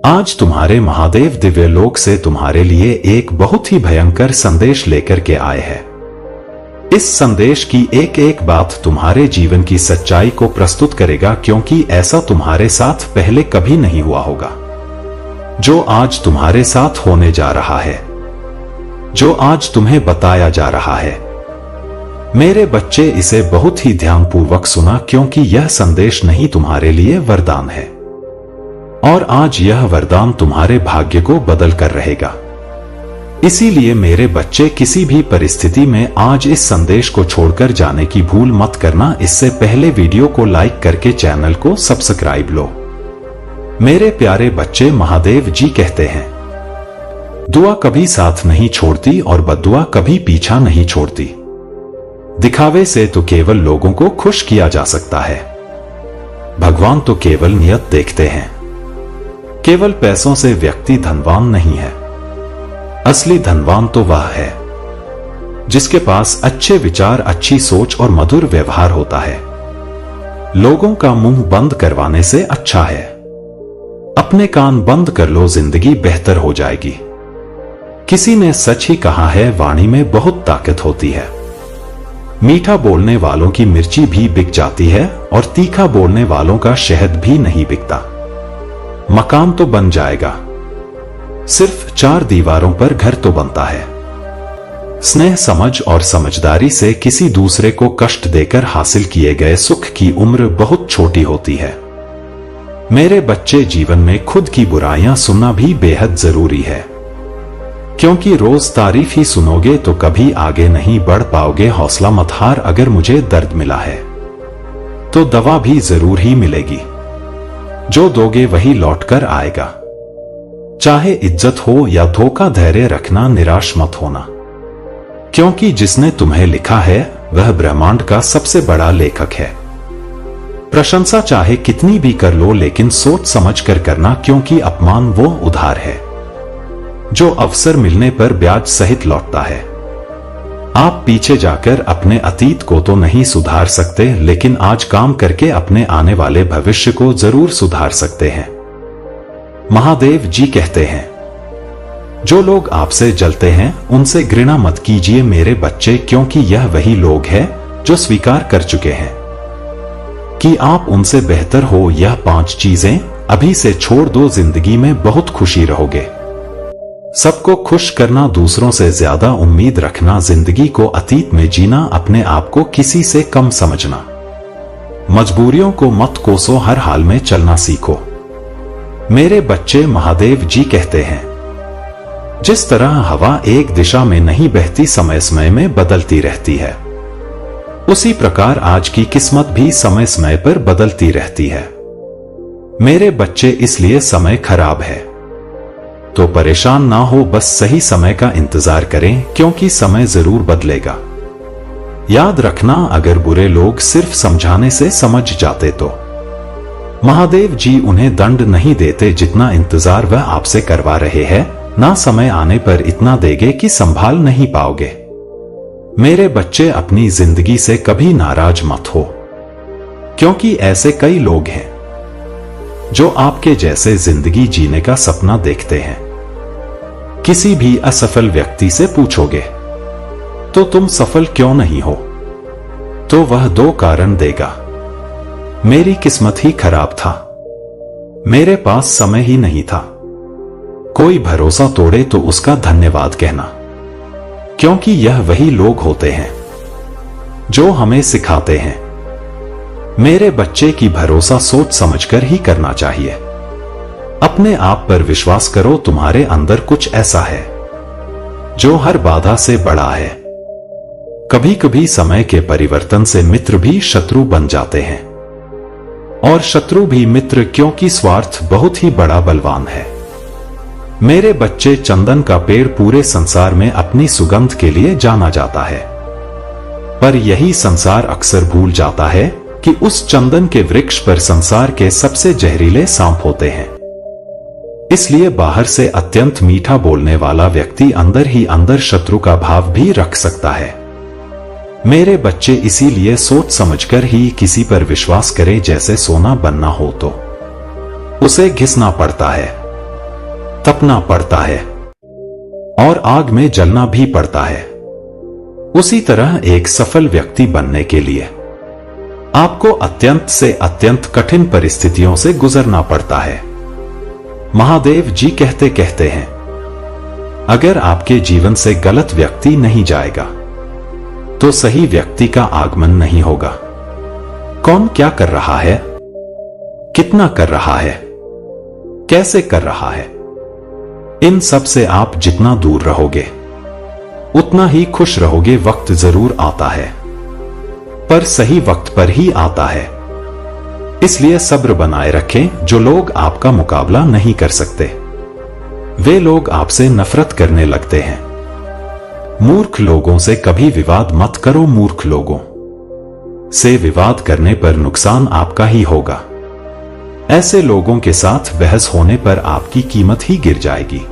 आज तुम्हारे महादेव दिव्य लोक से तुम्हारे लिए एक बहुत ही भयंकर संदेश लेकर के आए हैं। इस संदेश की एक एक बात तुम्हारे जीवन की सच्चाई को प्रस्तुत करेगा, क्योंकि ऐसा तुम्हारे साथ पहले कभी नहीं हुआ होगा। जो आज तुम्हारे साथ होने जा रहा है, जो आज तुम्हें बताया जा रहा है, मेरे बच्चे इसे बहुत ही ध्यानपूर्वक सुना, क्योंकि यह संदेश नहीं तुम्हारे लिए वरदान है। और आज यह वरदान तुम्हारे भाग्य को बदल कर रहेगा। इसीलिए मेरे बच्चे, किसी भी परिस्थिति में आज इस संदेश को छोड़कर जाने की भूल मत करना। इससे पहले वीडियो को लाइक करके चैनल को सब्सक्राइब लो। मेरे प्यारे बच्चे, महादेव जी कहते हैं, दुआ कभी साथ नहीं छोड़ती और बद्दुआ कभी पीछा नहीं छोड़ती। दिखावे से तो केवल लोगों को खुश किया जा सकता है। भगवान तो केवल नियत देखते हैं। केवल पैसों से व्यक्ति धनवान नहीं है। असली धनवान तो वह है जिसके पास अच्छे विचार, अच्छी सोच और मधुर व्यवहार होता है। लोगों का मुंह बंद करवाने से अच्छा है अपने कान बंद कर लो, जिंदगी बेहतर हो जाएगी। किसी ने सच ही कहा है, वाणी में बहुत ताकत होती है। मीठा बोलने वालों की मिर्ची भी बिक जाती है और तीखा बोलने वालों का शहद भी नहीं बिकता। मकान तो बन जाएगा, सिर्फ 4 दीवारों पर घर तो बनता है। स्नेह, समझ और समझदारी से किसी दूसरे को कष्ट देकर हासिल किए गए सुख की उम्र बहुत छोटी होती है। मेरे बच्चे, जीवन में खुद की बुराइयां सुनना भी बेहद जरूरी है, क्योंकि रोज तारीफ ही सुनोगे तो कभी आगे नहीं बढ़ पाओगे। हौसला मत हार, अगर मुझे दर्द मिला है तो दवा भी जरूर ही मिलेगी। जो दोगे वही लौट कर आएगा, चाहे इज्जत हो या धोखा। धैर्य रखना, निराश मत होना, क्योंकि जिसने तुम्हें लिखा है वह ब्रह्मांड का सबसे बड़ा लेखक है। प्रशंसा चाहे कितनी भी कर लो, लेकिन सोच समझ कर करना, क्योंकि अपमान वो उधार है जो अवसर मिलने पर ब्याज सहित लौटता है। आप पीछे जाकर अपने अतीत को तो नहीं सुधार सकते, लेकिन आज काम करके अपने आने वाले भविष्य को जरूर सुधार सकते हैं। महादेव जी कहते हैं, जो लोग आपसे जलते हैं उनसे घृणा मत कीजिए मेरे बच्चे, क्योंकि यह वही लोग हैं जो स्वीकार कर चुके हैं कि आप उनसे बेहतर हो। यह 5 चीजें अभी से छोड़ दो, जिंदगी में बहुत खुशी रहोगे। सबको खुश करना, दूसरों से ज्यादा उम्मीद रखना, जिंदगी को अतीत में जीना, अपने आप को किसी से कम समझना, मजबूरियों को मत कोसो, हर हाल में चलना सीखो। मेरे बच्चे, महादेव जी कहते हैं, जिस तरह हवा एक दिशा में नहीं बहती, समय समय में बदलती रहती है, उसी प्रकार आज की किस्मत भी समय समय पर बदलती रहती है। मेरे बच्चे, इसलिए समय खराब है तो परेशान ना हो, बस सही समय का इंतजार करें, क्योंकि समय जरूर बदलेगा। याद रखना, अगर बुरे लोग सिर्फ समझाने से समझ जाते तो महादेव जी उन्हें दंड नहीं देते जितना इंतजार वह आपसे करवा रहे हैं। ना समय आने पर इतना देंगे कि संभाल नहीं पाओगे। मेरे बच्चे, अपनी जिंदगी से कभी नाराज मत हो, क्योंकि ऐसे कई लोग हैं जो आपके जैसे जिंदगी जीने का सपना देखते हैं। किसी भी असफल व्यक्ति से पूछोगे तो तुम सफल क्यों नहीं हो, तो वह 2 कारण देगा। मेरी किस्मत ही खराब था, मेरे पास समय ही नहीं था। कोई भरोसा तोड़े तो उसका धन्यवाद कहना, क्योंकि यह वही लोग होते हैं जो हमें सिखाते हैं। मेरे बच्चे की भरोसा सोच समझकर ही करना चाहिए। अपने आप पर विश्वास करो, तुम्हारे अंदर कुछ ऐसा है जो हर बाधा से बड़ा है। कभी कभी समय के परिवर्तन से मित्र भी शत्रु बन जाते हैं और शत्रु भी मित्र, क्योंकि स्वार्थ बहुत ही बड़ा बलवान है। मेरे बच्चे, चंदन का पेड़ पूरे संसार में अपनी सुगंध के लिए जाना जाता है, पर यही संसार अक्सर भूल जाता है कि उस चंदन के वृक्ष पर संसार के सबसे जहरीले सांप होते हैं। इसलिए बाहर से अत्यंत मीठा बोलने वाला व्यक्ति अंदर ही अंदर शत्रु का भाव भी रख सकता है। मेरे बच्चे, इसीलिए सोच समझकर ही किसी पर विश्वास करें। जैसे सोना बनना हो तो उसे घिसना पड़ता है, तपना पड़ता है और आग में जलना भी पड़ता है। उसी तरह एक सफल व्यक्ति बनने के लिए आपको अत्यंत से अत्यंत कठिन परिस्थितियों से गुजरना पड़ता है। महादेव जी कहते कहते हैं, अगर आपके जीवन से गलत व्यक्ति नहीं जाएगा तो सही व्यक्ति का आगमन नहीं होगा। कौन क्या कर रहा है, कितना कर रहा है, कैसे कर रहा है, इन सब से आप जितना दूर रहोगे उतना ही खुश रहोगे। वक्त जरूर आता है पर सही वक्त पर ही आता है, इसलिए सब्र बनाए रखें। जो लोग आपका मुकाबला नहीं कर सकते वे लोग आपसे नफरत करने लगते हैं। मूर्ख लोगों से कभी विवाद मत करो। मूर्ख लोगों से विवाद करने पर नुकसान आपका ही होगा। ऐसे लोगों के साथ बहस होने पर आपकी कीमत ही गिर जाएगी।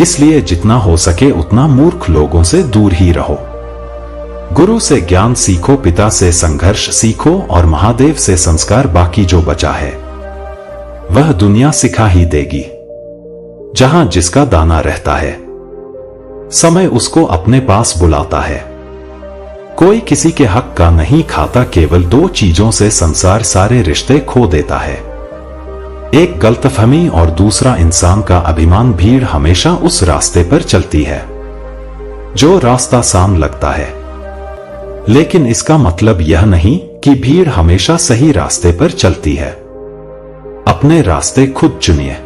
इसलिए जितना हो सके उतना मूर्ख लोगों से दूर ही रहो। गुरु से ज्ञान सीखो, पिता से संघर्ष सीखो और महादेव से संस्कार। बाकी जो बचा है वह दुनिया सिखा ही देगी। जहां जिसका दाना रहता है समय उसको अपने पास बुलाता है। कोई किसी के हक का नहीं खाता। केवल दो चीजों से संसार सारे रिश्ते खो देता है, एक गलतफहमी और दूसरा इंसान का अभिमान। भीड़ हमेशा उस रास्ते पर चलती है जो रास्ता आसान लगता है, लेकिन इसका मतलब यह नहीं कि भीड़ हमेशा सही रास्ते पर चलती है। अपने रास्ते खुद चुनिए,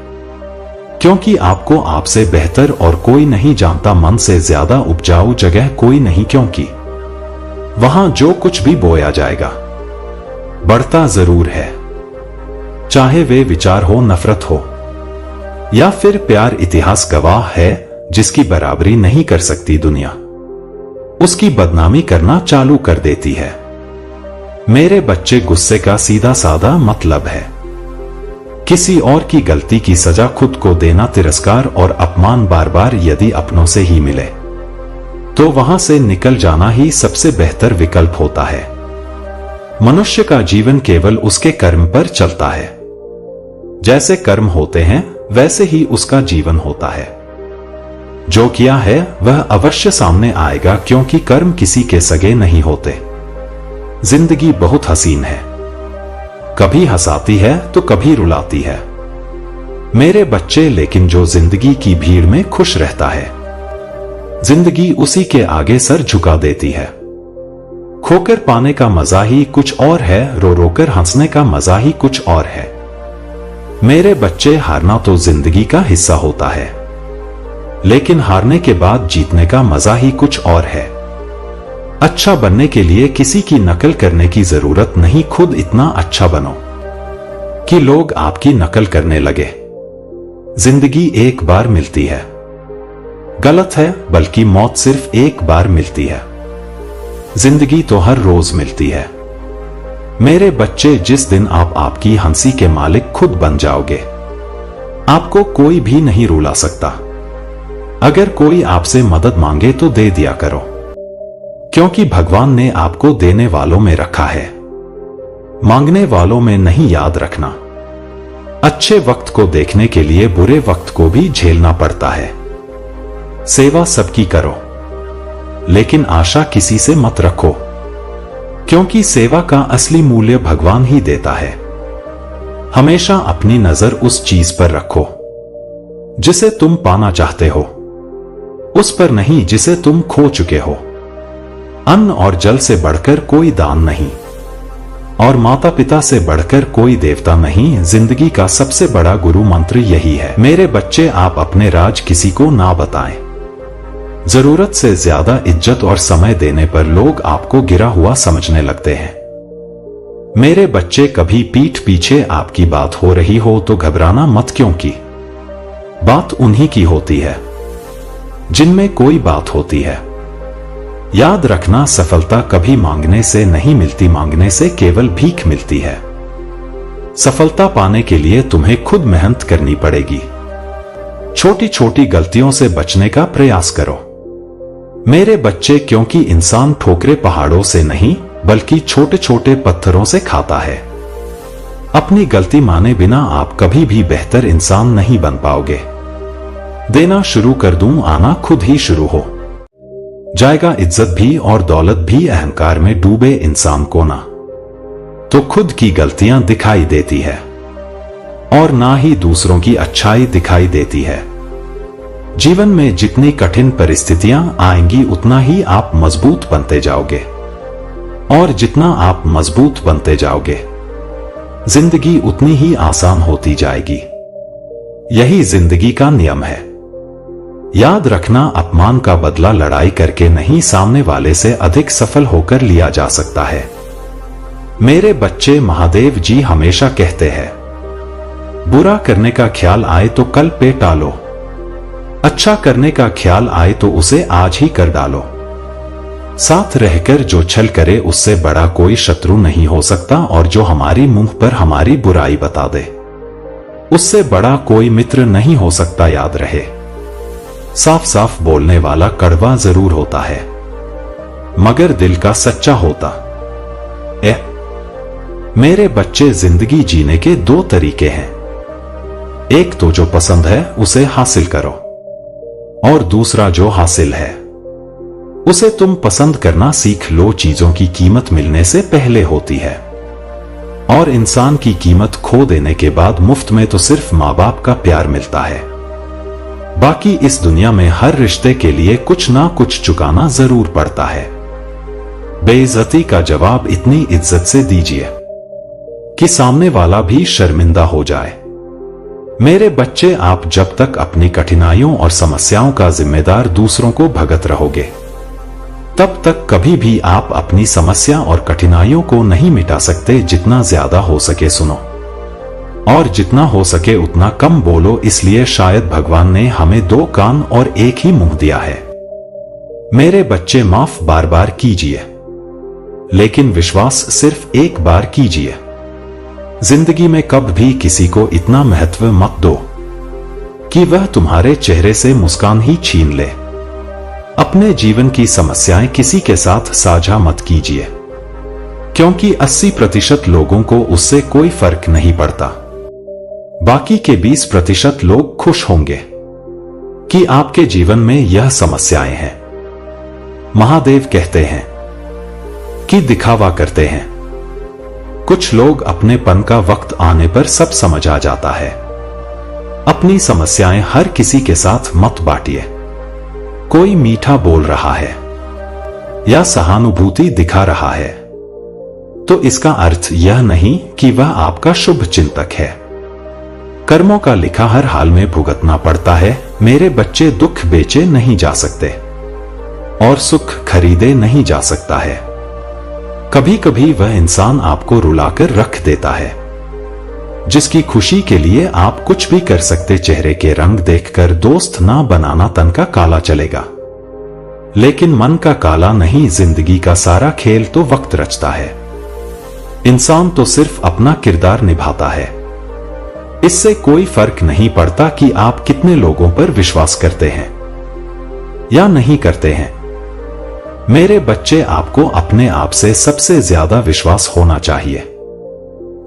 क्योंकि आपको आपसे बेहतर और कोई नहीं जानता। मन से ज्यादा उपजाऊ जगह कोई नहीं, क्योंकि वहां जो कुछ भी बोया जाएगा बढ़ता जरूर है। चाहे वे विचार हो, नफरत हो या फिर प्यार। इतिहास गवाह है, जिसकी बराबरी नहीं कर सकती दुनिया उसकी बदनामी करना चालू कर देती है। मेरे बच्चे, गुस्से का सीधा साधा मतलब है किसी और की गलती की सजा खुद को देना। तिरस्कार और अपमान बार बार यदि अपनों से ही मिले तो वहां से निकल जाना ही सबसे बेहतर विकल्प होता है। मनुष्य का जीवन केवल उसके कर्म पर चलता है। जैसे कर्म होते हैं वैसे ही उसका जीवन होता है। जो किया है वह अवश्य सामने आएगा, क्योंकि कर्म किसी के सगे नहीं होते। जिंदगी बहुत हसीन है, कभी हंसाती है तो कभी रुलाती है मेरे बच्चे। लेकिन जो जिंदगी की भीड़ में खुश रहता है जिंदगी उसी के आगे सर झुका देती है। खोकर पाने का मजा ही कुछ और है, रो रोकर हंसने का मजा ही कुछ और है मेरे बच्चे। हारना तो जिंदगी का हिस्सा होता है, लेकिन हारने के बाद जीतने का मजा ही कुछ और है। अच्छा बनने के लिए किसी की नकल करने की जरूरत नहीं, खुद इतना अच्छा बनो कि लोग आपकी नकल करने लगे। जिंदगी एक बार मिलती है, गलत है, बल्कि मौत सिर्फ एक बार मिलती है। जिंदगी तो हर रोज मिलती है मेरे बच्चे। जिस दिन आप आपकी हंसी के मालिक खुद बन जाओगे आपको कोई भी नहीं रुला सकता। अगर कोई आपसे मदद मांगे तो दे दिया करो, क्योंकि भगवान ने आपको देने वालों में रखा है, मांगने वालों में नहीं। याद रखना, अच्छे वक्त को देखने के लिए बुरे वक्त को भी झेलना पड़ता है। सेवा सबकी करो, लेकिन आशा किसी से मत रखो, क्योंकि सेवा का असली मूल्य भगवान ही देता है। हमेशा अपनी नजर उस चीज पर रखो जिसे तुम पाना चाहते हो, उस पर नहीं जिसे तुम खो चुके हो। अन्न और जल से बढ़कर कोई दान नहीं, और माता पिता से बढ़कर कोई देवता नहीं। जिंदगी का सबसे बड़ा गुरु मंत्र यही है मेरे बच्चे। आप अपने राज किसी को ना बताएं। जरूरत से ज्यादा इज्जत और समय देने पर लोग आपको गिरा हुआ समझने लगते हैं मेरे बच्चे। कभी पीठ पीछे आपकी बात हो रही हो तो घबराना मत, क्योंकि बात उन्हीं की होती है जिनमें कोई बात होती है। याद रखना, सफलता कभी मांगने से नहीं मिलती, मांगने से केवल भीख मिलती है। सफलता पाने के लिए तुम्हें खुद मेहनत करनी पड़ेगी। छोटी छोटी गलतियों से बचने का प्रयास करो मेरे बच्चे, क्योंकि इंसान ठोकरे पहाड़ों से नहीं बल्कि छोटे छोटे पत्थरों से खाता है। अपनी गलती माने बिना आप कभी भी बेहतर इंसान नहीं बन पाओगे। देना शुरू कर दूं, आना खुद ही शुरू हो जाएगा। इज्जत भी और दौलत भी अहंकार में डूबे इंसान को ना तो खुद की गलतियां दिखाई देती है और ना ही दूसरों की अच्छाई दिखाई देती है। जीवन में जितनी कठिन परिस्थितियां आएंगी उतना ही आप मजबूत बनते जाओगे और जितना आप मजबूत बनते जाओगे जिंदगी उतनी ही आसान होती जाएगी। यही जिंदगी का नियम है। याद रखना, अपमान का बदला लड़ाई करके नहीं, सामने वाले से अधिक सफल होकर लिया जा सकता है। मेरे बच्चे, महादेव जी हमेशा कहते हैं, बुरा करने का ख्याल आए तो कल पे टालो, अच्छा करने का ख्याल आए तो उसे आज ही कर डालो। साथ रहकर जो छल करे उससे बड़ा कोई शत्रु नहीं हो सकता, और जो हमारी मुंह पर हमारी बुराई बता दे उससे बड़ा कोई मित्र नहीं हो सकता। याद रहे, साफ साफ बोलने वाला कड़वा जरूर होता है मगर दिल का सच्चा होता है। मेरे बच्चे, जिंदगी जीने के दो तरीके हैं। एक तो जो पसंद है उसे हासिल करो और दूसरा जो हासिल है उसे तुम पसंद करना सीख लो। चीजों की कीमत मिलने से पहले होती है और इंसान की कीमत खो देने के बाद मुफ्त में तो सिर्फ माँ बाप का प्यार मिलता है। बाकी इस दुनिया में हर रिश्ते के लिए कुछ ना कुछ चुकाना जरूर पड़ता है। बेइज्जती का जवाब इतनी इज्जत से दीजिए कि सामने वाला भी शर्मिंदा हो जाए। मेरे बच्चे, आप जब तक अपनी कठिनाइयों और समस्याओं का जिम्मेदार दूसरों को भगत रहोगे तब तक कभी भी आप अपनी समस्या और कठिनाइयों को नहीं मिटा सकते। जितना ज्यादा हो सके सुनो और जितना हो सके उतना कम बोलो। इसलिए शायद भगवान ने हमें दो कान और एक ही मुंह दिया है। मेरे बच्चे, माफ बार बार कीजिए लेकिन विश्वास सिर्फ एक बार कीजिए। जिंदगी में कब भी किसी को इतना महत्व मत दो कि वह तुम्हारे चेहरे से मुस्कान ही छीन ले। अपने जीवन की समस्याएं किसी के साथ साझा मत कीजिए क्योंकि 80% लोगों को उससे कोई फर्क नहीं पड़ता। बाकी के 20% लोग खुश होंगे कि आपके जीवन में यह समस्याएं हैं। महादेव कहते हैं कि दिखावा करते हैं कुछ लोग, अपनेपन का वक्त आने पर सब समझ आ जाता है। अपनी समस्याएं हर किसी के साथ मत बांटिए। कोई मीठा बोल रहा है या सहानुभूति दिखा रहा है तो इसका अर्थ यह नहीं कि वह आपका शुभ चिंतक है। कर्मों का लिखा हर हाल में भुगतना पड़ता है। मेरे बच्चे, दुख बेचे नहीं जा सकते और सुख खरीदे नहीं जा सकता है। कभी कभी वह इंसान आपको रुलाकर रख देता है जिसकी खुशी के लिए आप कुछ भी कर सकते। चेहरे के रंग देखकर दोस्त ना बनाना, तन का काला चलेगा लेकिन मन का काला नहीं। जिंदगी का सारा खेल तो वक्त रचता है। इंसान तो सिर्फ अपना किरदार निभाता है। इससे कोई फर्क नहीं पड़ता कि आप कितने लोगों पर विश्वास करते हैं या नहीं करते हैं। मेरे बच्चे, आपको अपने आप से सबसे ज्यादा विश्वास होना चाहिए।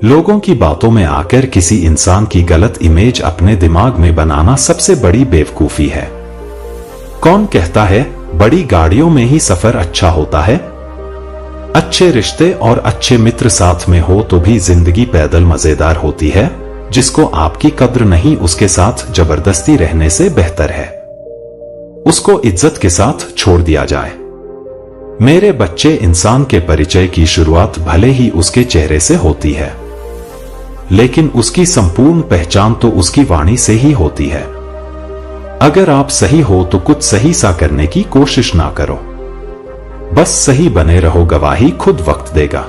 लोगों की बातों में आकर किसी इंसान की गलत इमेज अपने दिमाग में बनाना सबसे बड़ी बेवकूफी है। कौन कहता है बड़ी गाड़ियों में ही सफर अच्छा होता है? अच्छे रिश्ते और अच्छे मित्र साथ में हो तो भी जिंदगी पैदल मजेदार होती है। जिसको आपकी कद्र नहीं उसके साथ जबरदस्ती रहने से बेहतर है उसको इज्जत के साथ छोड़ दिया जाए। मेरे बच्चे, इंसान के परिचय की शुरुआत भले ही उसके चेहरे से होती है लेकिन उसकी संपूर्ण पहचान तो उसकी वाणी से ही होती है। अगर आप सही हो तो कुछ सही सा करने की कोशिश ना करो, बस सही बने रहो। गवाही खुद वक्त देगा।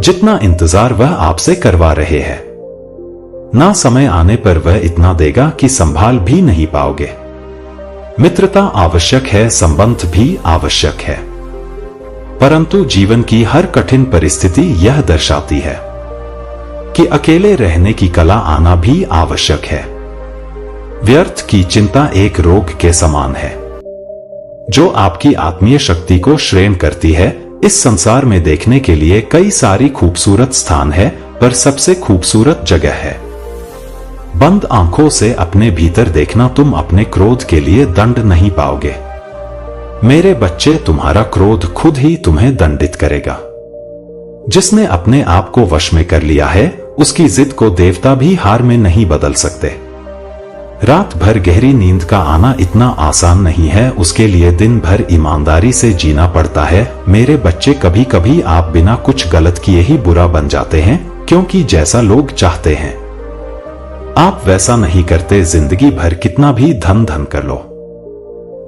जितना इंतजार वह आपसे करवा रहे हैं ना, समय आने पर वह इतना देगा कि संभाल भी नहीं पाओगे। मित्रता आवश्यक है, संबंध भी आवश्यक है, परंतु जीवन की हर कठिन परिस्थिति यह दर्शाती है कि अकेले रहने की कला आना भी आवश्यक है। व्यर्थ की चिंता एक रोग के समान है जो आपकी आत्मीय शक्ति को क्षीण करती है। इस संसार में देखने के लिए कई सारी खूबसूरत स्थान है पर सबसे खूबसूरत जगह है बंद आंखों से अपने भीतर देखना, तुम अपने क्रोध के लिए दंड नहीं पाओगे। मेरे बच्चे, तुम्हारा क्रोध खुद ही तुम्हें दंडित करेगा। जिसने अपने आप को वश में कर लिया है, उसकी जिद को देवता भी हार में नहीं बदल सकते। रात भर गहरी नींद का आना इतना आसान नहीं है, उसके लिए दिन भर ईमानदारी से जीना पड़ता है। मेरे बच्चे, कभी कभी आप बिना कुछ गलत किए ही बुरा बन जाते हैं, क्योंकि जैसा लोग चाहते हैं आप वैसा नहीं करते। जिंदगी भर कितना भी धन कर लो,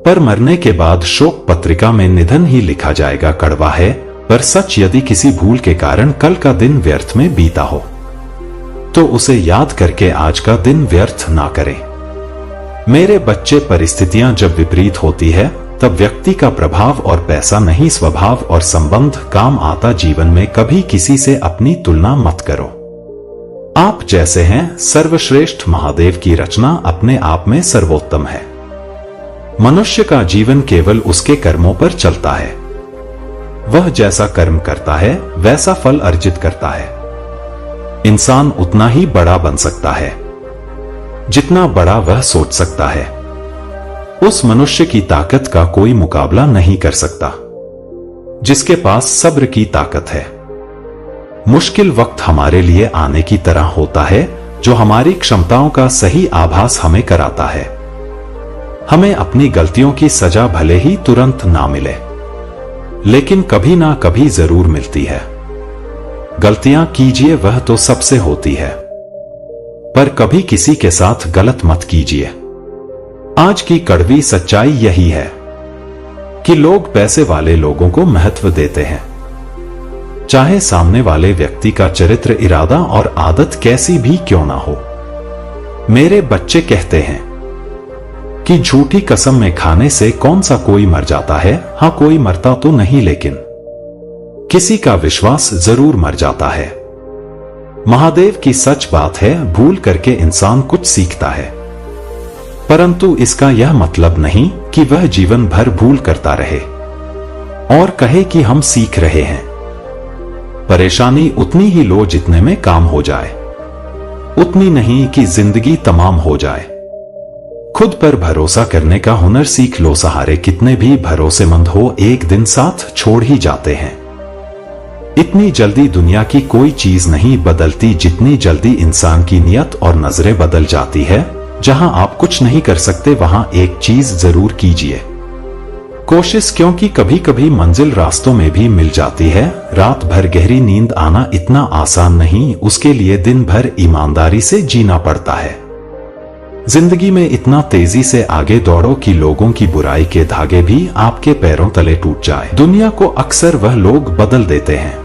पर मरने के बाद शोक पत्रिका में निधन ही लिखा जाएगा। कड़वा है पर सच, यदि किसी भूल के कारण कल का दिन व्यर्थ में बीता हो तो उसे याद करके आज का दिन व्यर्थ ना करें। मेरे बच्चे, परिस्थितियां जब विपरीत होती है तब व्यक्ति का प्रभाव और पैसा नहीं, स्वभाव और संबंध काम आता। जीवन में कभी किसी से अपनी तुलना मत करो। आप जैसे हैं सर्वश्रेष्ठ, महादेव की रचना अपने आप में सर्वोत्तम है। मनुष्य का जीवन केवल उसके कर्मों पर चलता है। वह जैसा कर्म करता है वैसा फल अर्जित करता है। इंसान उतना ही बड़ा बन सकता है जितना बड़ा वह सोच सकता है। उस मनुष्य की ताकत का कोई मुकाबला नहीं कर सकता जिसके पास सब्र की ताकत है। मुश्किल वक्त हमारे लिए आने की तरह होता है, जो हमारी क्षमताओं का सही आभास हमें कराता है। हमें अपनी गलतियों की सजा भले ही तुरंत ना मिले, लेकिन कभी ना कभी जरूर मिलती है। गलतियां कीजिए, वह तो सबसे होती है, पर कभी किसी के साथ गलत मत कीजिए। आज की कड़वी सच्चाई यही है कि लोग पैसे वाले लोगों को महत्व देते हैं, चाहे सामने वाले व्यक्ति का चरित्र, इरादा और आदत कैसी भी क्यों ना हो। मेरे बच्चे कहते हैं कि झूठी कसम में खाने से कौन सा कोई मर जाता है। हां, कोई मरता तो नहीं, लेकिन किसी का विश्वास जरूर मर जाता है। महादेव की सच बात है, भूल करके इंसान कुछ सीखता है, परंतु इसका यह मतलब नहीं कि वह जीवन भर भूल करता रहे और कहे कि हम सीख रहे हैं। परेशानी उतनी ही लो जितने में काम हो जाए, उतनी नहीं कि जिंदगी तमाम हो जाए। खुद पर भरोसा करने का हुनर सीख लो। सहारे कितने भी भरोसेमंद हो, एक दिन साथ छोड़ ही जाते हैं। इतनी जल्दी दुनिया की कोई चीज नहीं बदलती जितनी जल्दी इंसान की नियत और नजरें बदल जाती है। जहां आप कुछ नहीं कर सकते वहां एक चीज जरूर कीजिए, कोशिश, क्योंकि कभी कभी मंजिल रास्तों में भी मिल जाती है। रात भर गहरी नींद आना इतना आसान नहीं, उसके लिए दिन भर ईमानदारी से जीना पड़ता है। जिंदगी में इतना तेजी से आगे दौड़ो कि लोगों की बुराई के धागे भी आपके पैरों तले टूट जाए। दुनिया को अक्सर वह लोग बदल देते हैं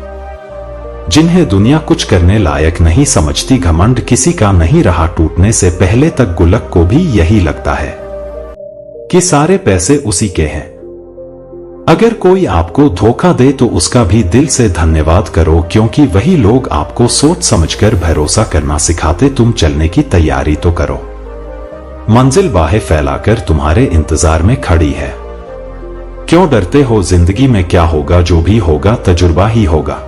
जिन्हें दुनिया कुछ करने लायक नहीं समझती। घमंड किसी का नहीं रहा, टूटने से पहले तक गुल्लक को भी यही लगता है कि सारे पैसे उसी के हैं। अगर कोई आपको धोखा दे तो उसका भी दिल से धन्यवाद करो, क्योंकि वही लोग आपको सोच समझकर भरोसा करना सिखाते। तुम चलने की तैयारी तो करो, मंजिल बाहें फैलाकर तुम्हारे इंतजार में खड़ी है। क्यों डरते हो? जिंदगी में क्या होगा, जो भी होगा तजुर्बा ही होगा।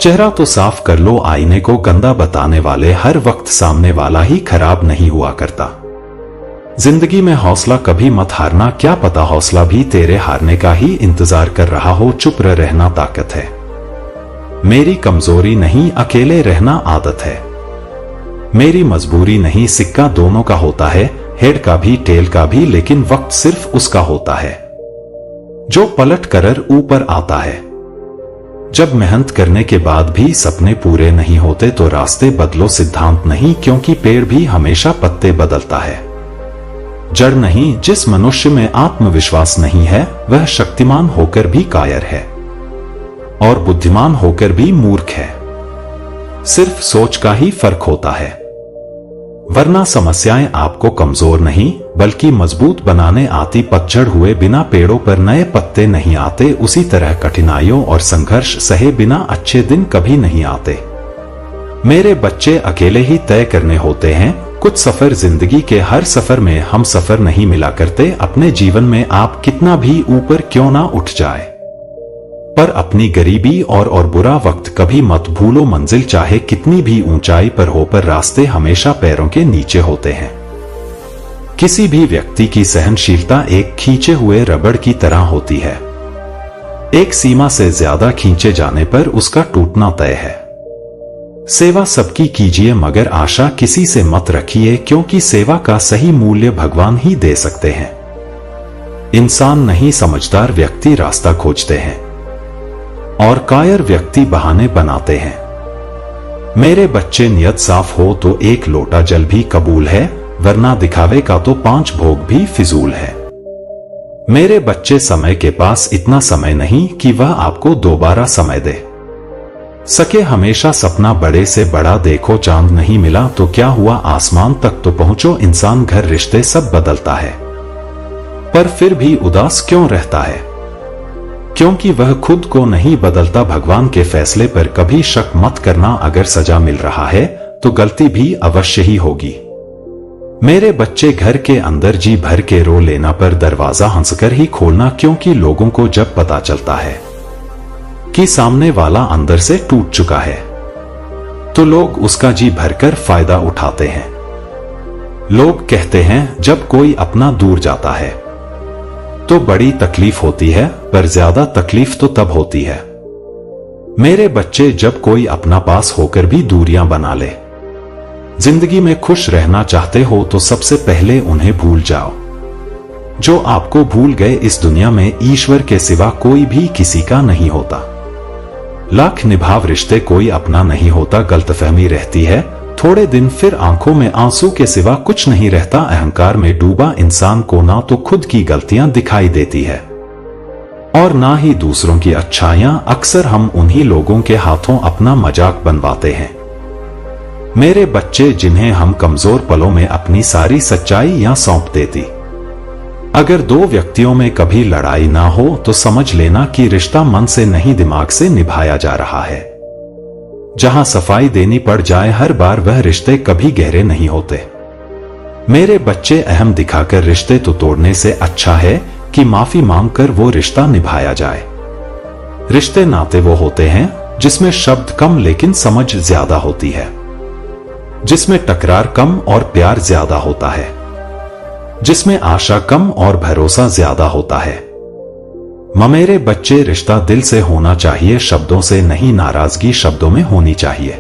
चेहरा तो साफ कर लो, आईने को गंदा बताने वाले हर वक्त सामने वाला ही खराब नहीं हुआ करता। जिंदगी में हौसला कभी मत हारना, क्या पता हौसला भी तेरे हारने का ही इंतजार कर रहा हो। चुप रहना ताकत है, मेरी कमजोरी नहीं, अकेले रहना आदत है। मेरी मजबूरी नहीं, सिक्का दोनों का होता है, हेड का भी टेल का भी, लेकिन वक्त सिर्फ उसका होता है जो पलट कर ऊपर आता है। जब मेहनत करने के बाद भी सपने पूरे नहीं होते तो रास्ते बदलो, सिद्धांत नहीं, क्योंकि पेड़ भी हमेशा पत्ते बदलता है, जड़ नहीं। जिस मनुष्य में आत्मविश्वास नहीं है वह शक्तिमान होकर भी कायर है और बुद्धिमान होकर भी मूर्ख है। सिर्फ सोच का ही फर्क होता है, वरना समस्याएं आपको कमजोर नहीं बल्कि मजबूत बनाने आती। पतझड़ हुए बिना पेड़ों पर नए पत्ते नहीं आते, उसी तरह कठिनाइयों और संघर्ष सहे बिना अच्छे दिन कभी नहीं आते। मेरे बच्चे, अकेले ही तय करने होते हैं कुछ सफर। जिंदगी के हर सफर में हम सफर नहीं मिला करते। अपने जीवन में आप कितना भी ऊपर क्यों ना उठ जाए, पर अपनी गरीबी और बुरा वक्त कभी मत भूलो। मंजिल चाहे कितनी भी ऊंचाई पर हो, पर रास्ते हमेशा पैरों के नीचे होते हैं। किसी भी व्यक्ति की सहनशीलता एक खींचे हुए रबड़ की तरह होती है। एक सीमा से ज्यादा खींचे जाने पर उसका टूटना तय है। सेवा सबकी कीजिए, मगर आशा किसी से मत रखिए, क्योंकि सेवा का सही मूल्य भगवान ही दे सकते हैं। इंसान नहीं, समझदार व्यक्ति रास्ता खोजते हैं और कायर व्यक्ति बहाने बनाते हैं। मेरे बच्चे, नियत साफ हो तो एक लोटा जल भी कबूल है, वरना दिखावे का तो 5 भोग भी फिजूल है। मेरे बच्चे, समय के पास इतना समय नहीं कि वह आपको दोबारा समय दे सके। हमेशा सपना बड़े से बड़ा देखो, चांद नहीं मिला तो क्या हुआ, आसमान तक तो पहुंचो। इंसान, घर, रिश्ते सब बदलता है, पर फिर भी उदास क्यों रहता है? क्योंकि वह खुद को नहीं बदलता। भगवान के फैसले पर कभी शक मत करना। अगर सजा मिल रहा है तो गलती भी अवश्य ही होगी। मेरे बच्चे, घर के अंदर जी भर के रो लेना, पर दरवाजा हंसकर ही खोलना, क्योंकि लोगों को जब पता चलता है कि सामने वाला अंदर से टूट चुका है तो लोग उसका जी भरकर फायदा उठाते हैं। लोग कहते हैं जब कोई अपना दूर जाता है तो बड़ी तकलीफ होती है, पर ज्यादा तकलीफ तो तब होती है मेरे बच्चे जब कोई अपना पास होकर भी दूरियां बना ले। जिंदगी में खुश रहना चाहते हो तो सबसे पहले उन्हें भूल जाओ जो आपको भूल गए। इस दुनिया में ईश्वर के सिवा कोई भी किसी का नहीं होता। लाख निभाव रिश्ते कोई अपना नहीं होता। गलतफहमी रहती है थोड़े दिन, फिर आंखों में आंसू के सिवा कुछ नहीं रहता। अहंकार में डूबा इंसान को ना तो खुद की गलतियां दिखाई देती है और ना ही दूसरों की अच्छाइयां। अक्सर हम उन्हीं लोगों के हाथों अपना मजाक बनवाते हैं। मेरे बच्चे, जिन्हें हम कमजोर पलों में अपनी सारी सच्चाई या सौंप देती। अगर 2 व्यक्तियों में कभी लड़ाई ना हो तो समझ लेना कि रिश्ता मन से नहीं दिमाग से निभाया जा रहा है। जहां सफाई देनी पड़ जाए हर बार, वह रिश्ते कभी गहरे नहीं होते। मेरे बच्चे, अहम दिखाकर रिश्ते तो तोड़ने से अच्छा है कि माफी मांगकर वो रिश्ता निभाया जाए। रिश्ते नाते वो होते हैं जिसमें शब्द कम लेकिन समझ ज्यादा होती है, जिसमें टकरार कम और प्यार ज्यादा होता है, जिसमें आशा कम और भरोसा ज्यादा होता है। मेरे बच्चे, रिश्ता दिल से होना चाहिए, शब्दों से नहीं। नाराजगी शब्दों में होनी चाहिए,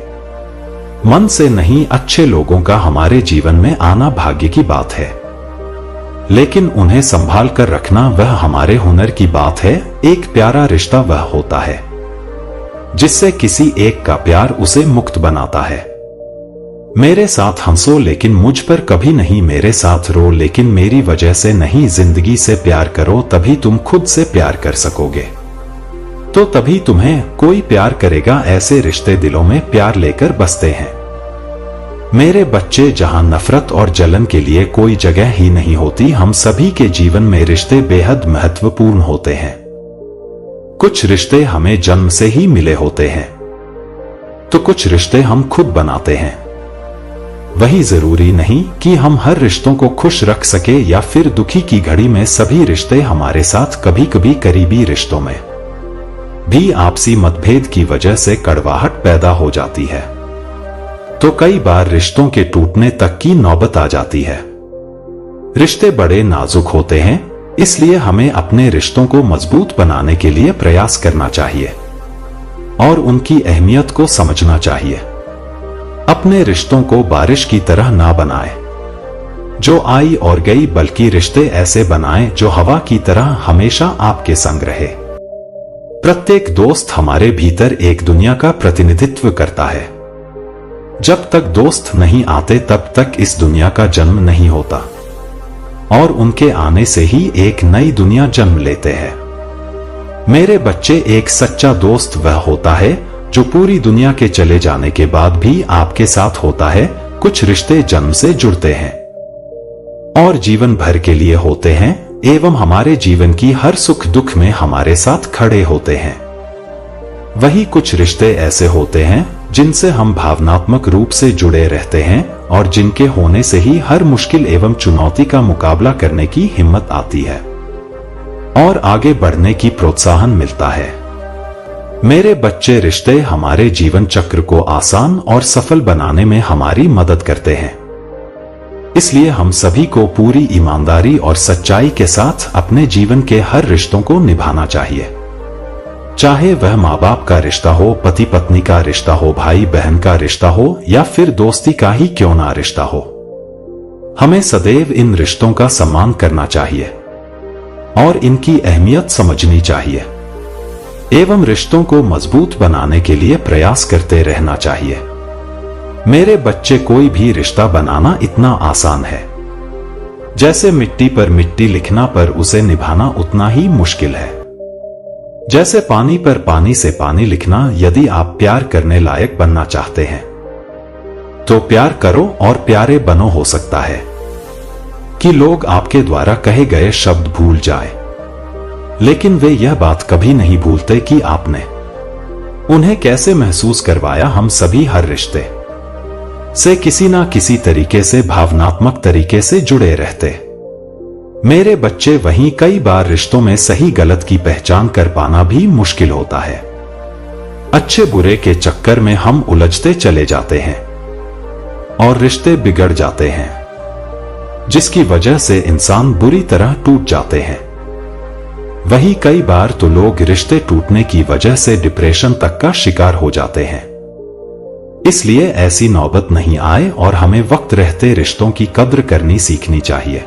मन से नहीं। अच्छे लोगों का हमारे जीवन में आना भाग्य की बात है, लेकिन उन्हें संभाल कर रखना वह हमारे हुनर की बात है। एक प्यारा रिश्ता वह होता है जिससे किसी एक का प्यार उसे मुक्त बनाता है। मेरे साथ हंसो लेकिन मुझ पर कभी नहीं, मेरे साथ रो लेकिन मेरी वजह से नहीं। जिंदगी से प्यार करो, तभी तुम खुद से प्यार कर सकोगे, तो तभी तुम्हें कोई प्यार करेगा। ऐसे रिश्ते दिलों में प्यार लेकर बसते हैं। मेरे बच्चे, जहां नफरत और जलन के लिए कोई जगह ही नहीं होती। हम सभी के जीवन में रिश्ते बेहद महत्वपूर्ण होते हैं। कुछ रिश्ते हमें जन्म से ही मिले होते हैं, तो कुछ रिश्ते हम खुद बनाते हैं। वही जरूरी नहीं कि हम हर रिश्तों को खुश रख सके या फिर दुखी की घड़ी में सभी रिश्ते हमारे साथ। कभी कभी करीबी रिश्तों में भी आपसी मतभेद की वजह से कड़वाहट पैदा हो जाती है, तो कई बार रिश्तों के टूटने तक की नौबत आ जाती है। रिश्ते बड़े नाजुक होते हैं, इसलिए हमें अपने रिश्तों को मजबूत बनाने के लिए प्रयास करना चाहिए और उनकी अहमियत को समझना चाहिए। अपने रिश्तों को बारिश की तरह ना बनाए जो आई और गई, बल्कि रिश्ते ऐसे बनाएं जो हवा की तरह हमेशा आपके संग रहे। प्रत्येक दोस्त हमारे भीतर एक दुनिया का प्रतिनिधित्व करता है। जब तक दोस्त नहीं आते तब तक इस दुनिया का जन्म नहीं होता, और उनके आने से ही एक नई दुनिया जन्म लेते हैं। मेरे बच्चे, एक सच्चा दोस्त वह होता है जो पूरी दुनिया के चले जाने के बाद भी आपके साथ होता है। कुछ रिश्ते जन्म से जुड़ते हैं और जीवन भर के लिए होते हैं, एवं हमारे जीवन की हर सुख दुख में हमारे साथ खड़े होते हैं। वही कुछ रिश्ते ऐसे होते हैं जिनसे हम भावनात्मक रूप से जुड़े रहते हैं और जिनके होने से ही हर मुश्किल एवं चुनौती का मुकाबला करने की हिम्मत आती है और आगे बढ़ने की प्रोत्साहन मिलता है। मेरे बच्चे, रिश्ते हमारे जीवन चक्र को आसान और सफल बनाने में हमारी मदद करते हैं। इसलिए हम सभी को पूरी ईमानदारी और सच्चाई के साथ अपने जीवन के हर रिश्तों को निभाना चाहिए। चाहे वह माँ बाप का रिश्ता हो, पति पत्नी का रिश्ता हो, भाई बहन का रिश्ता हो या फिर दोस्ती का ही क्यों ना रिश्ता हो, हमें सदैव इन रिश्तों का सम्मान करना चाहिए और इनकी अहमियत समझनी चाहिए एवं रिश्तों को मजबूत बनाने के लिए प्रयास करते रहना चाहिए। मेरे बच्चे, कोई भी रिश्ता बनाना इतना आसान है जैसे मिट्टी पर मिट्टी लिखना, पर उसे निभाना उतना ही मुश्किल है जैसे पानी पर पानी से पानी लिखना। यदि आप प्यार करने लायक बनना चाहते हैं तो प्यार करो और प्यारे बनो। हो सकता है कि लोग आपके द्वारा कहे गए शब्द भूल जाए, लेकिन वे यह बात कभी नहीं भूलते कि आपने उन्हें कैसे महसूस करवाया। हम सभी हर रिश्ते से किसी ना किसी तरीके से भावनात्मक तरीके से जुड़े रहते। मेरे बच्चे, वहीं कई बार रिश्तों में सही गलत की पहचान कर पाना भी मुश्किल होता है। अच्छे बुरे के चक्कर में हम उलझते चले जाते हैं और रिश्ते बिगड़ जाते हैं, जिसकी वजह से इंसान बुरी तरह टूट जाते हैं। वहीं कई बार तो लोग रिश्ते टूटने की वजह से डिप्रेशन तक का शिकार हो जाते हैं। इसलिए ऐसी नौबत नहीं आए और हमें वक्त रहते रिश्तों की कद्र करनी सीखनी चाहिए।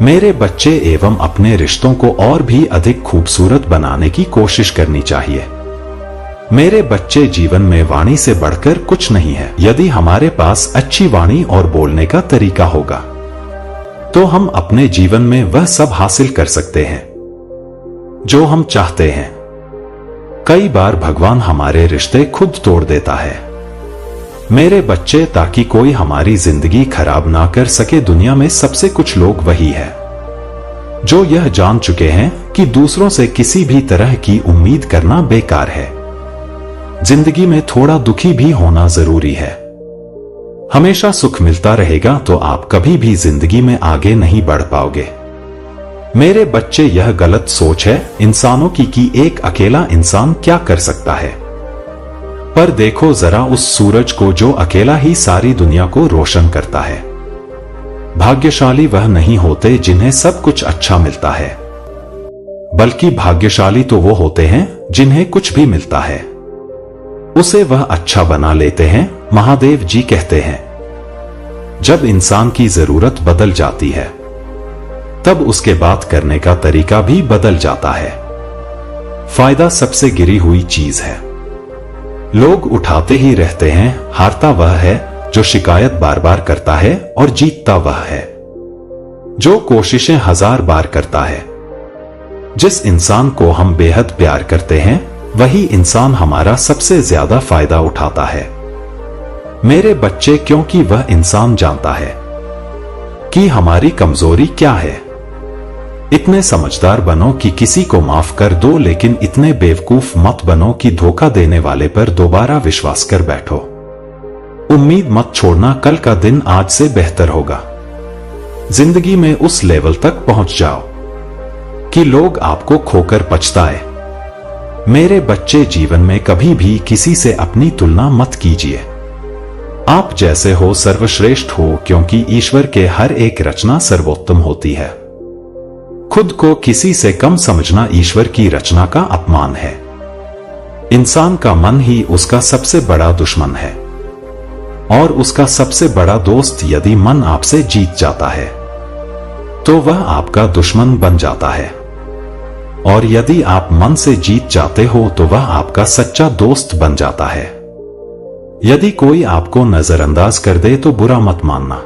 मेरे बच्चे, एवं अपने रिश्तों को और भी अधिक खूबसूरत बनाने की कोशिश करनी चाहिए। मेरे बच्चे, जीवन में वाणी से बढ़कर कुछ नहीं है। यदि हमारे पास अच्छी वाणी और बोलने का तरीका होगा तो हम अपने जीवन में वह सब हासिल कर सकते हैं जो हम चाहते हैं। कई बार भगवान हमारे रिश्ते खुद तोड़ देता है मेरे बच्चे, ताकि कोई हमारी जिंदगी खराब ना कर सके। दुनिया में सबसे कुछ लोग वही है जो यह जान चुके हैं कि दूसरों से किसी भी तरह की उम्मीद करना बेकार है। जिंदगी में थोड़ा दुखी भी होना जरूरी है। हमेशा सुख मिलता रहेगा तो आप कभी भी जिंदगी में आगे नहीं बढ़ पाओगे। मेरे बच्चे, यह गलत सोच है इंसानों की कि एक अकेला इंसान क्या कर सकता है। पर देखो जरा उस सूरज को जो अकेला ही सारी दुनिया को रोशन करता है। भाग्यशाली वह नहीं होते जिन्हें सब कुछ अच्छा मिलता है, बल्कि भाग्यशाली तो वो होते हैं जिन्हें कुछ भी मिलता है उसे वह अच्छा बना लेते हैं। महादेव जी कहते हैं, जब इंसान की जरूरत बदल जाती है तब उसके बात करने का तरीका भी बदल जाता है। फायदा सबसे गिरी हुई चीज है। लोग उठाते ही रहते हैं। हारता वह है जो शिकायत बार बार करता है और जीतता वह है जो कोशिशें 1000 बार करता है। जिस इंसान को हम बेहद प्यार करते हैं वही इंसान हमारा सबसे ज्यादा फायदा उठाता है मेरे बच्चे, क्योंकि वह इंसान जानता है कि हमारी कमजोरी क्या है। इतने समझदार बनो कि किसी को माफ कर दो, लेकिन इतने बेवकूफ मत बनो कि धोखा देने वाले पर दोबारा विश्वास कर बैठो। उम्मीद मत छोड़ना, कल का दिन आज से बेहतर होगा। जिंदगी में उस लेवल तक पहुंच जाओ कि लोग आपको खोकर पछताए। मेरे बच्चे, जीवन में कभी भी किसी से अपनी तुलना मत कीजिए। आप जैसे हो सर्वश्रेष्ठ हो, क्योंकि ईश्वर के हर एक रचना सर्वोत्तम होती है। खुद को किसी से कम समझना ईश्वर की रचना का अपमान है। इंसान का मन ही उसका सबसे बड़ा दुश्मन है और उसका सबसे बड़ा दोस्त। यदि मन आपसे जीत जाता है तो वह आपका दुश्मन बन जाता है, और यदि आप मन से जीत जाते हो तो वह आपका सच्चा दोस्त बन जाता है। यदि कोई आपको नजरअंदाज कर दे तो बुरा मत मानना,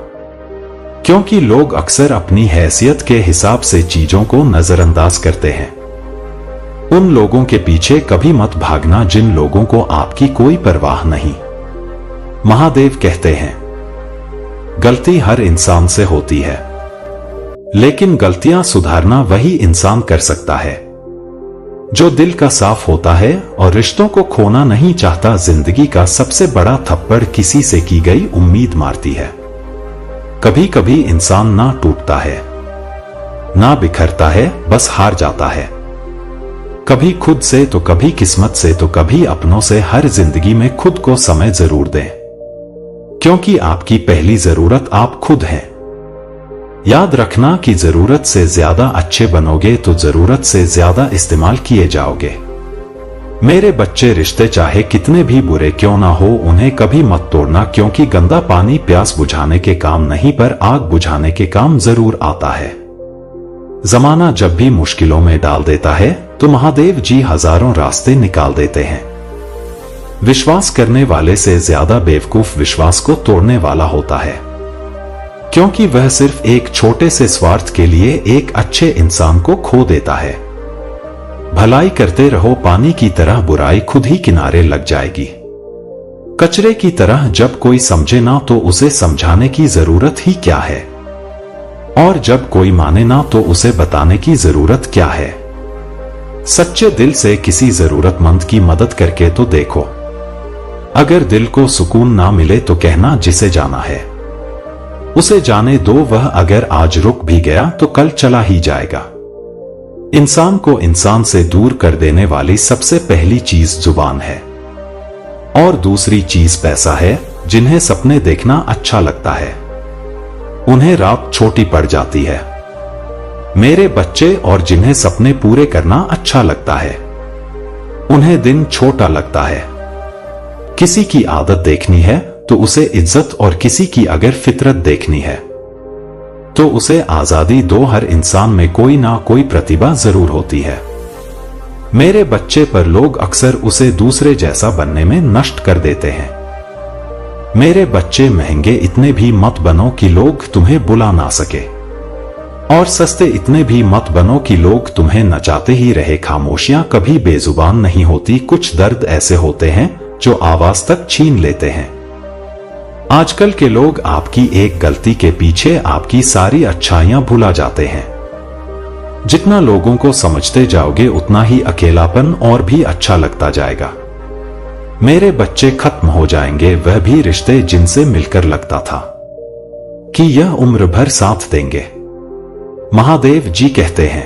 क्योंकि लोग अक्सर अपनी हैसियत के हिसाब से चीजों को नजरअंदाज करते हैं। उन लोगों के पीछे कभी मत भागना जिन लोगों को आपकी कोई परवाह नहीं। महादेव कहते हैं, गलती हर इंसान से होती है, लेकिन गलतियां सुधारना वही इंसान कर सकता है जो दिल का साफ होता है और रिश्तों को खोना नहीं चाहता। जिंदगी का सबसे बड़ा थप्पड़ किसी से की गई उम्मीद मारती है। कभी कभी इंसान ना टूटता है ना बिखरता है, बस हार जाता है। कभी खुद से तो कभी किस्मत से तो कभी अपनों से हर जिंदगी में खुद को समय जरूर दें, क्योंकि आपकी पहली जरूरत आप खुद हैं। याद रखना कि जरूरत से ज्यादा अच्छे बनोगे तो जरूरत से ज्यादा इस्तेमाल किए जाओगे। मेरे बच्चे, रिश्ते चाहे कितने भी बुरे क्यों ना हो, उन्हें कभी मत तोड़ना, क्योंकि गंदा पानी प्यास बुझाने के काम नहीं पर आग बुझाने के काम जरूर आता है। जमाना जब भी मुश्किलों में डाल देता है तो महादेव जी हजारों रास्ते निकाल देते हैं। विश्वास करने वाले से ज्यादा बेवकूफ विश्वास को तोड़ने वाला होता है, क्योंकि वह सिर्फ एक छोटे से स्वार्थ के लिए एक अच्छे इंसान को खो देता है। भलाई करते रहो पानी की तरह, बुराई खुद ही किनारे लग जाएगी। कचरे की तरह जब कोई समझे ना तो उसे समझाने की जरूरत ही क्या है, और जब कोई माने ना तो उसे बताने की जरूरत क्या है। सच्चे दिल से किसी जरूरतमंद की मदद करके तो देखो। अगर दिल को सुकून ना मिले तो कहना जिसे जाना है उसे जाने दो, वह अगर आज रुक भी गया तो कल चला ही जाएगा। इंसान को इंसान से दूर कर देने वाली सबसे पहली चीज जुबान है, और दूसरी चीज पैसा है। जिन्हें सपने देखना अच्छा लगता है उन्हें रात छोटी पड़ जाती है, मेरे बच्चे, और जिन्हें सपने पूरे करना अच्छा लगता है उन्हें दिन छोटा लगता है। किसी की आदत देखनी है तो उसे इज्जत, और किसी की अगर फितरत देखनी है तो उसे आजादी दो। हर इंसान में कोई ना कोई प्रतिभा जरूर होती है मेरे बच्चे, पर लोग अक्सर उसे दूसरे जैसा बनने में नष्ट कर देते हैं। मेरे बच्चे, महंगे इतने भी मत बनो कि लोग तुम्हें बुला ना सके, और सस्ते इतने भी मत बनो कि लोग तुम्हें नचाते ही रहे। खामोशियां कभी बेजुबान नहीं होती, कुछ दर्द ऐसे होते हैं जो आवाज तक छीन लेते हैं। आजकल के लोग आपकी एक गलती के पीछे आपकी सारी अच्छाइयां भुला जाते हैं। जितना लोगों को समझते जाओगे उतना ही अकेलापन और भी अच्छा लगता जाएगा। मेरे बच्चे, खत्म हो जाएंगे वह भी रिश्ते जिनसे मिलकर लगता था कि यह उम्र भर साथ देंगे। महादेव जी कहते हैं,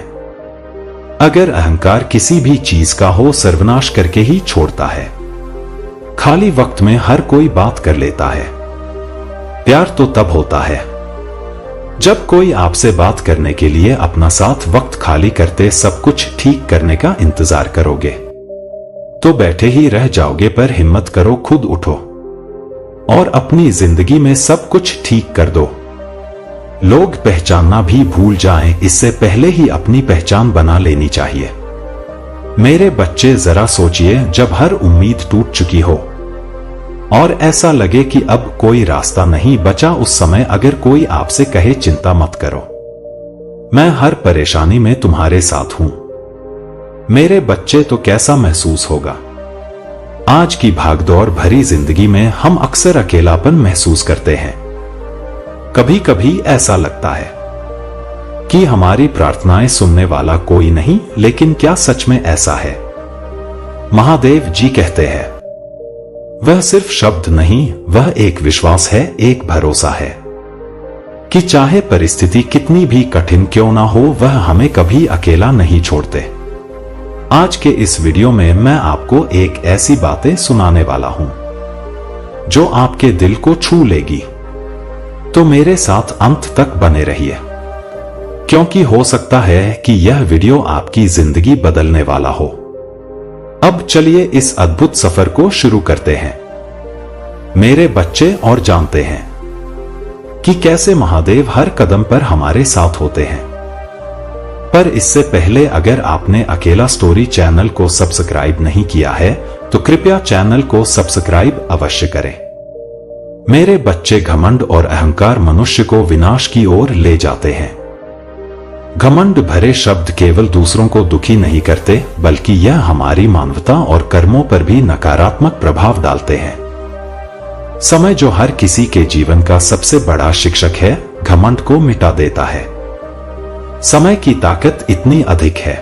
अगर अहंकार किसी भी चीज का हो सर्वनाश करके ही छोड़ता है। खाली वक्त में हर कोई बात कर लेता है, प्यार तो तब होता है जब कोई आपसे बात करने के लिए अपना साथ वक्त खाली करते। सब कुछ ठीक करने का इंतजार करोगे तो बैठे ही रह जाओगे, पर हिम्मत करो, खुद उठो और अपनी जिंदगी में सब कुछ ठीक कर दो। लोग पहचानना भी भूल जाएं, इससे पहले ही अपनी पहचान बना लेनी चाहिए। मेरे बच्चे, जरा सोचिए, जब हर उम्मीद टूट चुकी हो और ऐसा लगे कि अब कोई रास्ता नहीं बचा, उस समय अगर कोई आपसे कहे चिंता मत करो, मैं हर परेशानी में तुम्हारे साथ हूं, मेरे बच्चे, तो कैसा महसूस होगा। आज की भागदौड़ भरी जिंदगी में हम अक्सर अकेलापन महसूस करते हैं। कभी कभी ऐसा लगता है कि हमारी प्रार्थनाएं सुनने वाला कोई नहीं, लेकिन क्या सच में ऐसा है? महादेव जी कहते हैं, वह सिर्फ शब्द नहीं, वह एक विश्वास है, एक भरोसा है कि चाहे परिस्थिति कितनी भी कठिन क्यों ना हो, वह हमें कभी अकेला नहीं छोड़ते। आज के इस वीडियो में मैं आपको एक ऐसी बातें सुनाने वाला हूं जो आपके दिल को छू लेगी, तो मेरे साथ अंत तक बने रहिए, क्योंकि हो सकता है कि यह वीडियो आपकी जिंदगी बदलने वाला हो। अब चलिए इस अद्भुत सफर को शुरू करते हैं मेरे बच्चे, और जानते हैं कि कैसे महादेव हर कदम पर हमारे साथ होते हैं। पर इससे पहले अगर आपने अकेला स्टोरी चैनल को सब्सक्राइब नहीं किया है तो कृपया चैनल को सब्सक्राइब अवश्य करें। मेरे बच्चे, घमंड और अहंकार मनुष्य को विनाश की ओर ले जाते हैं। घमंड भरे शब्द केवल दूसरों को दुखी नहीं करते, बल्कि यह हमारी मानवता और कर्मों पर भी नकारात्मक प्रभाव डालते हैं। समय, जो हर किसी के जीवन का सबसे बड़ा शिक्षक है, घमंड को मिटा देता है। समय की ताकत इतनी अधिक है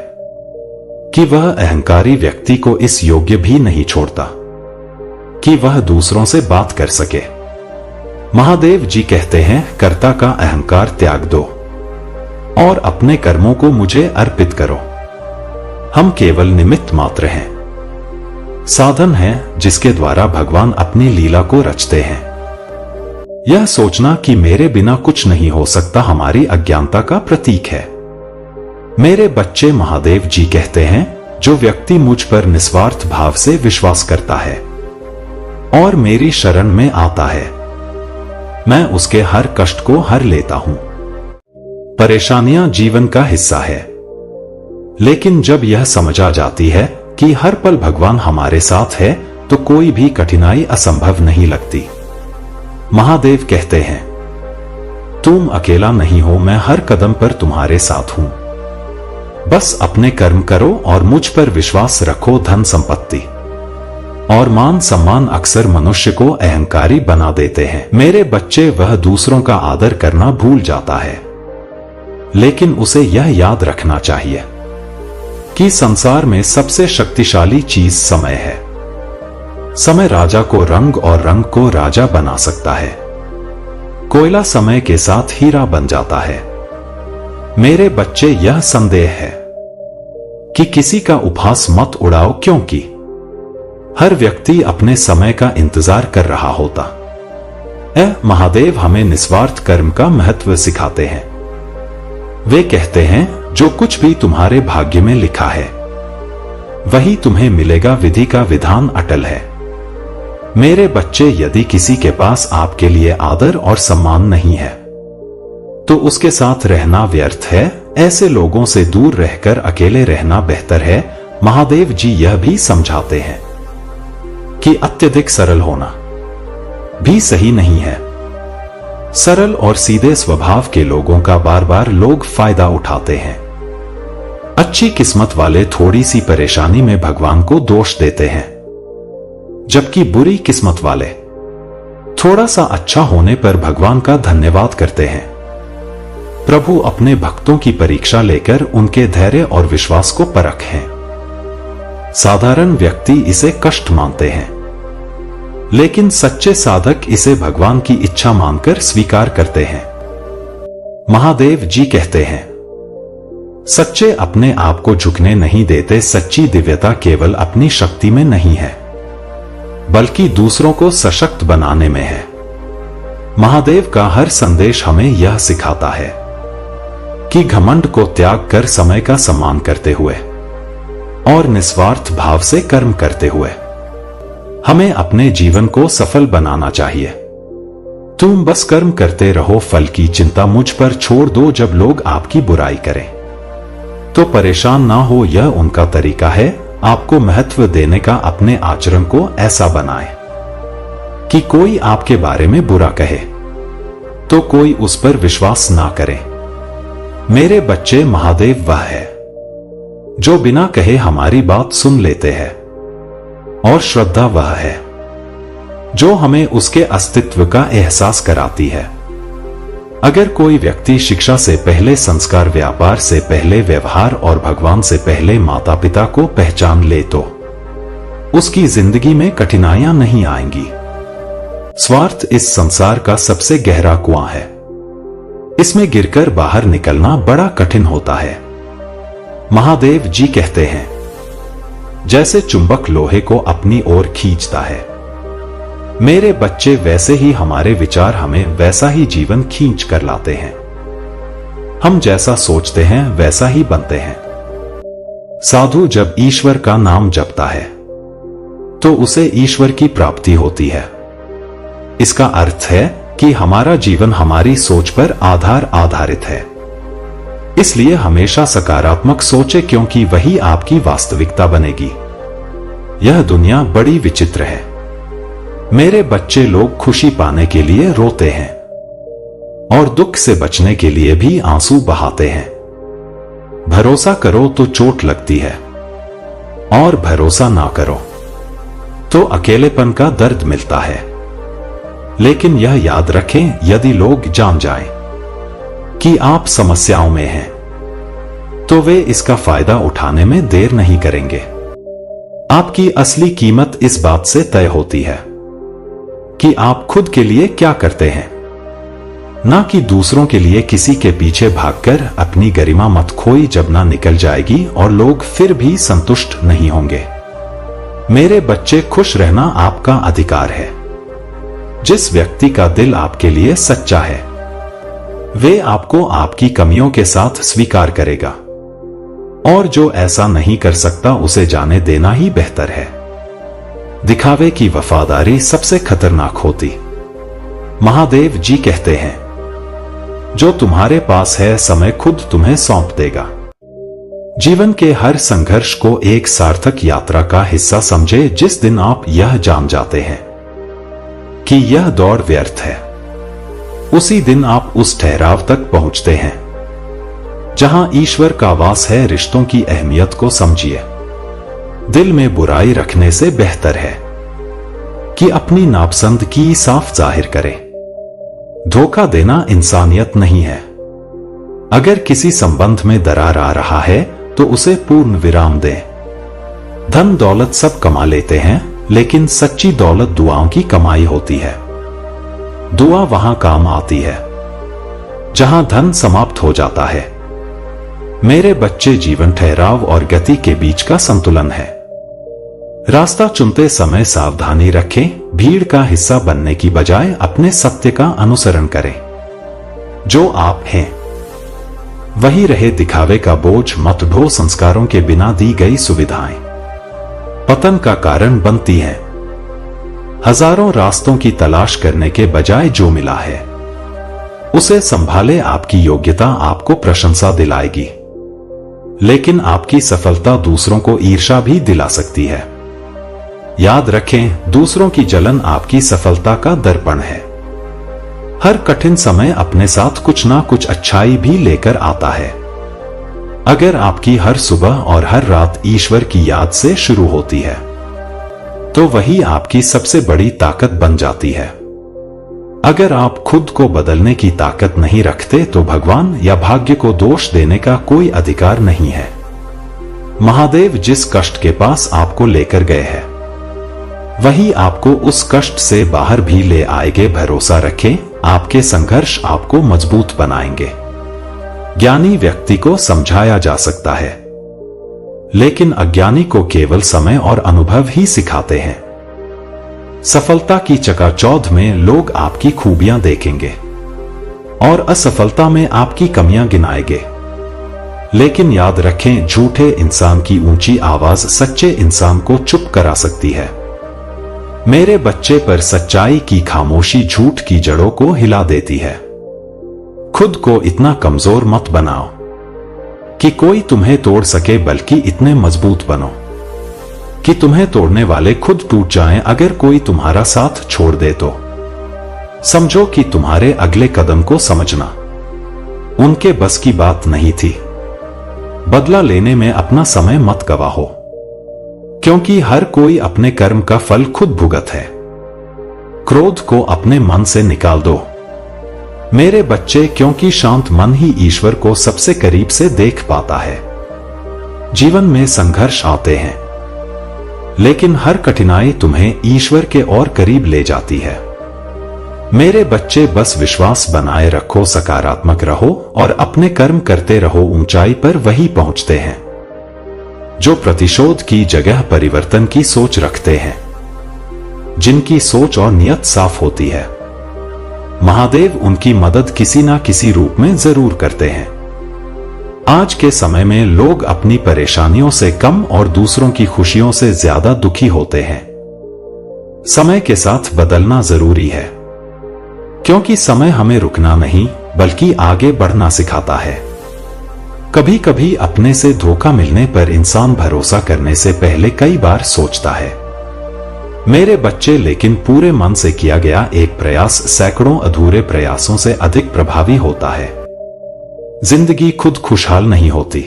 कि वह अहंकारी व्यक्ति को इस योग्य भी नहीं छोड़ता कि वह दूसरों से बात कर सके। महादेव जी कहते हैं, कर्ता का अहंकार त्याग दो और अपने कर्मों को मुझे अर्पित करो। हम केवल निमित्त मात्र हैं, साधन हैं जिसके द्वारा भगवान अपनी लीला को रचते हैं। यह सोचना कि मेरे बिना कुछ नहीं हो सकता हमारी अज्ञानता का प्रतीक है। मेरे बच्चे, महादेव जी कहते हैं, जो व्यक्ति मुझ पर निस्वार्थ भाव से विश्वास करता है और मेरी शरण में आता है, मैं उसके हर कष्ट को हर लेता हूं। परेशानियां जीवन का हिस्सा है, लेकिन जब यह समझ आ जाती है कि हर पल भगवान हमारे साथ है, तो कोई भी कठिनाई असंभव नहीं लगती। महादेव कहते हैं, तुम अकेला नहीं हो, मैं हर कदम पर तुम्हारे साथ हूं। बस अपने कर्म करो और मुझ पर विश्वास रखो। धन संपत्ति और मान सम्मान अक्सर मनुष्य को अहंकारी बना देते हैं। मेरे बच्चे, वह दूसरों का आदर करना भूल जाता है, लेकिन उसे यह याद रखना चाहिए कि संसार में सबसे शक्तिशाली चीज समय है। समय राजा को रंग और रंग को राजा बना सकता है। कोयला समय के साथ हीरा बन जाता है। मेरे बच्चे, यह संदेह है कि किसी का उपहास मत उड़ाओ, क्योंकि हर व्यक्ति अपने समय का इंतजार कर रहा होता है। महादेव हमें निस्वार्थ कर्म का महत्व सिखाते हैं। वे कहते हैं, जो कुछ भी तुम्हारे भाग्य में लिखा है वही तुम्हें मिलेगा। विधि का विधान अटल है। मेरे बच्चे, यदि किसी के पास आपके लिए आदर और सम्मान नहीं है तो उसके साथ रहना व्यर्थ है। ऐसे लोगों से दूर रहकर अकेले रहना बेहतर है। महादेव जी यह भी समझाते हैं कि अत्यधिक सरल होना भी सही नहीं है। सरल और सीधे स्वभाव के लोगों का बार बार लोग फायदा उठाते हैं। अच्छी किस्मत वाले थोड़ी सी परेशानी में भगवान को दोष देते हैं, जबकि बुरी किस्मत वाले थोड़ा सा अच्छा होने पर भगवान का धन्यवाद करते हैं। प्रभु अपने भक्तों की परीक्षा लेकर उनके धैर्य और विश्वास को परखें। साधारण व्यक्ति इसे कष्ट मानते हैं, लेकिन सच्चे साधक इसे भगवान की इच्छा मानकर स्वीकार करते हैं। महादेव जी कहते हैं, सच्चे अपने आप को झुकने नहीं देते। सच्ची दिव्यता केवल अपनी शक्ति में नहीं है, बल्कि दूसरों को सशक्त बनाने में है। महादेव का हर संदेश हमें यह सिखाता है कि घमंड को त्याग कर समय का सम्मान करते हुए और निस्वार्थ भाव से कर्म करते हुए हमें अपने जीवन को सफल बनाना चाहिए। तुम बस कर्म करते रहो, फल की चिंता मुझ पर छोड़ दो। जब लोग आपकी बुराई करें तो परेशान ना हो, यह उनका तरीका है। आपको महत्व देने का अपने आचरण को ऐसा बनाएं कि कोई आपके बारे में बुरा कहे तो कोई उस पर विश्वास ना करे। मेरे बच्चे, महादेव वह है जो बिना कहे हमारी बात सुन लेते हैं, और श्रद्धा वह है जो हमें उसके अस्तित्व का एहसास कराती है। अगर कोई व्यक्ति शिक्षा से पहले संस्कार, व्यापार से पहले व्यवहार और भगवान से पहले माता पिता को पहचान ले तो उसकी जिंदगी में कठिनाइयां नहीं आएंगी। स्वार्थ इस संसार का सबसे गहरा कुआं है। इसमें गिरकर बाहर निकलना बड़ा कठिन होता है। महादेव जी कहते हैं, जैसे चुंबक लोहे को अपनी ओर खींचता है, मेरे बच्चे, वैसे ही हमारे विचार हमें वैसा ही जीवन खींच कर लाते हैं। हम जैसा सोचते हैं वैसा ही बनते हैं। साधु जब ईश्वर का नाम जपता है तो उसे ईश्वर की प्राप्ति होती है। इसका अर्थ है कि हमारा जीवन हमारी सोच पर आधारित है। इसलिए हमेशा सकारात्मक सोचे, क्योंकि वही आपकी वास्तविकता बनेगी। यह दुनिया बड़ी विचित्र है। मेरे बच्चे, लोग खुशी पाने के लिए रोते हैं और दुख से बचने के लिए भी आंसू बहाते हैं। भरोसा करो तो चोट लगती है, और भरोसा ना करो तो अकेलेपन का दर्द मिलता है। लेकिन यह याद रखें, यदि लोग जान जाएं कि आप समस्याओं में हैं तो वे इसका फायदा उठाने में देर नहीं करेंगे। आपकी असली कीमत इस बात से तय होती है कि आप खुद के लिए क्या करते हैं। ना कि दूसरों के लिए किसी के पीछे भागकर अपनी गरिमा मत खोई जब ना निकल जाएगी और लोग फिर भी संतुष्ट नहीं होंगे। मेरे बच्चे, खुश रहना आपका अधिकार है। जिस व्यक्ति का दिल आपके लिए सच्चा है वे आपको आपकी कमियों के साथ स्वीकार करेगा, और जो ऐसा नहीं कर सकता उसे जाने देना ही बेहतर है। दिखावे की वफादारी सबसे खतरनाक होती। महादेव जी कहते हैं, जो तुम्हारे पास है समय खुद तुम्हें सौंप देगा। जीवन के हर संघर्ष को एक सार्थक यात्रा का हिस्सा समझे। जिस दिन आप यह जान जाते हैं कि यह दौड़ व्यर्थ है, उसी दिन आप उस ठहराव तक पहुंचते हैं जहां ईश्वर का वास है। रिश्तों की अहमियत को समझिए। दिल में बुराई रखने से बेहतर है कि अपनी नापसंद की साफ जाहिर करें। धोखा देना इंसानियत नहीं है। अगर किसी संबंध में दरार आ रहा है तो उसे पूर्ण विराम दें। धन दौलत सब कमा लेते हैं, लेकिन सच्ची दौलत दुआओं की कमाई होती है। दुआ वहां काम आती है जहां धन समाप्त हो जाता है। मेरे बच्चे, जीवन ठहराव और गति के बीच का संतुलन है। रास्ता चुनते समय सावधानी रखें। भीड़ का हिस्सा बनने की बजाय अपने सत्य का अनुसरण करें। जो आप हैं वही रहे। दिखावे का बोझ मत ढो। संस्कारों के बिना दी गई सुविधाएं पतन का कारण बनती हैं। हजारों रास्तों की तलाश करने के बजाय जो मिला है उसे संभाले। आपकी योग्यता आपको प्रशंसा दिलाएगी, लेकिन आपकी सफलता दूसरों को ईर्ष्या भी दिला सकती है। याद रखें, दूसरों की जलन आपकी सफलता का दर्पण है। हर कठिन समय अपने साथ कुछ ना कुछ अच्छाई भी लेकर आता है। अगर आपकी हर सुबह और हर रात ईश्वर की याद से शुरू होती है तो वही आपकी सबसे बड़ी ताकत बन जाती है। अगर आप खुद को बदलने की ताकत नहीं रखते तो भगवान या भाग्य को दोष देने का कोई अधिकार नहीं है। महादेव जिस कष्ट के पास आपको लेकर गए हैं वही आपको उस कष्ट से बाहर भी ले आएंगे। भरोसा रखें, आपके संघर्ष आपको मजबूत बनाएंगे। ज्ञानी व्यक्ति को समझाया जा सकता है, लेकिन अज्ञानी को केवल समय और अनुभव ही सिखाते हैं। सफलता की चकाचौंध में लोग आपकी खूबियां देखेंगे और असफलता में आपकी कमियां गिनाएंगे। लेकिन याद रखें, झूठे इंसान की ऊंची आवाज सच्चे इंसान को चुप करा सकती है। मेरे बच्चे, पर सच्चाई की खामोशी झूठ की जड़ों को हिला देती है। खुद को इतना कमजोर मत बनाओ कि कोई तुम्हें तोड़ सके, बल्कि इतने मजबूत बनो कि तुम्हें तोड़ने वाले खुद टूट जाएं। अगर कोई तुम्हारा साथ छोड़ दे तो समझो कि तुम्हारे अगले कदम को समझना उनके बस की बात नहीं थी। बदला लेने में अपना समय मत गवाहो, क्योंकि हर कोई अपने कर्म का फल खुद भुगत है। क्रोध को अपने मन से निकाल दो मेरे बच्चे, क्योंकि शांत मन ही ईश्वर को सबसे करीब से देख पाता है। जीवन में संघर्ष आते हैं, लेकिन हर कठिनाई तुम्हें ईश्वर के और करीब ले जाती है। मेरे बच्चे, बस विश्वास बनाए रखो, सकारात्मक रहो और अपने कर्म करते रहो। ऊंचाई पर वही पहुंचते हैं जो प्रतिशोध की जगह परिवर्तन की सोच रखते हैं, जिनकी सोच और नियत साफ होती है। महादेव उनकी मदद किसी ना किसी रूप में जरूर करते हैं। आज के समय में लोग अपनी परेशानियों से कम और दूसरों की खुशियों से ज्यादा दुखी होते हैं। समय के साथ बदलना जरूरी है, क्योंकि समय हमें रुकना नहीं बल्कि आगे बढ़ना सिखाता है। कभी कभी अपने से धोखा मिलने पर इंसान भरोसा करने से पहले कई बार सोचता है। मेरे बच्चे, लेकिन पूरे मन से किया गया एक प्रयास सैकड़ों अधूरे प्रयासों से अधिक प्रभावी होता है। जिंदगी खुद खुशहाल नहीं होती,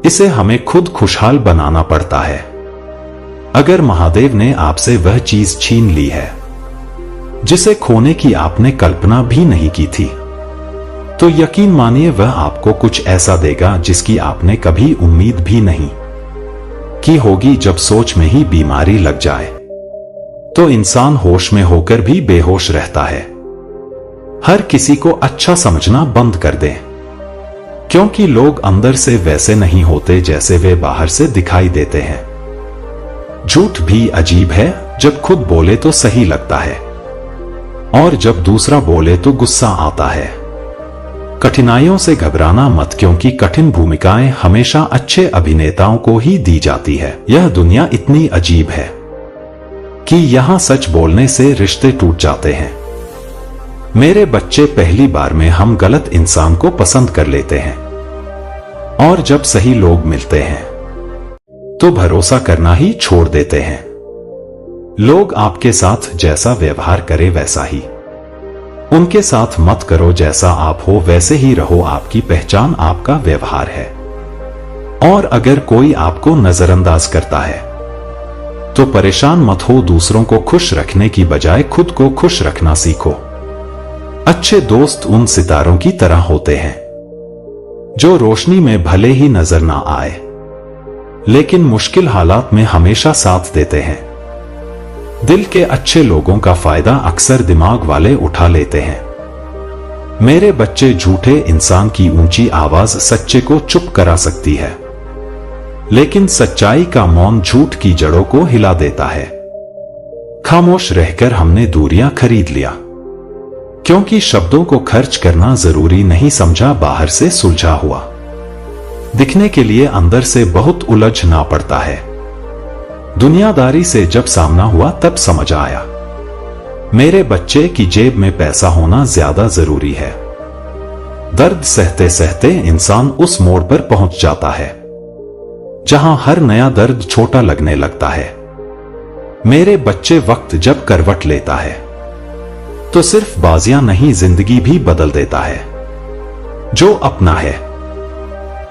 इसे हमें खुद खुशहाल बनाना पड़ता है। अगर महादेव ने आपसे वह चीज छीन ली है जिसे खोने की आपने कल्पना भी नहीं की थी, तो यकीन मानिए वह आपको कुछ ऐसा देगा जिसकी आपने कभी उम्मीद भी नहीं की होगी। जब सोच में ही बीमारी लग जाए तो इंसान होश में होकर भी बेहोश रहता है। हर किसी को अच्छा समझना बंद कर दें, क्योंकि लोग अंदर से वैसे नहीं होते जैसे वे बाहर से दिखाई देते हैं। झूठ भी अजीब है, जब खुद बोले तो सही लगता है और जब दूसरा बोले तो गुस्सा आता है। कठिनाइयों से घबराना मत, क्योंकि कठिन भूमिकाएं हमेशा अच्छे अभिनेताओं को ही दी जाती है। यह दुनिया इतनी अजीब है कि यहां सच बोलने से रिश्ते टूट जाते हैं। मेरे बच्चे, पहली बार में हम गलत इंसान को पसंद कर लेते हैं और जब सही लोग मिलते हैं तो भरोसा करना ही छोड़ देते हैं। लोग आपके साथ जैसा व्यवहार करे वैसा ही उनके साथ मत करो, जैसा आप हो वैसे ही रहो। आपकी पहचान आपका व्यवहार है और अगर कोई आपको नजरअंदाज करता है तो परेशान मत हो। दूसरों को खुश रखने की बजाय खुद को खुश रखना सीखो। अच्छे दोस्त उन सितारों की तरह होते हैं जो रोशनी में भले ही नजर ना आए लेकिन मुश्किल हालात में हमेशा साथ देते हैं। दिल के अच्छे लोगों का फायदा अक्सर दिमाग वाले उठा लेते हैं। मेरे बच्चे, झूठे इंसान की ऊंची आवाज सच्चे को चुप करा सकती है, लेकिन सच्चाई का मौन झूठ की जड़ों को हिला देता है। खामोश रहकर हमने दूरियां खरीद लिया, क्योंकि शब्दों को खर्च करना जरूरी नहीं समझा। बाहर से सुलझा हुआ दिखने के लिए अंदर से बहुत उलझना पड़ता है। दुनियादारी से जब सामना हुआ तब समझ आया मेरे बच्चे की जेब में पैसा होना ज्यादा जरूरी है। दर्द सहते सहते इंसान उस मोड़ पर पहुंच जाता है जहां हर नया दर्द छोटा लगने लगता है। मेरे बच्चे, वक्त जब करवट लेता है तो सिर्फ बाजियां नहीं, जिंदगी भी बदल देता है। जो अपना है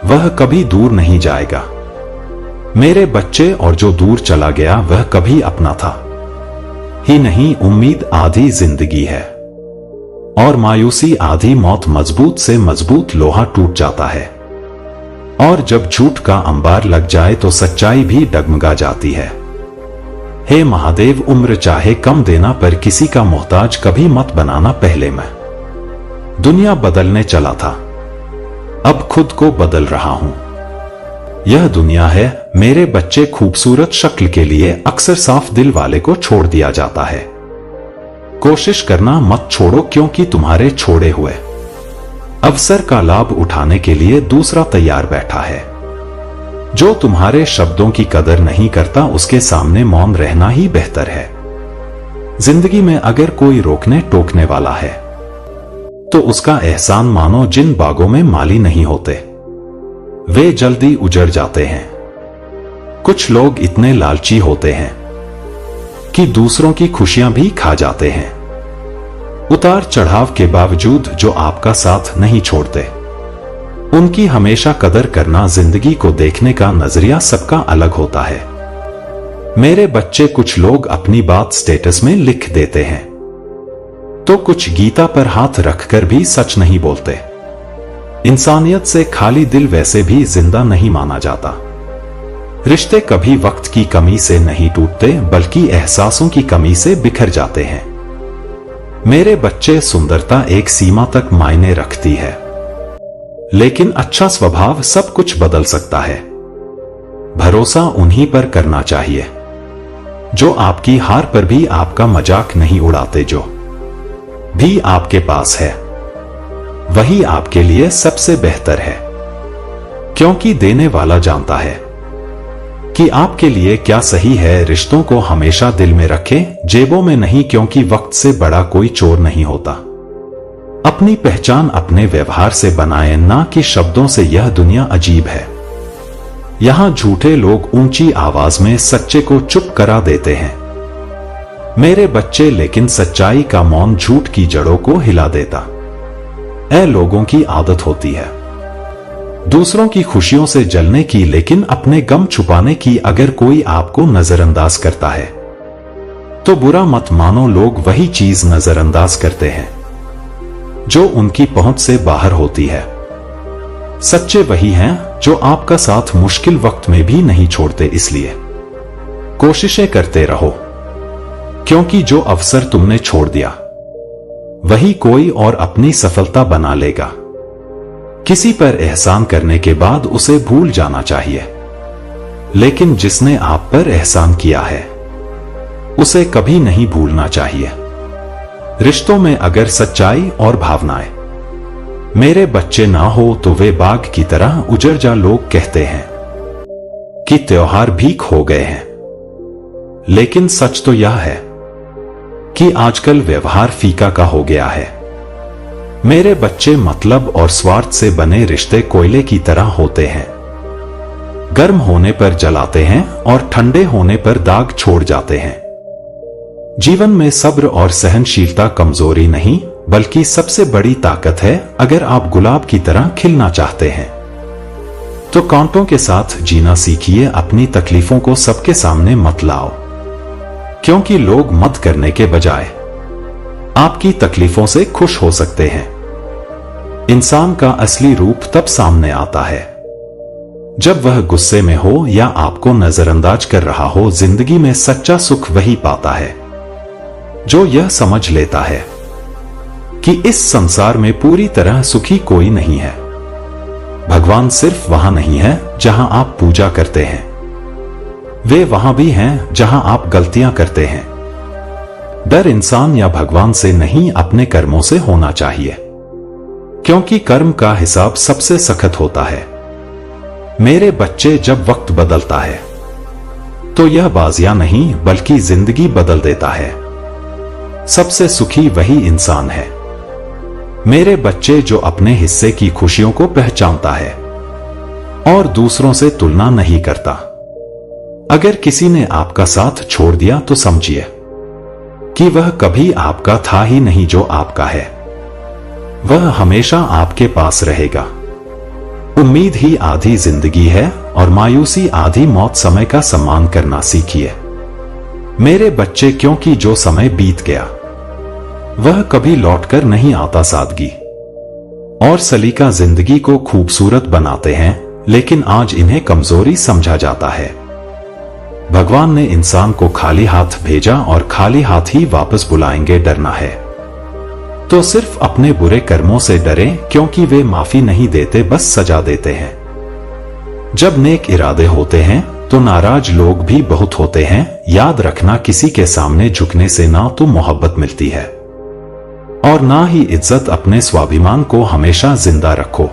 वह कभी दूर नहीं जाएगा मेरे बच्चे, और जो दूर चला गया वह कभी अपना था ही नहीं। उम्मीद आधी जिंदगी है और मायूसी आधी मौत। मजबूत से मजबूत लोहा टूट जाता है और जब झूठ का अंबार लग जाए तो सच्चाई भी डगमगा जाती है। हे महादेव, उम्र चाहे कम देना पर किसी का मोहताज कभी मत बनाना। पहले मैं दुनिया बदलने चला था, अब खुद को बदल रहा हूं। यह दुनिया है मेरे बच्चे, खूबसूरत शक्ल के लिए अक्सर साफ दिल वाले को छोड़ दिया जाता है। कोशिश करना मत छोड़ो, क्योंकि तुम्हारे छोड़े हुए अवसर का लाभ उठाने के लिए दूसरा तैयार बैठा है। जो तुम्हारे शब्दों की कदर नहीं करता उसके सामने मौन रहना ही बेहतर है। जिंदगी में अगर कोई रोकने टोकने वाला है तो उसका एहसान मानो। जिन बागों में माली नहीं होते वे जल्दी उजड़ जाते हैं। कुछ लोग इतने लालची होते हैं कि दूसरों की खुशियां भी खा जाते हैं। उतार चढ़ाव के बावजूद जो आपका साथ नहीं छोड़ते उनकी हमेशा कदर करना। जिंदगी को देखने का नजरिया सबका अलग होता है मेरे बच्चे। कुछ लोग अपनी बात स्टेटस में लिख देते हैं तो कुछ गीता पर हाथ रखकर भी सच नहीं बोलते। इंसानियत से खाली दिल वैसे भी जिंदा नहीं माना जाता। रिश्ते कभी वक्त की कमी से नहीं टूटते बल्कि एहसासों की कमी से बिखर जाते हैं मेरे बच्चे। सुंदरता एक सीमा तक मायने रखती है, लेकिन अच्छा स्वभाव सब कुछ बदल सकता है। भरोसा उन्हीं पर करना चाहिए जो आपकी हार पर भी आपका मजाक नहीं उड़ाते। जो भी आपके पास है वही आपके लिए सबसे बेहतर है, क्योंकि देने वाला जानता है कि आपके लिए क्या सही है। रिश्तों को हमेशा दिल में रखें, जेबों में नहीं, क्योंकि वक्त से बड़ा कोई चोर नहीं होता। अपनी पहचान अपने व्यवहार से बनाएं, ना कि शब्दों से। यह दुनिया अजीब है, यहां झूठे लोग ऊंची आवाज में सच्चे को चुप करा देते हैं मेरे बच्चे। लेकिन सच्चाई का मौन झूठ की जड़ों को हिला देता है। लोगों की आदत होती है दूसरों की खुशियों से जलने की, लेकिन अपने गम छुपाने की। अगर कोई आपको नजरअंदाज करता है तो बुरा मत मानो। लोग वही चीज नजरअंदाज करते हैं जो उनकी पहुंच से बाहर होती है। सच्चे वही हैं जो आपका साथ मुश्किल वक्त में भी नहीं छोड़ते। इसलिए कोशिशें करते रहो, क्योंकि जो अवसर तुमने छोड़ दिया वही कोई और अपनी सफलता बना लेगा। किसी पर एहसान करने के बाद उसे भूल जाना चाहिए, लेकिन जिसने आप पर एहसान किया है उसे कभी नहीं भूलना चाहिए। रिश्तों में अगर सच्चाई और भावनाएं मेरे बच्चे ना हो तो वे बाग की तरह उजड़ जा। लोग कहते हैं कि त्योहार भी खो गए हैं, लेकिन सच तो यह है कि आजकल व्यवहार फीका का हो गया है। मेरे बच्चे मतलब और स्वार्थ से बने रिश्ते कोयले की तरह होते हैं। गर्म होने पर जलाते हैं और ठंडे होने पर दाग छोड़ जाते हैं। जीवन में सब्र और सहनशीलता कमजोरी नहीं बल्कि सबसे बड़ी ताकत है। अगर आप गुलाब की तरह खिलना चाहते हैं तो कांटों के साथ जीना सीखिए। अपनी तकलीफों को सबके सामने मत लाओ, क्योंकि लोग मत करने के बजाय आपकी तकलीफों से खुश हो सकते हैं। इंसान का असली रूप तब सामने आता है जब वह गुस्से में हो या आपको नजरअंदाज कर रहा हो। जिंदगी में सच्चा सुख वही पाता है जो यह समझ लेता है कि इस संसार में पूरी तरह सुखी कोई नहीं है। भगवान सिर्फ वहां नहीं है जहां आप पूजा करते हैं, वे वहां भी हैं जहां आप गलतियां करते हैं। डर इंसान या भगवान से नहीं, अपने कर्मों से होना चाहिए, क्योंकि कर्म का हिसाब सबसे सख्त होता है। मेरे बच्चे, जब वक्त बदलता है तो यह बाजियां नहीं बल्कि जिंदगी बदल देता है। सबसे सुखी वही इंसान है मेरे बच्चे जो अपने हिस्से की खुशियों को पहचानता है और दूसरों से तुलना नहीं करता। अगर किसी ने आपका साथ छोड़ दिया तो समझिए कि वह कभी आपका था ही नहीं। जो आपका है वह हमेशा आपके पास रहेगा। उम्मीद ही आधी जिंदगी है और मायूसी आधी मौत। समय का सम्मान करना सीखिए मेरे बच्चे, क्योंकि जो समय बीत गया वह कभी लौटकर नहीं आता। सादगी और सलीका जिंदगी को खूबसूरत बनाते हैं, लेकिन आज इन्हें कमजोरी समझा जाता है। भगवान ने इंसान को खाली हाथ भेजा और खाली हाथ ही वापस बुलाएंगे। डरना है तो सिर्फ अपने बुरे कर्मों से डरें, क्योंकि वे माफी नहीं देते, बस सजा देते हैं। जब नेक इरादे होते हैं तो नाराज लोग भी बहुत होते हैं। याद रखना, किसी के सामने झुकने से ना तो मोहब्बत मिलती है और ना ही इज्जत। अपने स्वाभिमान को हमेशा जिंदा रखो।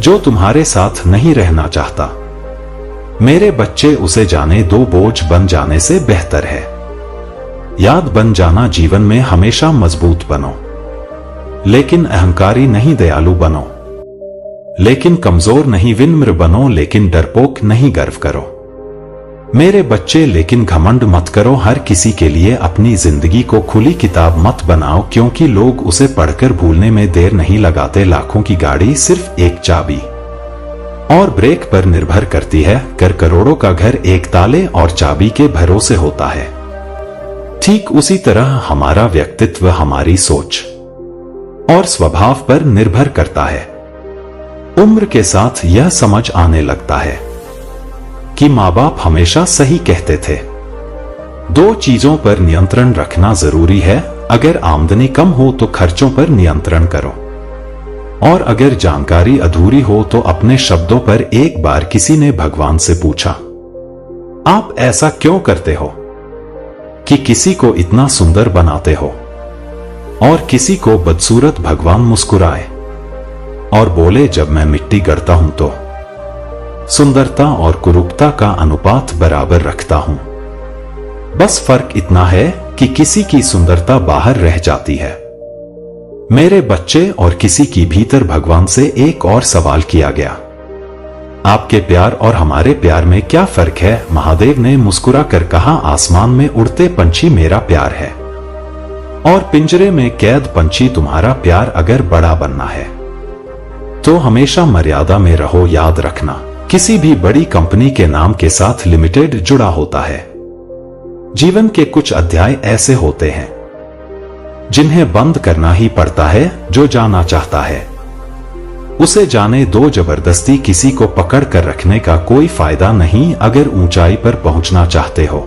जो तुम्हारे साथ नहीं रहना चाहता मेरे बच्चे, उसे जाने दो। बोझ बन जाने से बेहतर है याद बन जाना। जीवन में हमेशा मजबूत बनो, लेकिन अहंकारी नहीं। दयालु बनो, लेकिन कमजोर नहीं। विनम्र बनो, लेकिन डरपोक नहीं। गर्व करो मेरे बच्चे, लेकिन घमंड मत करो। हर किसी के लिए अपनी जिंदगी को खुली किताब मत बनाओ, क्योंकि लोग उसे पढ़कर भूलने में देर नहीं लगाते। लाखों की गाड़ी सिर्फ एक चाबी और ब्रेक पर निर्भर करती है। करोड़ों का घर एक ताले और चाबी के भरोसे होता है। ठीक उसी तरह हमारा व्यक्तित्व हमारी सोच और स्वभाव पर निर्भर करता है। उम्र के साथ यह समझ आने लगता है कि माँ बाप हमेशा सही कहते थे। दो चीजों पर नियंत्रण रखना जरूरी है। अगर आमदनी कम हो तो खर्चों पर नियंत्रण करो, और अगर जानकारी अधूरी हो तो अपने शब्दों पर। एक बार किसी ने भगवान से पूछा, आप ऐसा क्यों करते हो कि किसी को इतना सुंदर बनाते हो और किसी को बदसूरत? भगवान मुस्कुराए और बोले, जब मैं मिट्टी गढ़ता हूं तो सुंदरता और कुरूपता का अनुपात बराबर रखता हूं। बस फर्क इतना है कि किसी की सुंदरता बाहर रह जाती है मेरे बच्चे, और किसी की भीतर। भगवान से एक और सवाल किया गया, आपके प्यार और हमारे प्यार में क्या फर्क है? महादेव ने मुस्कुरा कर कहा, आसमान में उड़ते पंछी मेरा प्यार है और पिंजरे में कैद पंछी तुम्हारा प्यार। अगर बड़ा बनना है तो हमेशा मर्यादा में रहो। याद रखना, किसी भी बड़ी कंपनी के नाम के साथ लिमिटेड जुड़ा होता है। जीवन के कुछ अध्याय ऐसे होते हैं जिन्हें बंद करना ही पड़ता है। जो जाना चाहता है उसे जाने दो। जबरदस्ती किसी को पकड़ कर रखने का कोई फायदा नहीं। अगर ऊंचाई पर पहुंचना चाहते हो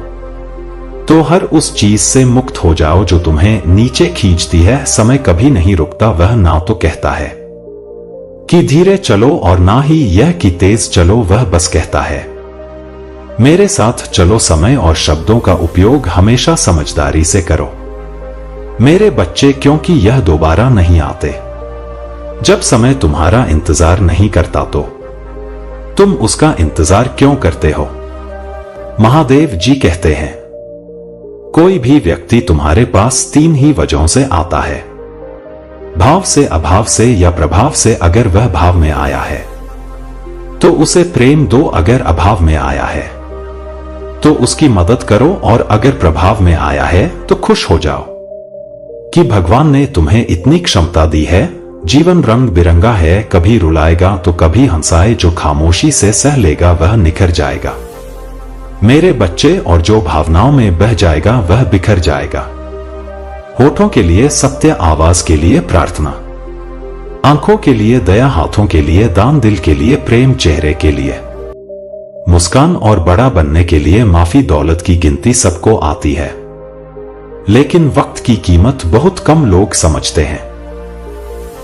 तो हर उस चीज से मुक्त हो जाओ जो तुम्हें नीचे खींचती है। समय कभी नहीं रुकता, वह ना तो कहता है कि धीरे चलो और ना ही यह कि तेज चलो, वह बस कहता है मेरे साथ चलो। समय और शब्दों का उपयोग हमेशा समझदारी से करो मेरे बच्चे, क्योंकि यह दोबारा नहीं आते। जब समय तुम्हारा इंतजार नहीं करता तो तुम उसका इंतजार क्यों करते हो? महादेव जी कहते हैं कोई भी व्यक्ति तुम्हारे पास 3 ही वजहों से आता है, भाव से, अभाव से या प्रभाव से। अगर वह भाव में आया है तो उसे प्रेम दो, अगर अभाव में आया है तो उसकी मदद करो, और अगर प्रभाव में आया है तो खुश हो जाओ कि भगवान ने तुम्हें इतनी क्षमता दी है। जीवन रंग बिरंगा है, कभी रुलाएगा तो कभी हंसाए, जो खामोशी से सह लेगा वह निखर जाएगा मेरे बच्चे, और जो भावनाओं में बह जाएगा वह बिखर जाएगा। होठों के लिए सत्य, आवाज के लिए प्रार्थना, आंखों के लिए दया, हाथों के लिए दान, दिल के लिए प्रेम, चेहरे के लिए मुस्कान और बड़ा बनने के लिए माफी। दौलत की गिनती सबको आती है, लेकिन वक्त की कीमत बहुत कम लोग समझते हैं।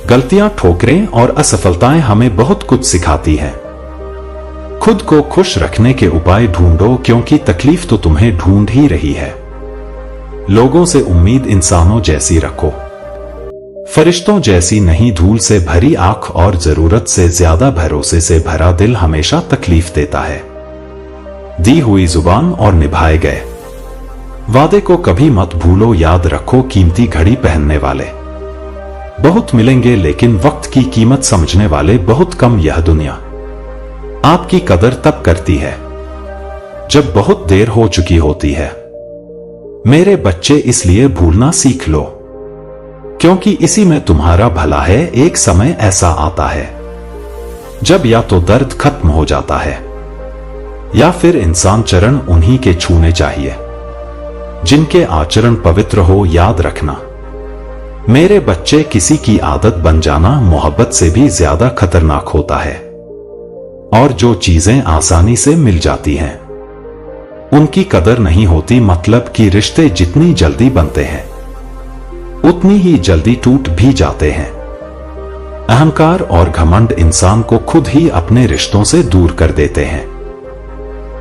गलतियां, ठोकरें और असफलताएं हमें बहुत कुछ सिखाती हैं। खुद को खुश रखने के उपाय ढूंढो, क्योंकि तकलीफ तो तुम्हें ढूंढ ही रही है। लोगों से उम्मीद इंसानों जैसी रखो, फरिश्तों जैसी नहीं। धूल से भरी आंख और जरूरत से ज्यादा भरोसे से भरा दिल हमेशा तकलीफ देता है। दी हुई जुबान और निभाए गए वादे को कभी मत भूलो। याद रखो कीमती घड़ी पहनने वाले बहुत मिलेंगे, लेकिन वक्त की कीमत समझने वाले बहुत कम। यह दुनिया आपकी कदर तब करती है जब बहुत देर हो चुकी होती है मेरे बच्चे। इसलिए भूलना सीख लो, क्योंकि इसी में तुम्हारा भला है। एक समय ऐसा आता है जब या तो दर्द खत्म हो जाता है या फिर इंसान चरण उन्हीं के छूने चाहिए जिनके आचरण पवित्र हो। याद रखना मेरे बच्चे, किसी की आदत बन जाना मोहब्बत से भी ज्यादा खतरनाक होता है, और जो चीजें आसानी से मिल जाती हैं उनकी कदर नहीं होती। मतलब कि रिश्ते जितनी जल्दी बनते हैं उतनी ही जल्दी टूट भी जाते हैं। अहंकार और घमंड इंसान को खुद ही अपने रिश्तों से दूर कर देते हैं।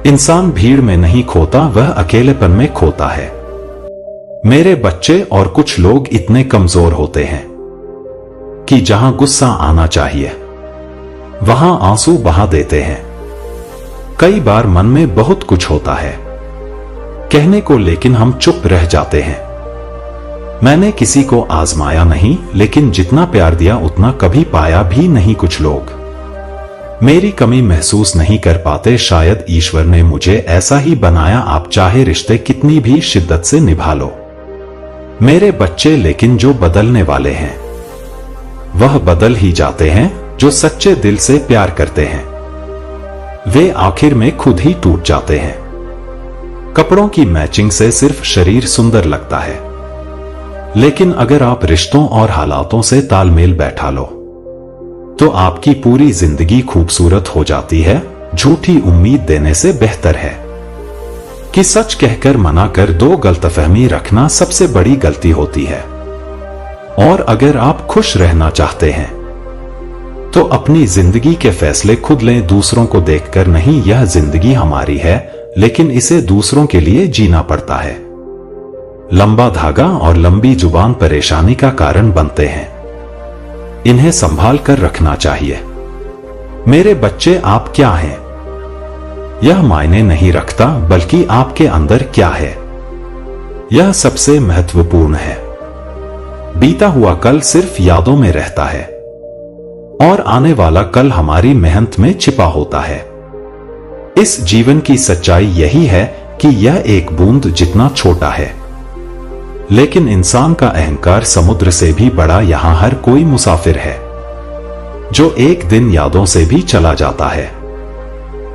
इंसान भीड़ में नहीं खोता, वह अकेलेपन में खोता है मेरे बच्चे। और कुछ लोग इतने कमजोर होते हैं कि जहां गुस्सा आना चाहिए वहां आंसू बहा देते हैं। कई बार मन में बहुत कुछ होता है कहने को, लेकिन हम चुप रह जाते हैं। मैंने किसी को आजमाया नहीं, लेकिन जितना प्यार दिया उतना कभी पाया भी नहीं। कुछ लोग मेरी कमी महसूस नहीं कर पाते, शायद ईश्वर ने मुझे ऐसा ही बनाया। आप चाहे रिश्ते कितनी भी शिद्दत से निभा लो मेरे बच्चे, लेकिन जो बदलने वाले हैं वह बदल ही जाते हैं। जो सच्चे दिल से प्यार करते हैं वे आखिर में खुद ही टूट जाते हैं। कपड़ों की मैचिंग से सिर्फ शरीर सुंदर लगता है, लेकिन अगर आप रिश्तों और हालातों से तालमेल बैठा लो तो आपकी पूरी जिंदगी खूबसूरत हो जाती है। झूठी उम्मीद देने से बेहतर है कि सच कहकर मना कर दो। गलतफहमी रखना सबसे बड़ी गलती होती है। और अगर आप खुश रहना चाहते हैं तो अपनी जिंदगी के फैसले खुद लें, दूसरों को देखकर नहीं। यह जिंदगी हमारी है, लेकिन इसे दूसरों के लिए जीना पड़ता है। लंबा धागा और लंबी जुबान परेशानी का कारण बनते हैं, इन्हें संभाल कर रखना चाहिए मेरे बच्चे। आप क्या हैं यह मायने नहीं रखता, बल्कि आपके अंदर क्या है यह सबसे महत्वपूर्ण है। बीता हुआ कल सिर्फ यादों में रहता है, और आने वाला कल हमारी मेहनत में छिपा होता है। इस जीवन की सच्चाई यही है कि यह एक बूंद जितना छोटा है, लेकिन इंसान का अहंकार समुद्र से भी बड़ा। यहां हर कोई मुसाफिर है जो एक दिन यादों से भी चला जाता है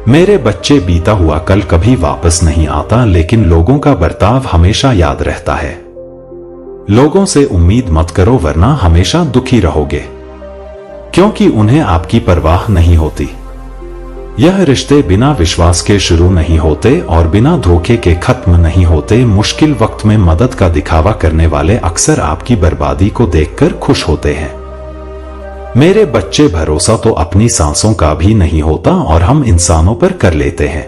मेरे बच्चे। बीता हुआ कल कभी वापस नहीं आता, लेकिन लोगों का बर्ताव हमेशा याद रहता है। लोगों से उम्मीद मत करो, वरना हमेशा दुखी रहोगे, क्योंकि उन्हें आपकी परवाह नहीं होती। यह रिश्ते बिना विश्वास के शुरू नहीं होते और बिना धोखे के खत्म नहीं होते। मुश्किल वक्त में मदद का दिखावा करने वाले अक्सर आपकी बर्बादी को देखकर खुश होते हैं। मेरे बच्चे, भरोसा तो अपनी सांसों का भी नहीं होता और हम इंसानों पर कर लेते हैं।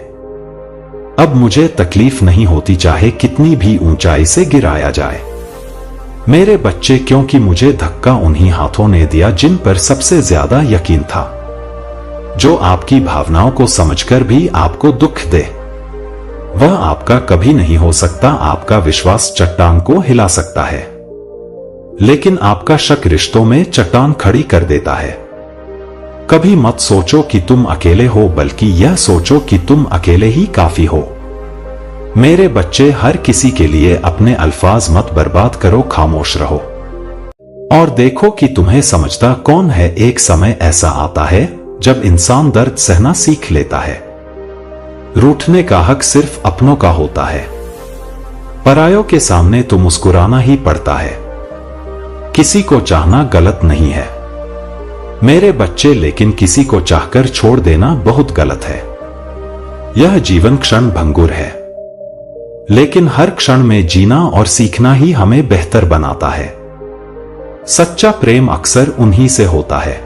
अब मुझे तकलीफ नहीं होती चाहे कितनी भी ऊंचाई से गिराया जाए। मेरे बच्चे, क्योंकि मुझे धक्का उन्हीं हाथों ने दिया जिन पर सबसे ज्यादा यकीन था, जो आपकी भावनाओं को समझकर भी आपको दुख दे। वह आपका कभी नहीं हो सकता। आपका विश्वास चट्टान को हिला सकता है, लेकिन आपका शक रिश्तों में चट्टान खड़ी कर देता है। कभी मत सोचो कि तुम अकेले हो, बल्कि यह सोचो कि तुम अकेले ही काफी हो। मेरे बच्चे, हर किसी के लिए अपने अल्फाज मत बर्बाद करो, खामोश रहो और देखो कि तुम्हें समझता कौन है। एक समय ऐसा आता है जब इंसान दर्द सहना सीख लेता है। रूठने का हक सिर्फ अपनों का होता है। परायों के सामने तो मुस्कुराना ही पड़ता है। किसी को चाहना गलत नहीं है मेरे बच्चे, लेकिन किसी को चाहकर छोड़ देना बहुत गलत है। यह जीवन क्षण भंगुर है, लेकिन हर क्षण में जीना और सीखना ही हमें बेहतर बनाता है। सच्चा प्रेम अक्सर उन्हीं से होता है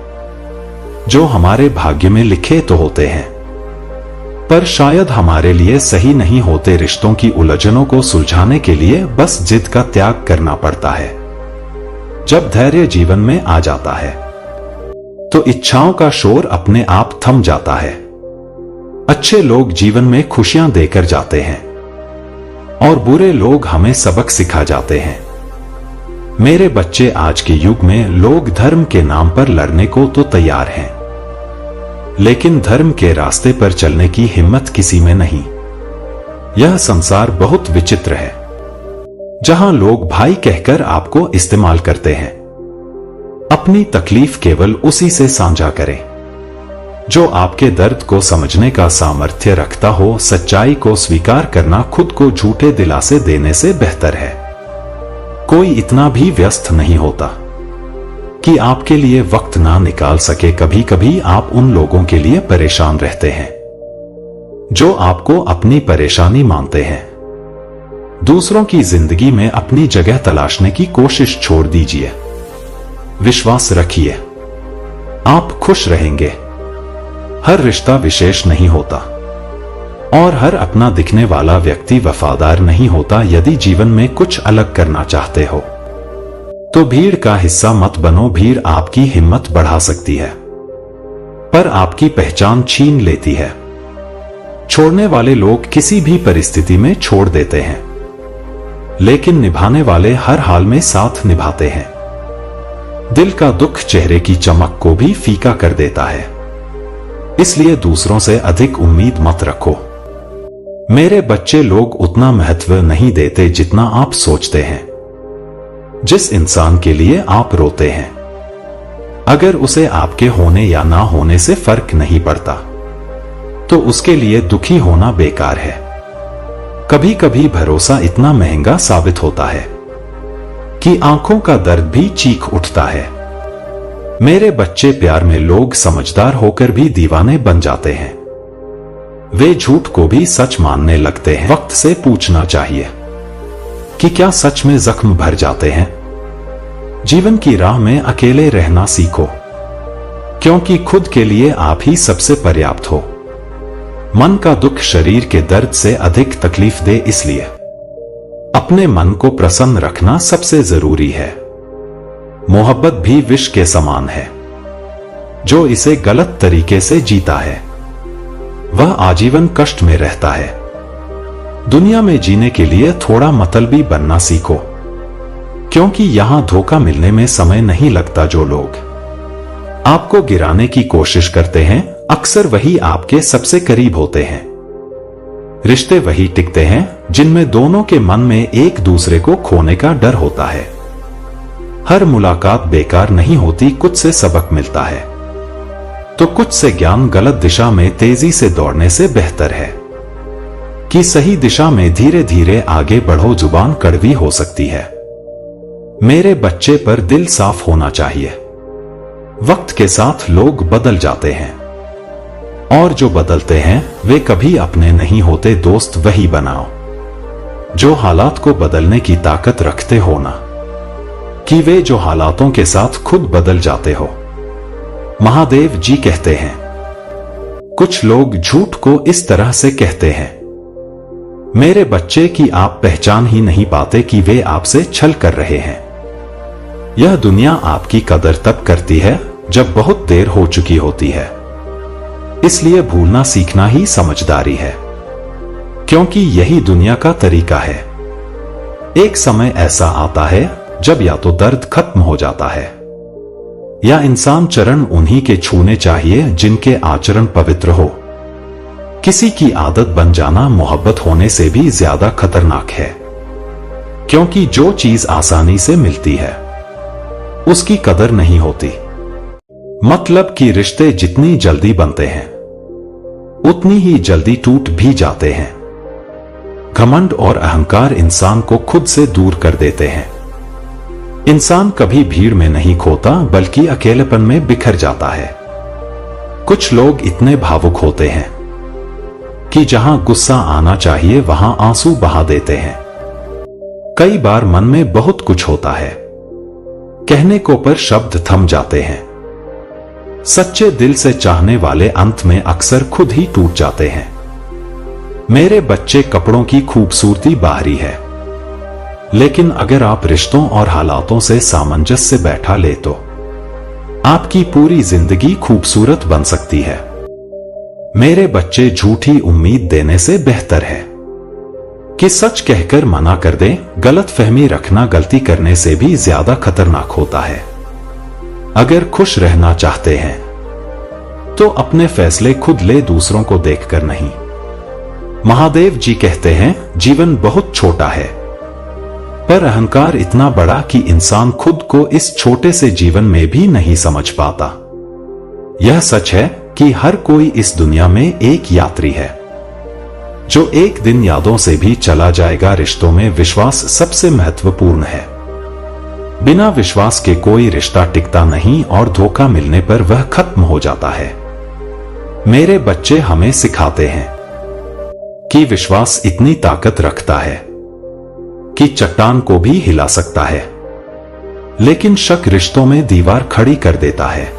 जो हमारे भाग्य में लिखे तो होते हैं, पर शायद हमारे लिए सही नहीं होते। रिश्तों की उलझनों को सुलझाने के लिए बस जिद का त्याग करना पड़ता है। जब धैर्य जीवन में आ जाता है तो इच्छाओं का शोर अपने आप थम जाता है। अच्छे लोग जीवन में खुशियां देकर जाते हैं और बुरे लोग हमें सबक सिखा जाते हैं। मेरे बच्चे, आज के युग में लोग धर्म के नाम पर लड़ने को तो तैयार हैं, लेकिन धर्म के रास्ते पर चलने की हिम्मत किसी में नहीं। यह संसार बहुत विचित्र है, जहां लोग भाई कहकर आपको इस्तेमाल करते हैं। अपनी तकलीफ केवल उसी से साझा करें जो आपके दर्द को समझने का सामर्थ्य रखता हो। सच्चाई को स्वीकार करना खुद को झूठे दिलासे देने से बेहतर है। कोई इतना भी व्यस्त नहीं होता कि आपके लिए वक्त ना निकाल सके। कभी कभी आप उन लोगों के लिए परेशान रहते हैं जो आपको अपनी परेशानी मानते हैं। दूसरों की जिंदगी में अपनी जगह तलाशने की कोशिश छोड़ दीजिए। विश्वास रखिए, आप खुश रहेंगे। हर रिश्ता विशेष नहीं होता और हर अपना दिखने वाला व्यक्ति वफादार नहीं होता। यदि जीवन में कुछ अलग करना चाहते हो तो भीड़ का हिस्सा मत बनो। भीड़ आपकी हिम्मत बढ़ा सकती है, पर आपकी पहचान छीन लेती है। छोड़ने वाले लोग किसी भी परिस्थिति में छोड़ देते हैं, लेकिन निभाने वाले हर हाल में साथ निभाते हैं। दिल का दुख चेहरे की चमक को भी फीका कर देता है, इसलिए दूसरों से अधिक उम्मीद मत रखो। मेरे बच्चे, लोग उतना महत्व नहीं देते जितना आप सोचते हैं। जिस इंसान के लिए आप रोते हैं, अगर उसे आपके होने या ना होने से फर्क नहीं पड़ता, तो उसके लिए दुखी होना बेकार है। कभी कभी भरोसा इतना महंगा साबित होता है कि आंखों का दर्द भी चीख उठता है। मेरे बच्चे, प्यार में लोग समझदार होकर भी दीवाने बन जाते हैं। वे झूठ को भी सच मानने लगते हैं। वक्त से पूछना चाहिए कि क्या सच में जख्म भर जाते हैं। जीवन की राह में अकेले रहना सीखो, क्योंकि खुद के लिए आप ही सबसे पर्याप्त हो। मन का दुख शरीर के दर्द से अधिक तकलीफ दे, इसलिए अपने मन को प्रसन्न रखना सबसे जरूरी है। मोहब्बत भी विष के समान है, जो इसे गलत तरीके से जीता है वह आजीवन कष्ट में रहता है। दुनिया में जीने के लिए थोड़ा मतलबी बनना सीखो, क्योंकि यहां धोखा मिलने में समय नहीं लगता। जो लोग आपको गिराने की कोशिश करते हैं, अक्सर वही आपके सबसे करीब होते हैं। रिश्ते वही टिकते हैं जिनमें दोनों के मन में एक दूसरे को खोने का डर होता है। हर मुलाकात बेकार नहीं होती, कुछ से सबक मिलता है तो कुछ से ज्ञान। गलत दिशा में तेजी से दौड़ने से बेहतर है कि सही दिशा में धीरे धीरे आगे बढ़ो। जुबान कड़वी हो सकती है मेरे बच्चे, पर दिल साफ होना चाहिए। वक्त के साथ लोग बदल जाते हैं और जो बदलते हैं वे कभी अपने नहीं होते। दोस्त वही बनाओ जो हालात को बदलने की ताकत रखते हो, ना कि वे जो हालातों के साथ खुद बदल जाते हो। महादेव जी कहते हैं, कुछ लोग झूठ को इस तरह से कहते हैं, मेरे बच्चे, कि आप पहचान ही नहीं पाते कि वे आपसे छल कर रहे हैं। यह दुनिया आपकी कदर तब करती है जब बहुत देर हो चुकी होती है। इसलिए भूलना सीखना ही समझदारी है, क्योंकि यही दुनिया का तरीका है। एक समय ऐसा आता है जब या तो दर्द खत्म हो जाता है या इंसान चरण उन्हीं के छूने चाहिए जिनके आचरण पवित्र हो। किसी की आदत बन जाना मोहब्बत होने से भी ज्यादा खतरनाक है, क्योंकि जो चीज आसानी से मिलती है उसकी कदर नहीं होती। मतलब कि रिश्ते जितनी जल्दी बनते हैं उतनी ही जल्दी टूट भी जाते हैं। घमंड और अहंकार इंसान को खुद से दूर कर देते हैं। इंसान कभी भीड़ में नहीं खोता बल्कि अकेलेपन में बिखर जाता है। कुछ लोग इतने भावुक होते हैं कि जहां गुस्सा आना चाहिए वहां आंसू बहा देते हैं। कई बार मन में बहुत कुछ होता है, कहने को पर शब्द थम जाते हैं। सच्चे दिल से चाहने वाले अंत में अक्सर खुद ही टूट जाते हैं। मेरे बच्चे, कपड़ों की खूबसूरती बाहरी है, लेकिन अगर आप रिश्तों और हालातों से सामंजस्य बैठा ले तो आपकी पूरी जिंदगी खूबसूरत बन सकती है। मेरे बच्चे, झूठी उम्मीद देने से बेहतर है कि सच कहकर मना कर दें। गलतफहमी रखना गलती करने से भी ज्यादा खतरनाक होता है। अगर खुश रहना चाहते हैं तो अपने फैसले खुद ले, दूसरों को देखकर नहीं। महादेव जी कहते हैं, जीवन बहुत छोटा है पर अहंकार इतना बड़ा कि इंसान खुद को इस छोटे से जीवन में भी नहीं समझ पाता। यह सच है कि हर कोई इस दुनिया में एक यात्री है जो एक दिन यादों से भी चला जाएगा। रिश्तों में विश्वास सबसे महत्वपूर्ण है। बिना विश्वास के कोई रिश्ता टिकता नहीं और धोखा मिलने पर वह खत्म हो जाता है। मेरे बच्चे हमें सिखाते हैं कि विश्वास इतनी ताकत रखता है कि चट्टान को भी हिला सकता है, लेकिन शक रिश्तों में दीवार खड़ी कर देता है।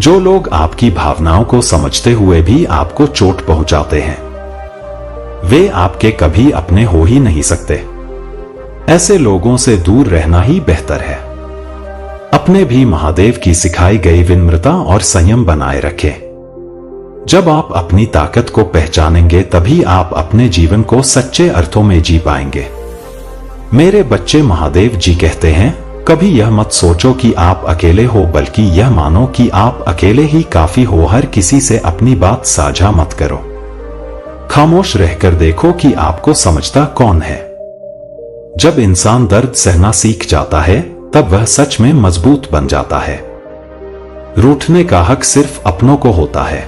जो लोग आपकी भावनाओं को समझते हुए भी आपको चोट पहुंचाते हैं वे आपके कभी अपने हो ही नहीं सकते। ऐसे लोगों से दूर रहना ही बेहतर है। अपने भी महादेव की सिखाई गई विनम्रता और संयम बनाए रखें। जब आप अपनी ताकत को पहचानेंगे तभी आप अपने जीवन को सच्चे अर्थों में जी पाएंगे। मेरे बच्चे, महादेव जी कहते हैं, कभी यह मत सोचो कि आप अकेले हो, बल्कि यह मानो कि आप अकेले ही काफी हो। हर किसी से अपनी बात साझा मत करो। खामोश रहकर देखो कि आपको समझता कौन है। जब इंसान दर्द सहना सीख जाता है तब वह सच में मजबूत बन जाता है। रूठने का हक सिर्फ अपनों को होता है।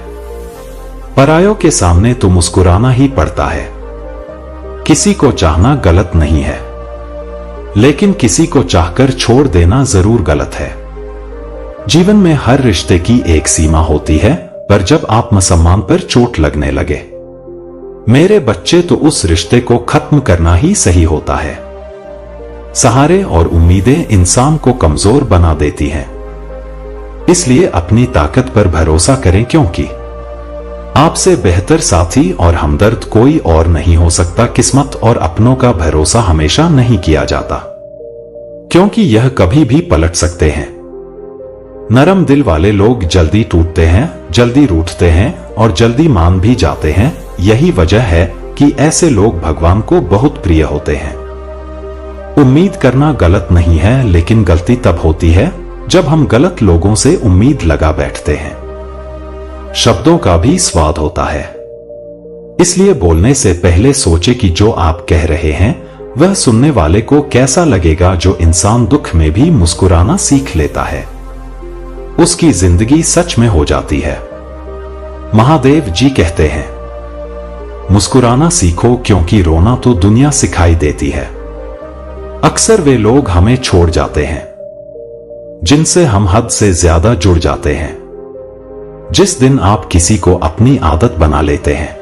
परायों के सामने तो मुस्कुराना ही पड़ता है। किसी को चाहना गलत नहीं है, लेकिन किसी को चाहकर छोड़ देना जरूर गलत है। जीवन में हर रिश्ते की एक सीमा होती है, पर जब आत्मसम्मान पर चोट लगने लगे मेरे बच्चे, तो उस रिश्ते को खत्म करना ही सही होता है। सहारे और उम्मीदें इंसान को कमजोर बना देती हैं। इसलिए अपनी ताकत पर भरोसा करें, क्योंकि आपसे बेहतर साथी और हमदर्द कोई और नहीं हो सकता। किस्मत और अपनों का भरोसा हमेशा नहीं किया जाता, क्योंकि यह कभी भी पलट सकते हैं। नरम दिल वाले लोग जल्दी टूटते हैं, जल्दी रूठते हैं और जल्दी मान भी जाते हैं। यही वजह है कि ऐसे लोग भगवान को बहुत प्रिय होते हैं। उम्मीद करना गलत नहीं है, लेकिन गलती तब होती है जब हम गलत लोगों से उम्मीद लगा बैठते हैं। शब्दों का भी स्वाद होता है, इसलिए बोलने से पहले सोचे कि जो आप कह रहे हैं वह सुनने वाले को कैसा लगेगा। जो इंसान दुख में भी मुस्कुराना सीख लेता है उसकी जिंदगी सच में हो जाती है। महादेव जी कहते हैं, मुस्कुराना सीखो, क्योंकि रोना तो दुनिया सिखाई देती है। अक्सर वे लोग हमें छोड़ जाते हैं जिनसे हम हद से ज्यादा जुड़ जाते हैं। जिस दिन आप किसी को अपनी आदत बना लेते हैं,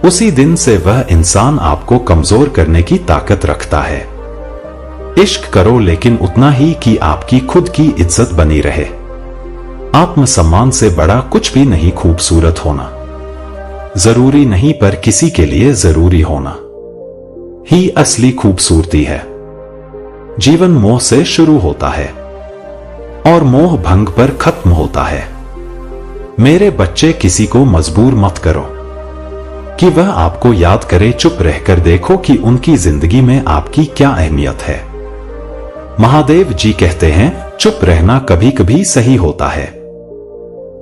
उसी दिन से वह इंसान आपको कमजोर करने की ताकत रखता है। इश्क करो लेकिन उतना ही कि आपकी खुद की इज्जत बनी रहे। आत्मसम्मान से बड़ा कुछ भी नहीं खूबसूरत होना। जरूरी नहीं पर किसी के लिए जरूरी होना ही असली खूबसूरती है। जीवन मोह से शुरू होता है और मोह भंग पर खत्म होता है। मेरे बच्चे, किसी को मजबूर मत करो कि वह आपको याद करे। चुप रहकर देखो कि उनकी जिंदगी में आपकी क्या अहमियत है। महादेव जी कहते हैं, चुप रहना कभी कभी सही होता है,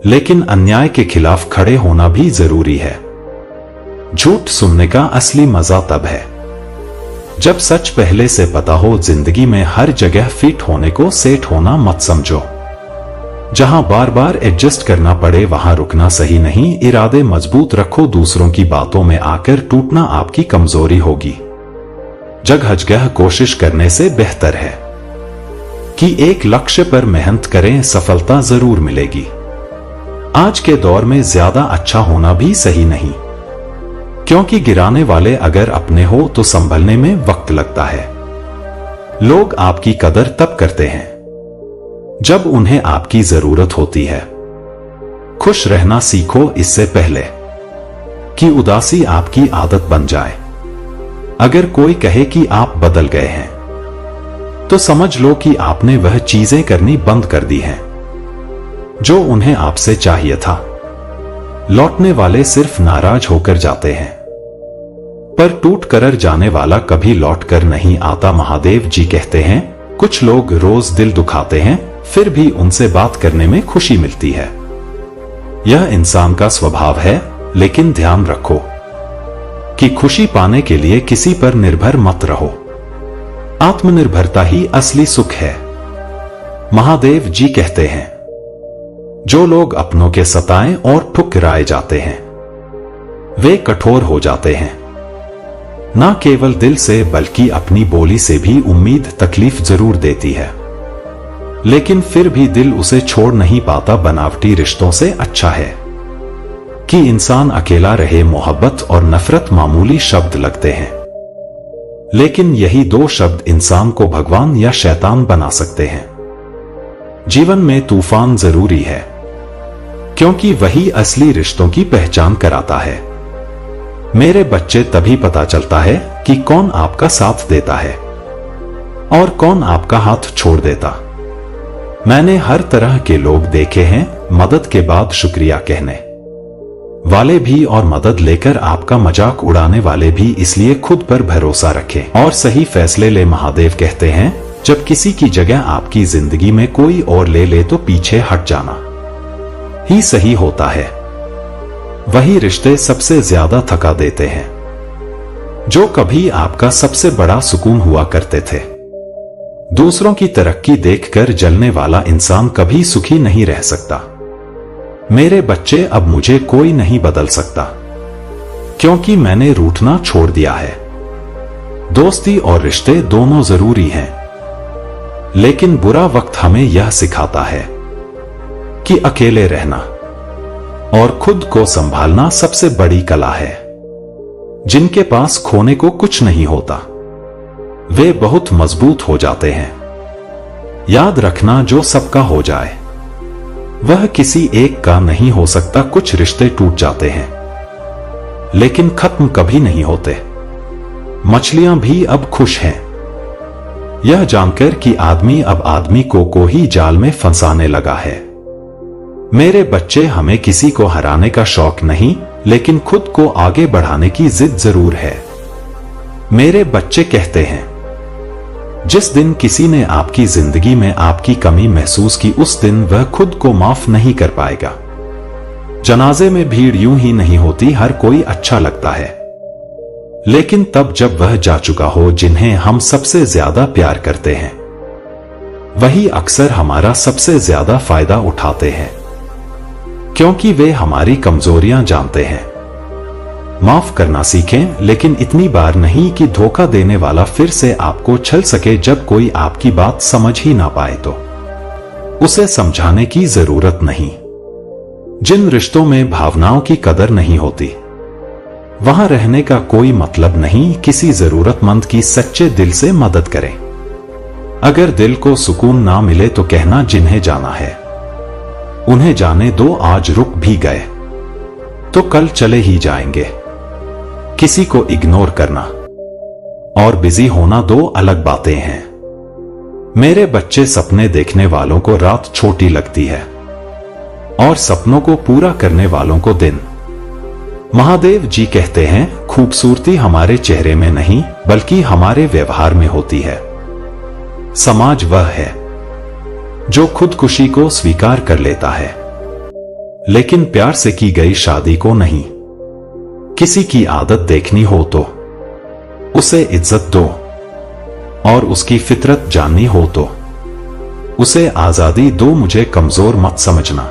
लेकिन अन्याय के खिलाफ खड़े होना भी जरूरी है। झूठ सुनने का असली मजा तब है जब सच पहले से पता हो। जिंदगी में हर जगह फिट होने को सेट होना मत समझो। जहां बार बार एडजस्ट करना पड़े वहां रुकना सही नहीं। इरादे मजबूत रखो, दूसरों की बातों में आकर टूटना आपकी कमजोरी होगी। जगह जगह कोशिश करने से बेहतर है कि एक लक्ष्य पर मेहनत करें, सफलता जरूर मिलेगी। आज के दौर में ज्यादा अच्छा होना भी सही नहीं, क्योंकि गिराने वाले अगर अपने हो तो संभलने में वक्त लगता है। लोग आपकी कदर तब करते हैं जब उन्हें आपकी जरूरत होती है। खुश रहना सीखो इससे पहले कि उदासी आपकी आदत बन जाए। अगर कोई कहे कि आप बदल गए हैं तो समझ लो कि आपने वह चीजें करनी बंद कर दी हैं जो उन्हें आपसे चाहिए था। लौटने वाले सिर्फ नाराज होकर जाते हैं, पर टूट कर जाने वाला कभी लौट कर नहीं आता। महादेव जी कहते हैं, कुछ लोग रोज दिल दुखाते हैं, फिर भी उनसे बात करने में खुशी मिलती है। यह इंसान का स्वभाव है, लेकिन ध्यान रखो कि खुशी पाने के लिए किसी पर निर्भर मत रहो। आत्मनिर्भरता ही असली सुख है। महादेव जी कहते हैं, जो लोग अपनों के सताए और ठुकराए जाते हैं वे कठोर हो जाते हैं। न केवल दिल से बल्कि अपनी बोली से भी उम्मीद तकलीफ जरूर देती है, लेकिन फिर भी दिल उसे छोड़ नहीं पाता। बनावटी रिश्तों से अच्छा है कि इंसान अकेला रहे। मोहब्बत और नफरत मामूली शब्द लगते हैं, लेकिन यही दो शब्द इंसान को भगवान या शैतान बना सकते हैं। जीवन में तूफान जरूरी है, क्योंकि वही असली रिश्तों की पहचान कराता है। मेरे बच्चे, तभी पता चलता है कि कौन आपका साथ देता है और कौन आपका हाथ छोड़ देता। मैंने हर तरह के लोग देखे हैं, मदद के बाद शुक्रिया कहने वाले भी और मदद लेकर आपका मजाक उड़ाने वाले भी। इसलिए खुद पर भरोसा रखें और सही फैसले ले। महादेव कहते हैं, जब किसी की जगह आपकी जिंदगी में कोई और ले ले तो पीछे हट जाना ही सही होता है। वही रिश्ते सबसे ज्यादा थका देते हैं जो कभी आपका सबसे बड़ा सुकून हुआ करते थे। दूसरों की तरक्की देखकर जलने वाला इंसान कभी सुखी नहीं रह सकता। मेरे बच्चे, अब मुझे कोई नहीं बदल सकता, क्योंकि मैंने रूठना छोड़ दिया है। दोस्ती और रिश्ते दोनों जरूरी हैं, लेकिन बुरा वक्त हमें यह सिखाता है कि अकेले रहना और खुद को संभालना सबसे बड़ी कला है। जिनके पास खोने को कुछ नहीं होता वे बहुत मजबूत हो जाते हैं। याद रखना, जो सबका हो जाए वह किसी एक का नहीं हो सकता। कुछ रिश्ते टूट जाते हैं लेकिन खत्म कभी नहीं होते। मछलियां भी अब खुश हैं यह जानकर कि आदमी अब आदमी को ही जाल में फंसाने लगा है। मेरे बच्चे, हमें किसी को हराने का शौक नहीं, लेकिन खुद को आगे बढ़ाने की जिद जरूर है। मेरे बच्चे कहते हैं, जिस दिन किसी ने आपकी जिंदगी में आपकी कमी महसूस की, उस दिन वह खुद को माफ नहीं कर पाएगा। जनाजे में भीड़ यूं ही नहीं होती, हर कोई अच्छा लगता है, लेकिन तब जब वह जा चुका हो। जिन्हें हम सबसे ज्यादा प्यार करते हैं वही अक्सर हमारा सबसे ज्यादा फायदा उठाते हैं, क्योंकि वे हमारी कमजोरियां जानते हैं। माफ करना सीखें, लेकिन इतनी बार नहीं कि धोखा देने वाला फिर से आपको छल सके। जब कोई आपकी बात समझ ही ना पाए तो उसे समझाने की जरूरत नहीं, जिन रिश्तों में भावनाओं की कदर नहीं होती, वहां रहने का कोई मतलब नहीं। किसी जरूरतमंद की सच्चे दिल से मदद करें। अगर दिल को सुकून ना मिले तो कहना जिन्हें जाना है उन्हें जाने दो, आज रुक भी गए तो कल चले ही जाएंगे। किसी को इग्नोर करना और बिजी होना दो अलग बातें हैं। मेरे बच्चे, सपने देखने वालों को रात छोटी लगती है और सपनों को पूरा करने वालों को दिन। महादेव जी कहते हैं, खूबसूरती हमारे चेहरे में नहीं बल्कि हमारे व्यवहार में होती है। समाज वह है जो खुदकुशी को स्वीकार कर लेता है, लेकिन प्यार से की गई शादी को नहीं। किसी की आदत देखनी हो तो उसे इज्जत दो और उसकी फितरत जाननी हो तो उसे आजादी दो। मुझे कमजोर मत समझना,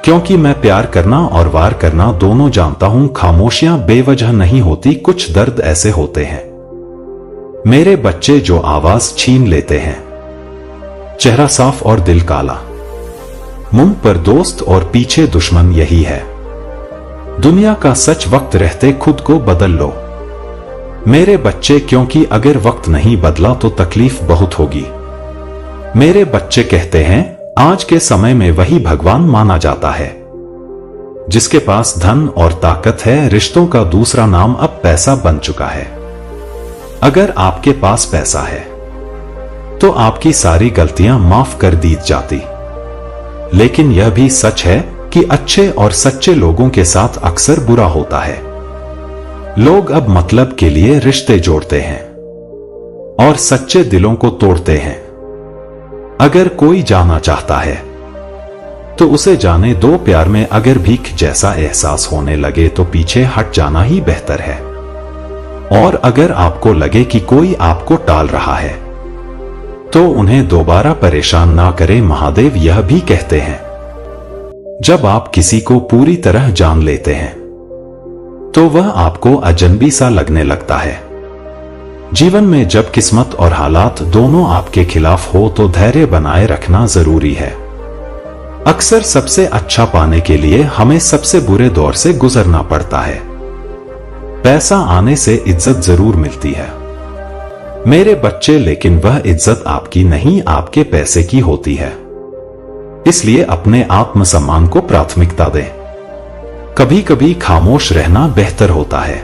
क्योंकि मैं प्यार करना और वार करना दोनों जानता हूं। खामोशियां बेवजह नहीं होती, कुछ दर्द ऐसे होते हैं। मेरे बच्चे, जो आवाज छीन लेते हैं, चेहरा साफ और दिल काला, मुंह पर दोस्त और पीछे दुश्मन, यही है दुनिया का सच। वक्त रहते खुद को बदल लो मेरे बच्चे, क्योंकि अगर वक्त नहीं बदला तो तकलीफ बहुत होगी। मेरे बच्चे कहते हैं, आज के समय में वही भगवान माना जाता है जिसके पास धन और ताकत है। रिश्तों का दूसरा नाम अब पैसा बन चुका है। अगर आपके पास पैसा है तो आपकी सारी गलतियां माफ कर दी जाती, लेकिन यह भी सच है कि अच्छे और सच्चे लोगों के साथ अक्सर बुरा होता है। लोग अब मतलब के लिए रिश्ते जोड़ते हैं और सच्चे दिलों को तोड़ते हैं। अगर कोई जाना चाहता है तो उसे जाने दो। प्यार में अगर भीख जैसा एहसास होने लगे तो पीछे हट जाना ही बेहतर है। और अगर आपको लगे कि कोई आपको टाल रहा है तो उन्हें दोबारा परेशान ना करें। महादेव यह भी कहते हैं, जब आप किसी को पूरी तरह जान लेते हैं तो वह आपको अजनबी सा लगने लगता है। जीवन में जब किस्मत और हालात दोनों आपके खिलाफ हो तो धैर्य बनाए रखना जरूरी है। अक्सर सबसे अच्छा पाने के लिए हमें सबसे बुरे दौर से गुजरना पड़ता है। पैसा आने से इज्जत जरूर मिलती है मेरे बच्चे, लेकिन वह इज्जत आपकी नहीं, आपके पैसे की होती है। इसलिए अपने आत्मसम्मान को प्राथमिकता दें। कभी कभी खामोश रहना बेहतर होता है,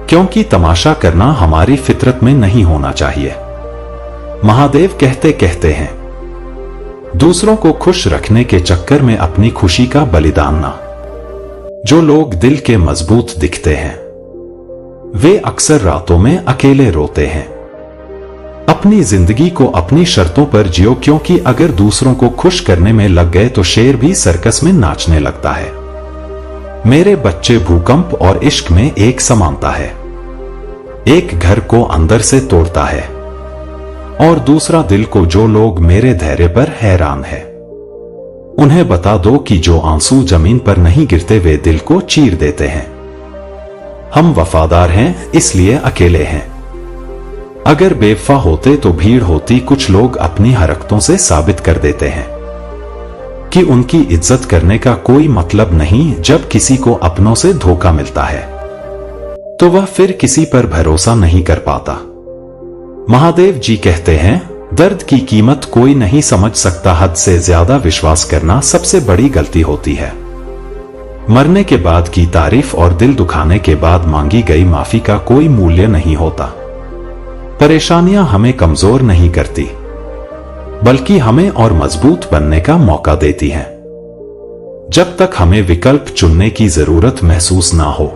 क्योंकि तमाशा करना हमारी फितरत में नहीं होना चाहिए। महादेव कहते कहते हैं, दूसरों को खुश रखने के चक्कर में अपनी खुशी का बलिदान ना। जो लोग दिल के मजबूत दिखते हैं वे अक्सर रातों में अकेले रोते हैं। अपनी जिंदगी को अपनी शर्तों पर जियो, क्योंकि अगर दूसरों को खुश करने में लग गए तो शेर भी सर्कस में नाचने लगता है। मेरे बच्चे, भूकंप और इश्क में एक समानता है। एक घर को अंदर से तोड़ता है और दूसरा दिल को। जो लोग मेरे धैर्य पर हैरान है उन्हें बता दो कि जो आंसू जमीन पर नहीं गिरते वे दिल को चीर देते हैं। हम वफादार हैं इसलिए अकेले हैं। अगर बेवफा होते तो भीड़ होती। कुछ लोग अपनी हरकतों से साबित कर देते हैं कि उनकी इज्जत करने का कोई मतलब नहीं। जब किसी को अपनों से धोखा मिलता है तो वह फिर किसी पर भरोसा नहीं कर पाता। महादेव जी कहते हैं, दर्द की कीमत कोई नहीं समझ सकता। हद से ज्यादा विश्वास करना सबसे बड़ी गलती होती है। मरने के बाद की तारीफ और दिल दुखाने के बाद मांगी गई माफी का कोई मूल्य नहीं होता। परेशानियां हमें कमजोर नहीं करती बल्कि हमें और मजबूत बनने का मौका देती हैं। जब तक हमें विकल्प चुनने की जरूरत महसूस ना हो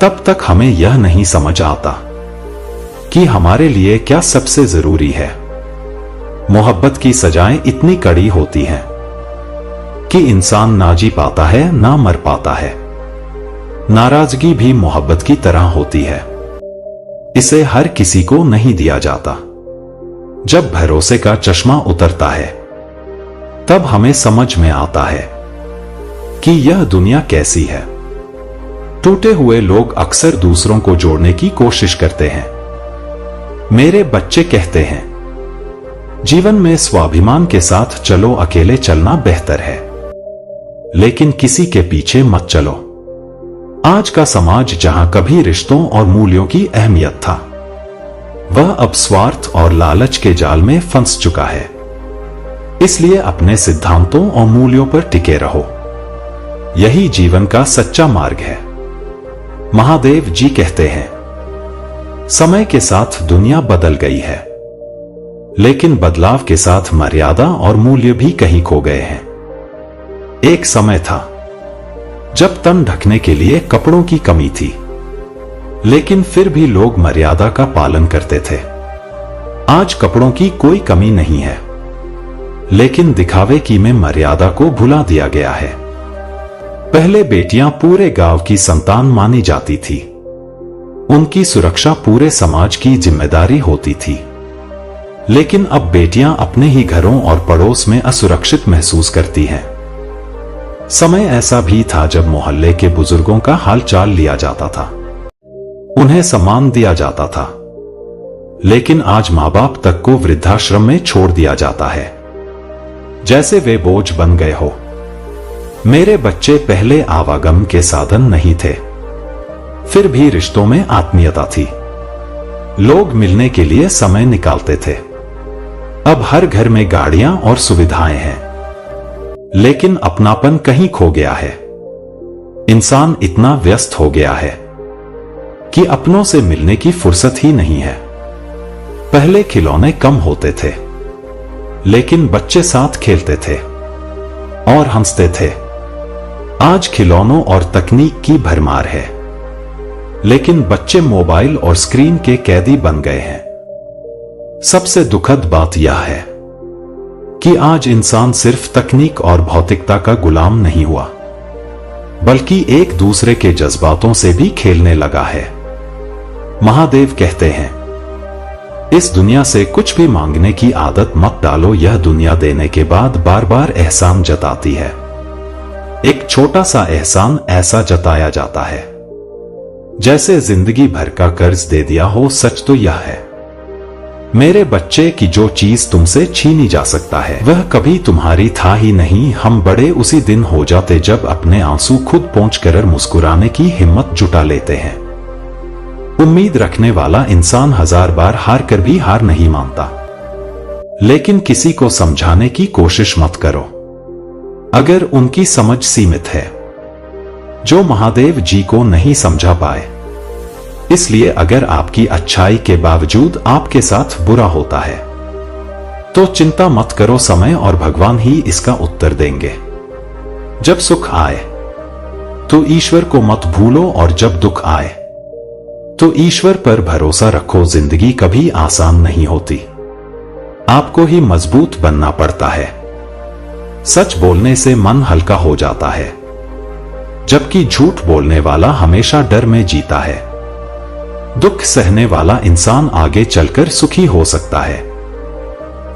तब तक हमें यह नहीं समझ आता कि हमारे लिए क्या सबसे जरूरी है। मोहब्बत की सजाएं इतनी कड़ी होती हैं कि इंसान ना जी पाता है ना मर पाता है। नाराजगी भी मोहब्बत की तरह होती है, इसे हर किसी को नहीं दिया जाता। जब भरोसे का चश्मा उतरता है तब हमें समझ में आता है कि यह दुनिया कैसी है। टूटे हुए लोग अक्सर दूसरों को जोड़ने की कोशिश करते हैं। मेरे बच्चे कहते हैं, जीवन में स्वाभिमान के साथ चलो, अकेले चलना बेहतर है। लेकिन किसी के पीछे मत चलो। आज का समाज जहां कभी रिश्तों और मूल्यों की अहमियत था, वह अब स्वार्थ और लालच के जाल में फंस चुका है। इसलिए अपने सिद्धांतों और मूल्यों पर टिके रहो। यही जीवन का सच्चा मार्ग है। महादेव जी कहते हैं, समय के साथ दुनिया बदल गई है, लेकिन बदलाव के साथ मर्यादा और मूल्य भी कहीं खो गए हैं। एक समय था जब तन ढकने के लिए कपड़ों की कमी थी, लेकिन फिर भी लोग मर्यादा का पालन करते थे। आज कपड़ों की कोई कमी नहीं है, लेकिन दिखावे की में मर्यादा को भुला दिया गया है। पहले बेटियां पूरे गांव की संतान मानी जाती थी। उनकी सुरक्षा पूरे समाज की जिम्मेदारी होती थी। लेकिन अब बेटियां अपने ही घरों और पड़ोस में असुरक्षित महसूस करती हैं। समय ऐसा भी था जब मोहल्ले के बुजुर्गों का हाल चाल लिया जाता था, उन्हें सम्मान दिया जाता था। लेकिन आज माँ बाप तक को वृद्धाश्रम में छोड़ दिया जाता है, जैसे वे बोझ बन गए हो। मेरे बच्चे पहले आवागमन के साधन नहीं थे, फिर भी रिश्तों में आत्मीयता थी। लोग मिलने के लिए समय निकालते थे। अब हर घर में गाड़ियां और सुविधाएं हैं, लेकिन अपनापन कहीं खो गया है। इंसान इतना व्यस्त हो गया है कि अपनों से मिलने की फुर्सत ही नहीं है। पहले खिलौने कम होते थे, लेकिन बच्चे साथ खेलते थे और हंसते थे। आज खिलौनों और तकनीक की भरमार है, लेकिन बच्चे मोबाइल और स्क्रीन के कैदी बन गए हैं। सबसे दुखद बात यह है कि आज इंसान सिर्फ तकनीक और भौतिकता का गुलाम नहीं हुआ, बल्कि एक दूसरे के जज्बातों से भी खेलने लगा है। महादेव कहते हैं, इस दुनिया से कुछ भी मांगने की आदत मत डालो। यह दुनिया देने के बाद बार बार एहसान जताती है। एक छोटा सा एहसान ऐसा जताया जाता है जैसे जिंदगी भर का कर्ज दे दिया हो। सच तो यह है मेरे बच्चे की जो चीज तुमसे छीनी जा सकता है, वह कभी तुम्हारी था ही नहीं। हम बड़े उसी दिन हो जाते जब अपने आंसू खुद पोंछकर मुस्कुराने की हिम्मत जुटा लेते हैं। उम्मीद रखने वाला इंसान 1000 बार हार कर भी हार नहीं मानता। लेकिन किसी को समझाने की कोशिश मत करो, अगर उनकी समझ सीमित है। जो महादेव जी को नहीं समझा पाए, इसलिए अगर आपकी अच्छाई के बावजूद आपके साथ बुरा होता है, तो चिंता मत करो, समय और भगवान ही इसका उत्तर देंगे। जब सुख आए तो ईश्वर को मत भूलो, और जब दुख आए तो ईश्वर पर भरोसा रखो। जिंदगी कभी आसान नहीं होती, आपको ही मजबूत बनना पड़ता है। सच बोलने से मन हल्का हो जाता है, जबकि झूठ बोलने वाला हमेशा डर में जीता है। दुख सहने वाला इंसान आगे चलकर सुखी हो सकता है,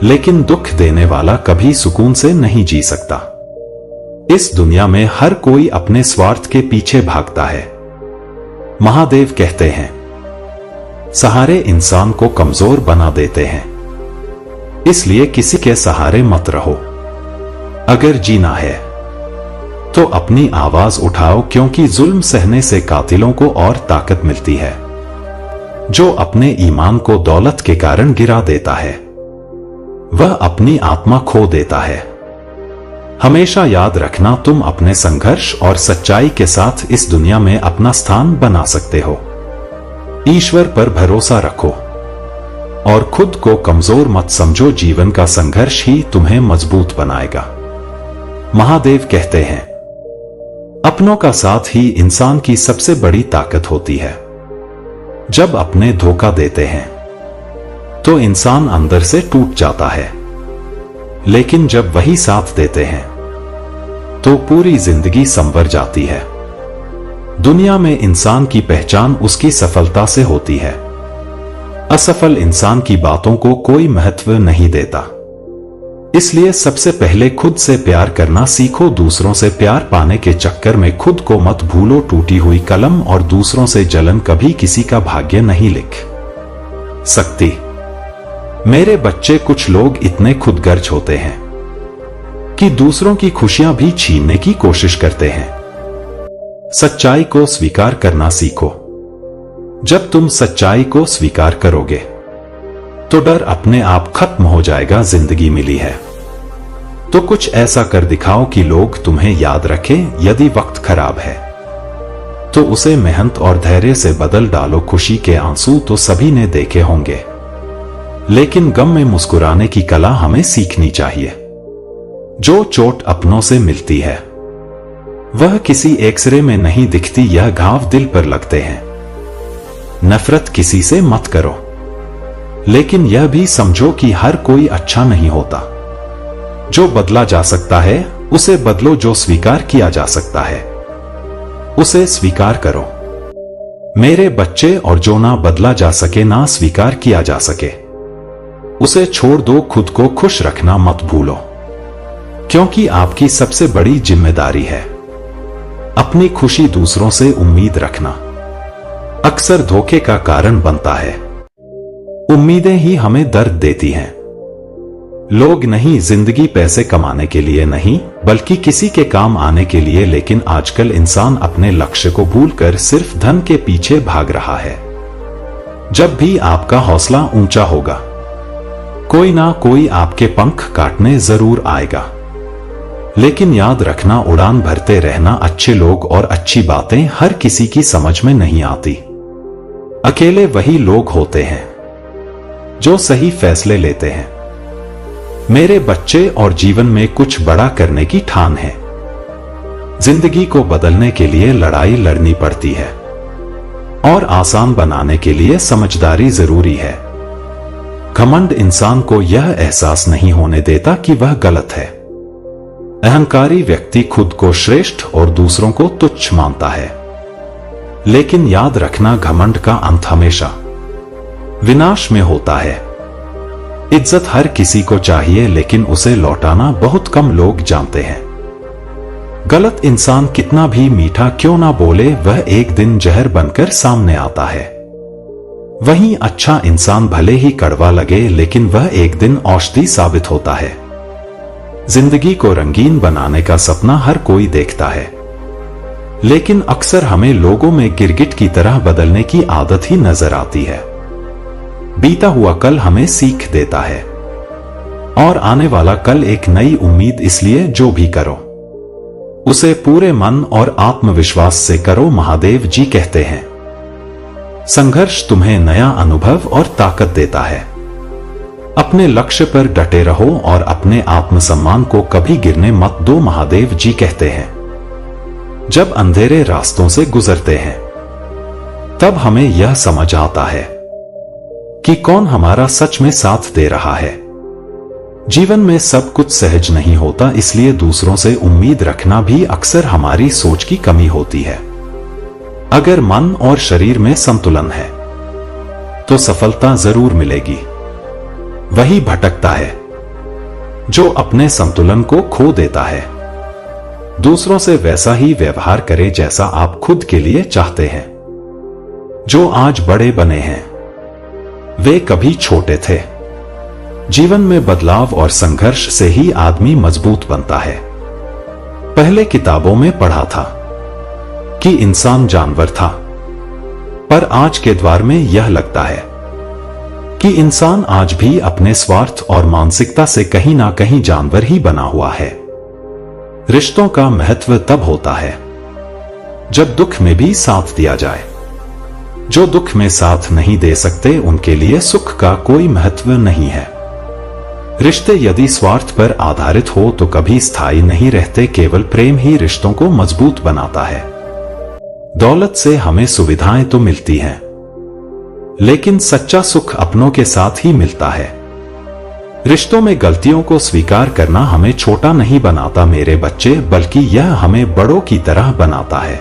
लेकिन दुख देने वाला कभी सुकून से नहीं जी सकता। इस दुनिया में हर कोई अपने स्वार्थ के पीछे भागता है। महादेव कहते हैं, सहारे इंसान को कमजोर बना देते हैं, इसलिए किसी के सहारे मत रहो। अगर जीना है तो अपनी आवाज उठाओ, क्योंकि जुल्म सहने से कातिलों को और ताकत मिलती है। जो अपने ईमान को दौलत के कारण गिरा देता है, वह अपनी आत्मा खो देता है। हमेशा याद रखना, तुम अपने संघर्ष और सच्चाई के साथ इस दुनिया में अपना स्थान बना सकते हो। ईश्वर पर भरोसा रखो और खुद को कमजोर मत समझो। जीवन का संघर्ष ही तुम्हें मजबूत बनाएगा। महादेव कहते हैं, अपनों का साथ ही इंसान की सबसे बड़ी ताकत होती है। जब अपने धोखा देते हैं तो इंसान अंदर से टूट जाता है, लेकिन जब वही साथ देते हैं तो पूरी जिंदगी संवर जाती है। दुनिया में इंसान की पहचान उसकी सफलता से होती है। असफल इंसान की बातों को कोई महत्व नहीं देता। इसलिए सबसे पहले खुद से प्यार करना सीखो। दूसरों से प्यार पाने के चक्कर में खुद को मत भूलो। टूटी हुई कलम और दूसरों से जलन कभी किसी का भाग्य नहीं लिख सकती। मेरे बच्चे, कुछ लोग इतने खुदगर्ज होते हैं कि दूसरों की खुशियां भी छीनने की कोशिश करते हैं। सच्चाई को स्वीकार करना सीखो। जब तुम सच्चाई को स्वीकार करोगे तो डर अपने आप खत्म हो जाएगा। जिंदगी मिली है तो कुछ ऐसा कर दिखाओ कि लोग तुम्हें याद रखें। यदि वक्त खराब है तो उसे मेहनत और धैर्य से बदल डालो। खुशी के आंसू तो सभी ने देखे होंगे, लेकिन गम में मुस्कुराने की कला हमें सीखनी चाहिए। जो चोट अपनों से मिलती है वह किसी एक्सरे में नहीं दिखती, यह घाव दिल पर लगते हैं। नफरत किसी से मत करो, लेकिन यह भी समझो कि हर कोई अच्छा नहीं होता। जो बदला जा सकता है उसे बदलो, जो स्वीकार किया जा सकता है उसे स्वीकार करो मेरे बच्चे। और जो ना बदला जा सके, ना स्वीकार किया जा सके, उसे छोड़ दो। खुद को खुश रखना मत भूलो, क्योंकि आपकी सबसे बड़ी जिम्मेदारी है अपनी खुशी। दूसरों से उम्मीद रखना अक्सर धोखे का कारण बनता है। उम्मीदें ही हमें दर्द देती हैं। लोग नहीं, जिंदगी पैसे कमाने के लिए नहीं, बल्कि किसी के काम आने के लिए। लेकिन आजकल इंसान अपने लक्ष्य को भूलकर सिर्फ धन के पीछे भाग रहा है। जब भी आपका हौसला ऊंचा होगा, कोई ना कोई आपके पंख काटने जरूर आएगा। लेकिन याद रखना, उड़ान भरते रहना। अच्छे लोग और अच्छी बातें हर किसी की समझ में नहीं आती। अकेले वही लोग होते हैं जो सही फैसले लेते हैं। मेरे बच्चे, और जीवन में कुछ बड़ा करने की ठान है। जिंदगी को बदलने के लिए लड़ाई लड़नी पड़ती है, और आसान बनाने के लिए समझदारी जरूरी है। घमंड इंसान को यह एहसास नहीं होने देता कि वह गलत है। अहंकारी व्यक्ति खुद को श्रेष्ठ और दूसरों को तुच्छ मानता है। लेकिन याद रखना, घमंड का अंत हमेशा विनाश में होता है। इज्जत हर किसी को चाहिए, लेकिन उसे लौटाना बहुत कम लोग जानते हैं। गलत इंसान कितना भी मीठा क्यों ना बोले, वह एक दिन जहर बनकर सामने आता है। वहीं अच्छा इंसान भले ही कड़वा लगे, लेकिन वह एक दिन औषधि साबित होता है। जिंदगी को रंगीन बनाने का सपना हर कोई देखता है, लेकिन अक्सर हमें लोगों में गिरगिट की तरह बदलने की आदत ही नजर आती है। बीता हुआ कल हमें सीख देता है, और आने वाला कल एक नई उम्मीद। इसलिए जो भी करो उसे पूरे मन और आत्मविश्वास से करो। महादेव जी कहते हैं, संघर्ष तुम्हें नया अनुभव और ताकत देता है। अपने लक्ष्य पर डटे रहो और अपने आत्मसम्मान को कभी गिरने मत दो। महादेव जी कहते हैं, जब अंधेरे रास्तों से गुजरते हैं तब हमें यह समझ आता है कि कौन हमारा सच में साथ दे रहा है। जीवन में सब कुछ सहज नहीं होता, इसलिए दूसरों से उम्मीद रखना भी अक्सर हमारी सोच की कमी होती है। अगर मन और शरीर में संतुलन है तो सफलता जरूर मिलेगी। वही भटकता है जो अपने संतुलन को खो देता है। दूसरों से वैसा ही व्यवहार करें जैसा आप खुद के लिए चाहते हैं। जो आज बड़े बने हैं वे कभी छोटे थे। जीवन में बदलाव और संघर्ष से ही आदमी मजबूत बनता है। पहले किताबों में पढ़ा था कि इंसान जानवर था, पर आज के द्वार में यह लगता है कि इंसान आज भी अपने स्वार्थ और मानसिकता से कहीं ना कहीं जानवर ही बना हुआ है। रिश्तों का महत्व तब होता है जब दुख में भी साथ दिया जाए। जो दुख में साथ नहीं दे सकते उनके लिए सुख का कोई महत्व नहीं है। रिश्ते यदि स्वार्थ पर आधारित हो तो कभी स्थायी नहीं रहते। केवल प्रेम ही रिश्तों को मजबूत बनाता है। दौलत से हमें सुविधाएं तो मिलती हैं, लेकिन सच्चा सुख अपनों के साथ ही मिलता है। रिश्तों में गलतियों को स्वीकार करना हमें छोटा नहीं बनाता मेरे बच्चे, बल्कि यह हमें बड़ों की तरह बनाता है।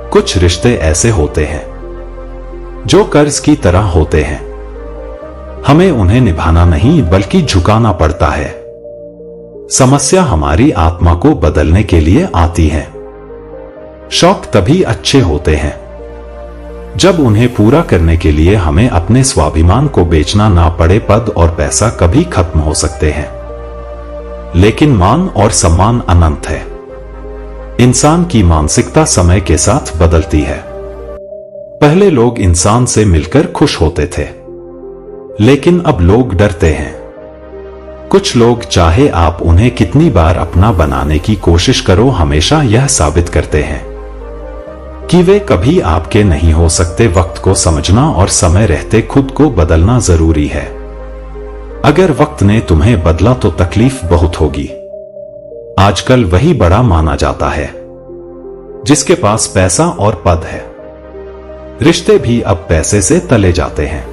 कुछ रिश्ते ऐसे होते हैं जो कर्ज की तरह होते हैं। हमें उन्हें निभाना नहीं बल्कि झुकाना पड़ता है। समस्या हमारी आत्मा को बदलने के लिए आती है। शौक तभी अच्छे होते हैं जब उन्हें पूरा करने के लिए हमें अपने स्वाभिमान को बेचना ना पड़े। पद और पैसा कभी खत्म हो सकते हैं, लेकिन मान और सम्मान अनंत है। इंसान की मानसिकता समय के साथ बदलती है। पहले लोग इंसान से मिलकर खुश होते थे, लेकिन अब लोग डरते हैं। कुछ लोग चाहे आप उन्हें कितनी बार अपना बनाने की कोशिश करो, हमेशा यह साबित करते हैं कि वे कभी आपके नहीं हो सकते। वक्त को समझना और समय रहते खुद को बदलना जरूरी है। अगर वक्त ने तुम्हें बदला तो तकलीफ बहुत होगी। आजकल वही बड़ा माना जाता है जिसके पास पैसा और पद है। रिश्ते भी अब पैसे से तले जाते हैं।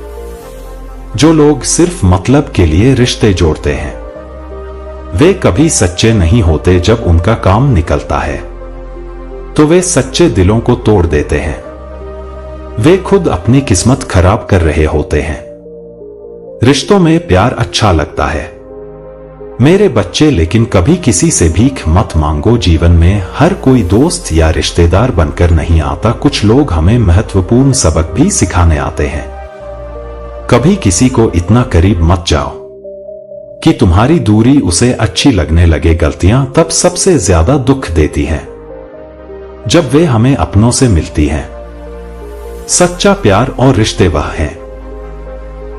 जो लोग सिर्फ मतलब के लिए रिश्ते जोड़ते हैं, वे कभी सच्चे नहीं होते। जब उनका काम निकलता है तो वे सच्चे दिलों को तोड़ देते हैं। वे खुद अपनी किस्मत खराब कर रहे होते हैं। रिश्तों में प्यार अच्छा लगता है मेरे बच्चे, लेकिन कभी किसी से भीख मत मांगो। जीवन में हर कोई दोस्त या रिश्तेदार बनकर नहीं आता। कुछ लोग हमें महत्वपूर्ण सबक भी सिखाने आते हैं। कभी किसी को इतना करीब मत जाओ कि तुम्हारी दूरी उसे अच्छी लगने लगे। गलतियां तब सबसे ज्यादा दुख देती हैं जब वे हमें अपनों से मिलती हैं। सच्चा प्यार और रिश्ते वह हैं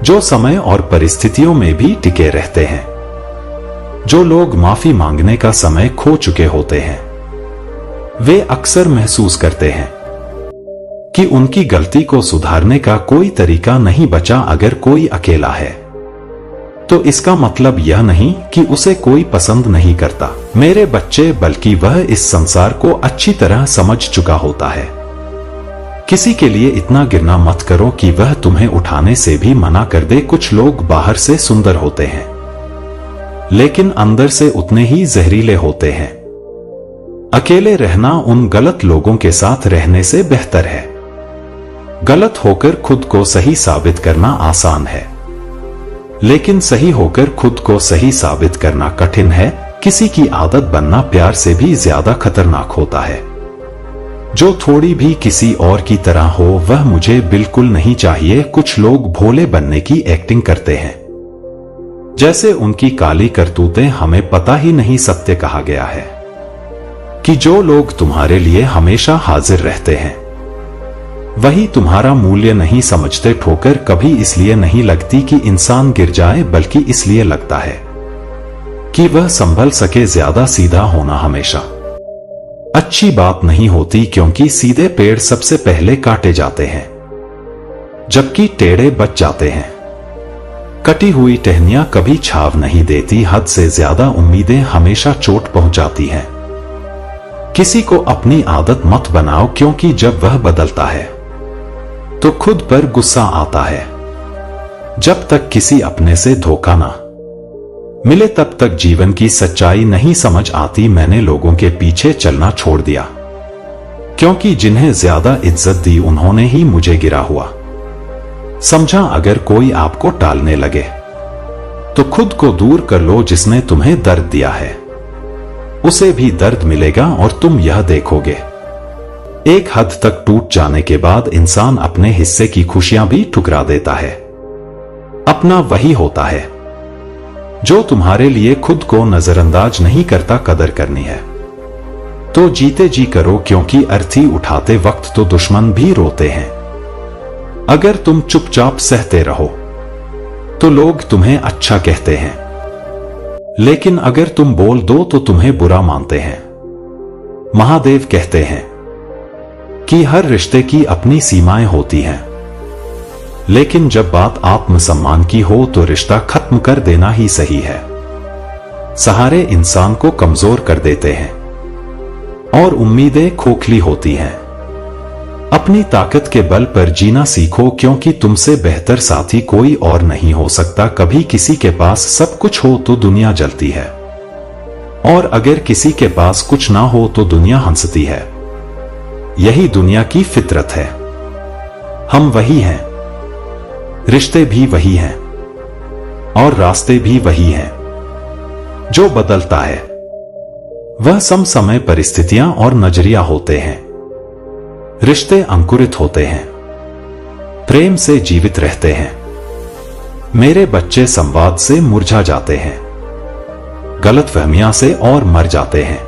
जो समय और परिस्थितियों में भी टिके रहते हैं। जो लोग माफी मांगने का समय खो चुके होते हैं, वे अक्सर महसूस करते हैं कि उनकी गलती को सुधारने का कोई तरीका नहीं बचा। अगर कोई अकेला है तो इसका मतलब यह नहीं कि उसे कोई पसंद नहीं करता मेरे बच्चे, बल्कि वह इस संसार को अच्छी तरह समझ चुका होता है। किसी के लिए इतना गिरना मत करो कि वह तुम्हें उठाने से भी मना कर दे। कुछ लोग बाहर से सुंदर होते हैं, लेकिन अंदर से उतने ही जहरीले होते हैं। अकेले रहना उन गलत लोगों के साथ रहने से बेहतर है। गलत होकर खुद को सही साबित करना आसान है, लेकिन सही होकर खुद को सही साबित करना कठिन है। किसी की आदत बनना प्यार से भी ज्यादा खतरनाक होता है। जो थोड़ी भी किसी और की तरह हो, वह मुझे बिल्कुल नहीं चाहिए। कुछ लोग भोले बनने की एक्टिंग करते हैं, जैसे उनकी काली करतूतें हमें पता ही नहीं। सत्य कहा गया है कि जो लोग तुम्हारे लिए हमेशा हाजिर रहते हैं, वही तुम्हारा मूल्य नहीं समझते। ठोकर कभी इसलिए नहीं लगती कि इंसान गिर जाए, बल्कि इसलिए लगता है कि वह संभल सके। ज्यादा सीधा होना हमेशा अच्छी बात नहीं होती, क्योंकि सीधे पेड़ सबसे पहले काटे जाते हैं, जबकि टेढ़े बच जाते हैं। कटी हुई टहनियां कभी छाव नहीं देती। हद से ज्यादा उम्मीदें हमेशा चोट पहुंचाती हैं। किसी को अपनी आदत मत बनाओ, क्योंकि जब वह बदलता है तो खुद पर गुस्सा आता है। जब तक किसी अपने से धोखा ना मिले, तब तक जीवन की सच्चाई नहीं समझ आती। मैंने लोगों के पीछे चलना छोड़ दिया, क्योंकि जिन्हें ज्यादा इज्जत दी उन्होंने ही मुझे गिरा हुआ समझा। अगर कोई आपको टालने लगे तो खुद को दूर कर लो। जिसने तुम्हें दर्द दिया है उसे भी दर्द मिलेगा, और तुम यह देखोगे। एक हद तक टूट जाने के बाद इंसान अपने हिस्से की खुशियां भी ठुकरा देता है। अपना वही होता है जो तुम्हारे लिए खुद को नजरअंदाज नहीं करता। कदर करनी है तो जीते जी करो, क्योंकि अर्थी उठाते वक्त तो दुश्मन भी रोते हैं। अगर तुम चुपचाप सहते रहो तो लोग तुम्हें अच्छा कहते हैं, लेकिन अगर तुम बोल दो तो तुम्हें बुरा मानते हैं। महादेव कहते हैं कि हर रिश्ते की अपनी सीमाएं होती हैं, लेकिन जब बात आत्मसम्मान की हो तो रिश्ता खत्म कर देना ही सही है। सहारे इंसान को कमजोर कर देते हैं और उम्मीदें खोखली होती हैं। अपनी ताकत के बल पर जीना सीखो, क्योंकि तुमसे बेहतर साथी कोई और नहीं हो सकता। कभी किसी के पास सब कुछ हो तो दुनिया जलती है, और अगर किसी के पास कुछ ना हो तो दुनिया हंसती है। यही दुनिया की फितरत है। हम वही हैं, रिश्ते भी वही हैं, और रास्ते भी वही हैं। जो बदलता है वह समसमय परिस्थितियां और नजरिया होते हैं। रिश्ते अंकुरित होते हैं, प्रेम से जीवित रहते हैं। मेरे बच्चे संवाद से मुरझा जाते हैं। गलतफहमियां से और मर जाते हैं।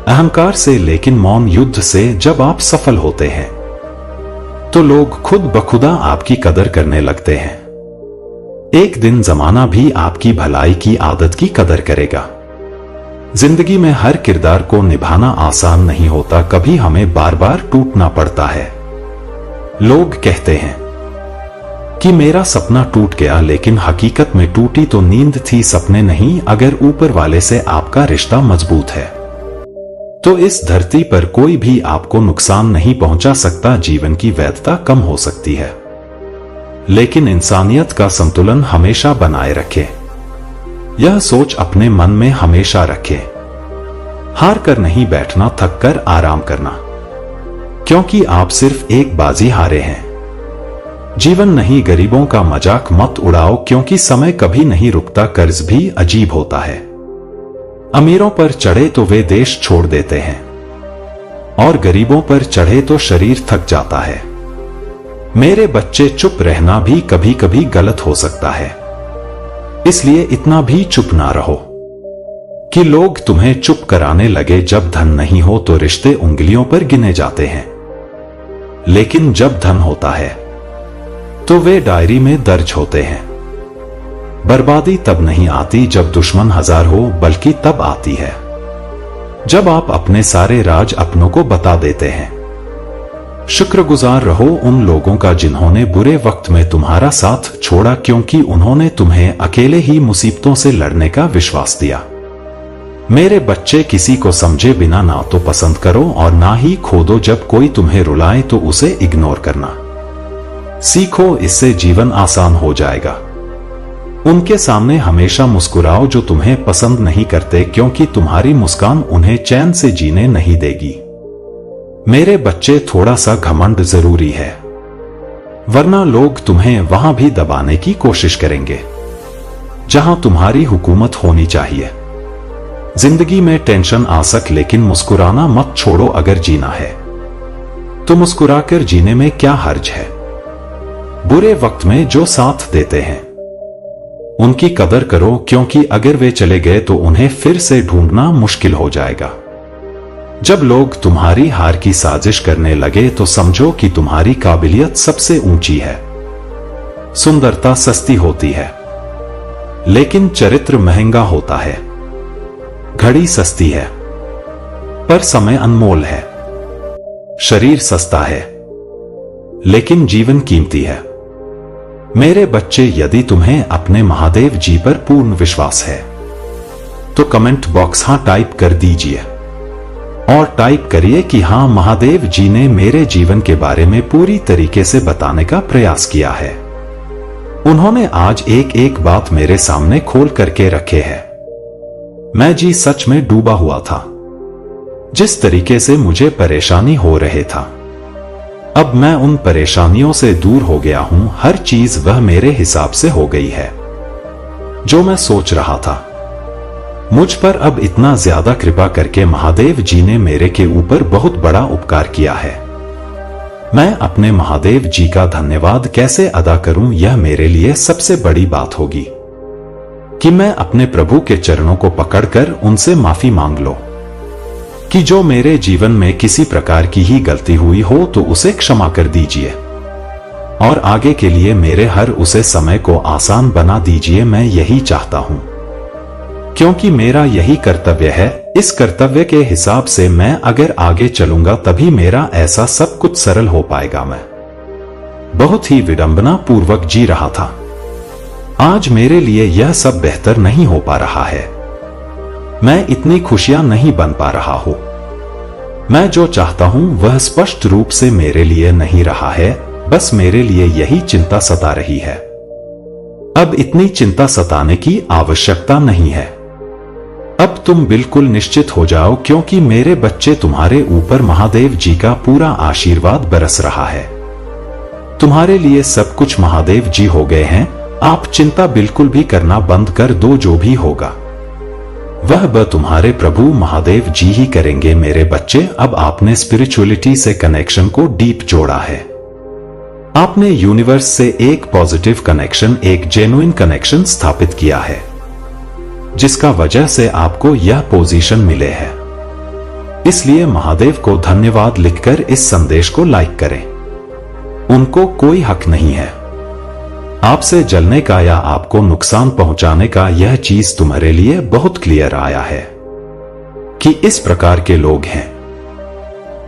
अहंकार से, लेकिन मौन युद्ध से जब आप सफल होते हैं तो लोग खुद ब खुदा आपकी कदर करने लगते हैं। एक दिन जमाना भी आपकी भलाई की आदत की कदर करेगा। जिंदगी में हर किरदार को निभाना आसान नहीं होता, कभी हमें बार बार टूटना पड़ता है। लोग कहते हैं कि मेरा सपना टूट गया, लेकिन हकीकत में टूटी तो नींद थी, सपने नहीं। अगर ऊपर वाले से आपका रिश्ता मजबूत है तो इस धरती पर कोई भी आपको नुकसान नहीं पहुंचा सकता। जीवन की वैधता कम हो सकती है, लेकिन इंसानियत का संतुलन हमेशा बनाए रखें। यह सोच अपने मन में हमेशा रखें, हार कर नहीं बैठना, थक कर आराम करना, क्योंकि आप सिर्फ एक बाजी हारे हैं। जीवन नहीं, गरीबों का मजाक मत उड़ाओ, क्योंकि समय कभी नहीं रुकता। कर्ज भी अजीब होता है, अमीरों पर चढ़े तो वे देश छोड़ देते हैं, और गरीबों पर चढ़े तो शरीर थक जाता है। मेरे बच्चे, चुप रहना भी कभी कभी गलत हो सकता है, इसलिए इतना भी चुप ना रहो कि लोग तुम्हें चुप कराने लगे। जब धन नहीं हो तो रिश्ते उंगलियों पर गिने जाते हैं, लेकिन जब धन होता है तो वे डायरी में दर्ज होते हैं। बर्बादी तब नहीं आती जब दुश्मन हजार हो, बल्कि तब आती है जब आप अपने सारे राज अपनों को बता देते हैं। शुक्रगुजार रहो उन लोगों का जिन्होंने बुरे वक्त में तुम्हारा साथ छोड़ा, क्योंकि उन्होंने तुम्हें अकेले ही मुसीबतों से लड़ने का विश्वास दिया। मेरे बच्चे, किसी को समझे बिना ना तो पसंद करो और ना ही खोदो। जब कोई तुम्हें रुलाए तो उसे इग्नोर करना सीखो, इससे जीवन आसान हो जाएगा। उनके सामने हमेशा मुस्कुराओ जो तुम्हें पसंद नहीं करते, क्योंकि तुम्हारी मुस्कान उन्हें चैन से जीने नहीं देगी। मेरे बच्चे, थोड़ा सा घमंड जरूरी है, वरना लोग तुम्हें वहां भी दबाने की कोशिश करेंगे जहां तुम्हारी हुकूमत होनी चाहिए। जिंदगी में टेंशन आ सक, लेकिन मुस्कुराना मत छोड़ो। अगर जीना है तो मुस्कुराकर जीने में क्या हर्ज है। बुरे वक्त में जो साथ देते हैं उनकी कदर करो, क्योंकि अगर वे चले गए तो उन्हें फिर से ढूंढना मुश्किल हो जाएगा। जब लोग तुम्हारी हार की साजिश करने लगे तो समझो कि तुम्हारी काबिलियत सबसे ऊंची है। सुंदरता सस्ती होती है, लेकिन चरित्र महंगा होता है। घड़ी सस्ती है, पर समय अनमोल है। शरीर सस्ता है, लेकिन जीवन कीमती है। मेरे बच्चे, यदि तुम्हें अपने महादेव जी पर पूर्ण विश्वास है तो कमेंट बॉक्स हां टाइप कर दीजिए, और टाइप करिए कि हां, महादेव जी ने मेरे जीवन के बारे में पूरी तरीके से बताने का प्रयास किया है। उन्होंने आज एक एक बात मेरे सामने खोल करके रखे है। मैं जी सच में डूबा हुआ था। जिस तरीके से मुझे परेशानी हो रहे था, अब मैं उन परेशानियों से दूर हो गया हूं। हर चीज वह मेरे हिसाब से हो गई है जो मैं सोच रहा था। मुझ पर अब इतना ज्यादा कृपा करके महादेव जी ने मेरे के ऊपर बहुत बड़ा उपकार किया है। मैं अपने महादेव जी का धन्यवाद कैसे अदा करूं, यह मेरे लिए सबसे बड़ी बात होगी कि मैं अपने प्रभु के चरणों को पकड़कर उनसे माफी मांग लो कि जो मेरे जीवन में किसी प्रकार की ही गलती हुई हो तो उसे क्षमा कर दीजिए, और आगे के लिए मेरे हर उसे समय को आसान बना दीजिए। मैं यही चाहता हूं, क्योंकि मेरा यही कर्तव्य है। इस कर्तव्य के हिसाब से मैं अगर आगे चलूंगा तभी मेरा ऐसा सब कुछ सरल हो पाएगा। मैं बहुत ही विडंबना पूर्वक जी रहा था। आज मेरे लिए यह सब बेहतर नहीं हो पा रहा है। मैं इतनी खुशियां नहीं बन पा रहा हूं। मैं जो चाहता हूं वह स्पष्ट रूप से मेरे लिए नहीं रहा है। बस मेरे लिए यही चिंता सता रही है। अब इतनी चिंता सताने की आवश्यकता नहीं है। अब तुम बिल्कुल निश्चित हो जाओ, क्योंकि मेरे बच्चे, तुम्हारे ऊपर महादेव जी का पूरा आशीर्वाद बरस रहा है। तुम्हारे लिए सब कुछ महादेव जी हो गए हैं। आप चिंता बिल्कुल भी करना बंद कर दो। जो भी होगा वह तुम्हारे प्रभु महादेव जी ही करेंगे। मेरे बच्चे, अब आपने स्पिरिचुअलिटी से कनेक्शन को डीप जोड़ा है। आपने यूनिवर्स से एक पॉजिटिव कनेक्शन, एक जेन्युइन कनेक्शन स्थापित किया है। जिसका वजह से आपको यह पोजीशन मिले है। इसलिए महादेव को धन्यवाद लिखकर इस संदेश को लाइक करें। उनको कोई हक नहीं है आपसे जलने का या आपको नुकसान पहुंचाने का। यह चीज तुम्हारे लिए बहुत क्लियर आया है कि इस प्रकार के लोग हैं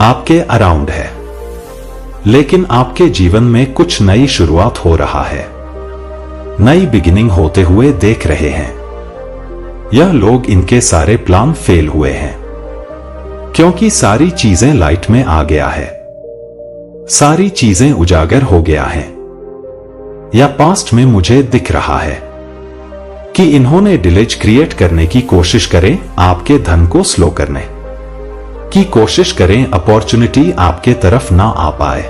आपके अराउंड है, लेकिन आपके जीवन में कुछ नई शुरुआत हो रहा है, नई बिगिनिंग होते हुए देख रहे हैं। यह लोग, इनके सारे प्लान फेल हुए हैं क्योंकि सारी चीजें लाइट में आ गया है, सारी चीजें उजागर हो गया है। या पास्ट में मुझे दिख रहा है कि इन्होंने डिलेज क्रिएट करने की कोशिश करें, आपके धन को स्लो करने की कोशिश करें, अपॉर्चुनिटी आपके तरफ ना आ पाए।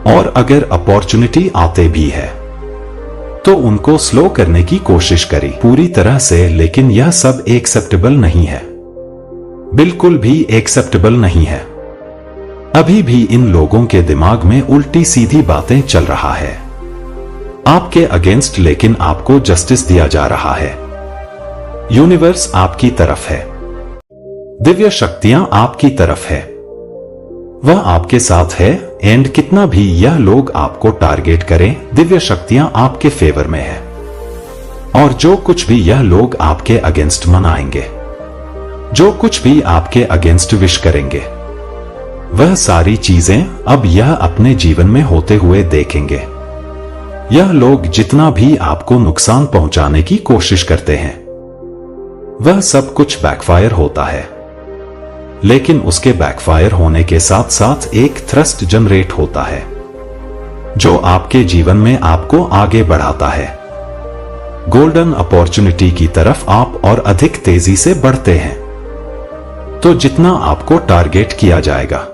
और अगर अपॉर्चुनिटी आते भी है तो उनको स्लो करने की कोशिश करी पूरी तरह से, लेकिन यह सब एक्सेप्टेबल नहीं है, बिल्कुल भी एक्सेप्टेबल नहीं है। अभी भी इन लोगों के दिमाग में उल्टी सीधी बातें चल रहा है आपके अगेंस्ट, लेकिन आपको जस्टिस दिया जा रहा है। यूनिवर्स आपकी तरफ है, दिव्य शक्तियां आपकी तरफ है, वह आपके साथ है। एंड कितना भी यह लोग आपको टारगेट करें, दिव्य शक्तियां आपके फेवर में है। और जो कुछ भी यह लोग आपके अगेंस्ट मनाएंगे, जो कुछ भी आपके अगेंस्ट विश करेंगे, वह सारी चीजें अब यह अपने जीवन में होते हुए देखेंगे। यह लोग जितना भी आपको नुकसान पहुंचाने की कोशिश करते हैं, वह सब कुछ बैकफायर होता है, लेकिन उसके बैकफायर होने के साथ साथ एक थ्रस्ट जनरेट होता है जो आपके जीवन में आपको आगे बढ़ाता है। गोल्डन अपॉर्चुनिटी की तरफ आप और अधिक तेजी से बढ़ते हैं। तो जितना आपको टारगेट किया जाएगा,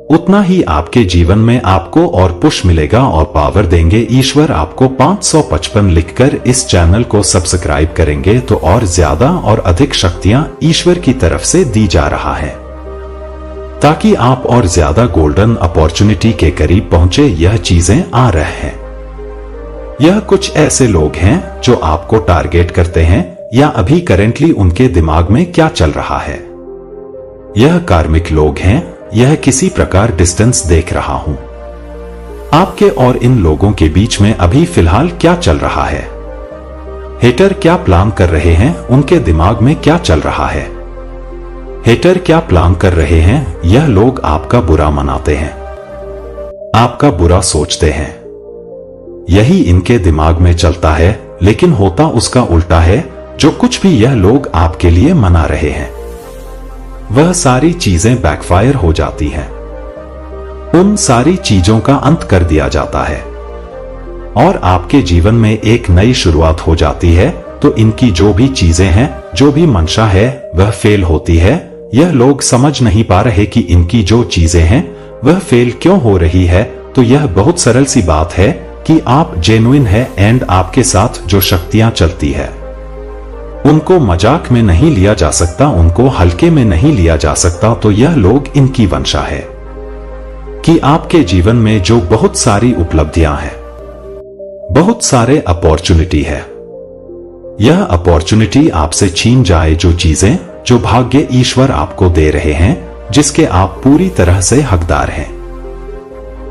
उतना ही आपके जीवन में आपको और पुश मिलेगा और पावर देंगे ईश्वर आपको। 555 लिखकर इस चैनल को सब्सक्राइब करेंगे तो और ज्यादा और अधिक शक्तियां ईश्वर की तरफ से दी जा रहा है, ताकि आप और ज्यादा गोल्डन अपॉर्चुनिटी के करीब पहुंचे। यह चीजें आ रहे हैं। यह कुछ ऐसे लोग हैं जो आपको टारगेट करते हैं, या अभी करेंटली उनके दिमाग में क्या चल रहा है। यह कार्मिक लोग हैं। यह किसी प्रकार डिस्टेंस देख रहा हूं आपके और इन लोगों के बीच में अभी फिलहाल क्या चल रहा है। हेटर क्या प्लान कर रहे हैं, उनके दिमाग में क्या चल रहा है। हेटर क्या प्लान कर रहे हैं। यह लोग आपका बुरा मनाते हैं, आपका बुरा सोचते हैं, यही इनके दिमाग में चलता है, लेकिन होता उसका उल्टा है। जो कुछ भी यह लोग आपके लिए मना रहे हैं, वह सारी चीजें बैकफायर हो जाती हैं। उन सारी चीजों का अंत कर दिया जाता है और आपके जीवन में एक नई शुरुआत हो जाती है। तो इनकी जो भी चीजें हैं, जो भी मंशा है, वह फेल होती है। यह लोग समझ नहीं पा रहे कि इनकी जो चीजें हैं वह फेल क्यों हो रही है। तो यह बहुत सरल सी बात है कि आप जेन्युइन है एंड आपके साथ जो शक्तियां चलती है उनको मजाक में नहीं लिया जा सकता, उनको हल्के में नहीं लिया जा सकता। तो यह लोग, इनकी वंशा है कि आपके जीवन में जो बहुत सारी उपलब्धियां हैं, बहुत सारे अपॉर्चुनिटी है, यह अपॉर्चुनिटी आपसे छीन जाए। जो चीजें, जो भाग्य ईश्वर आपको दे रहे हैं, जिसके आप पूरी तरह से हकदार हैं।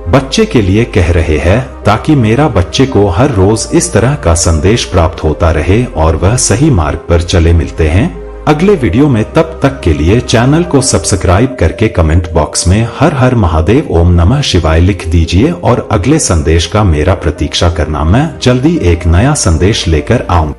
बच्चे के लिए कह रहे हैं, ताकि मेरा बच्चे को हर रोज इस तरह का संदेश प्राप्त होता रहे और वह सही मार्ग पर चले। मिलते हैं अगले वीडियो में, तब तक के लिए चैनल को सब्सक्राइब करके कमेंट बॉक्स में हर हर महादेव ओम नमः शिवाय लिख दीजिए और अगले संदेश का मेरा प्रतीक्षा करना। मैं जल्दी एक नया संदेश लेकर आऊंगा।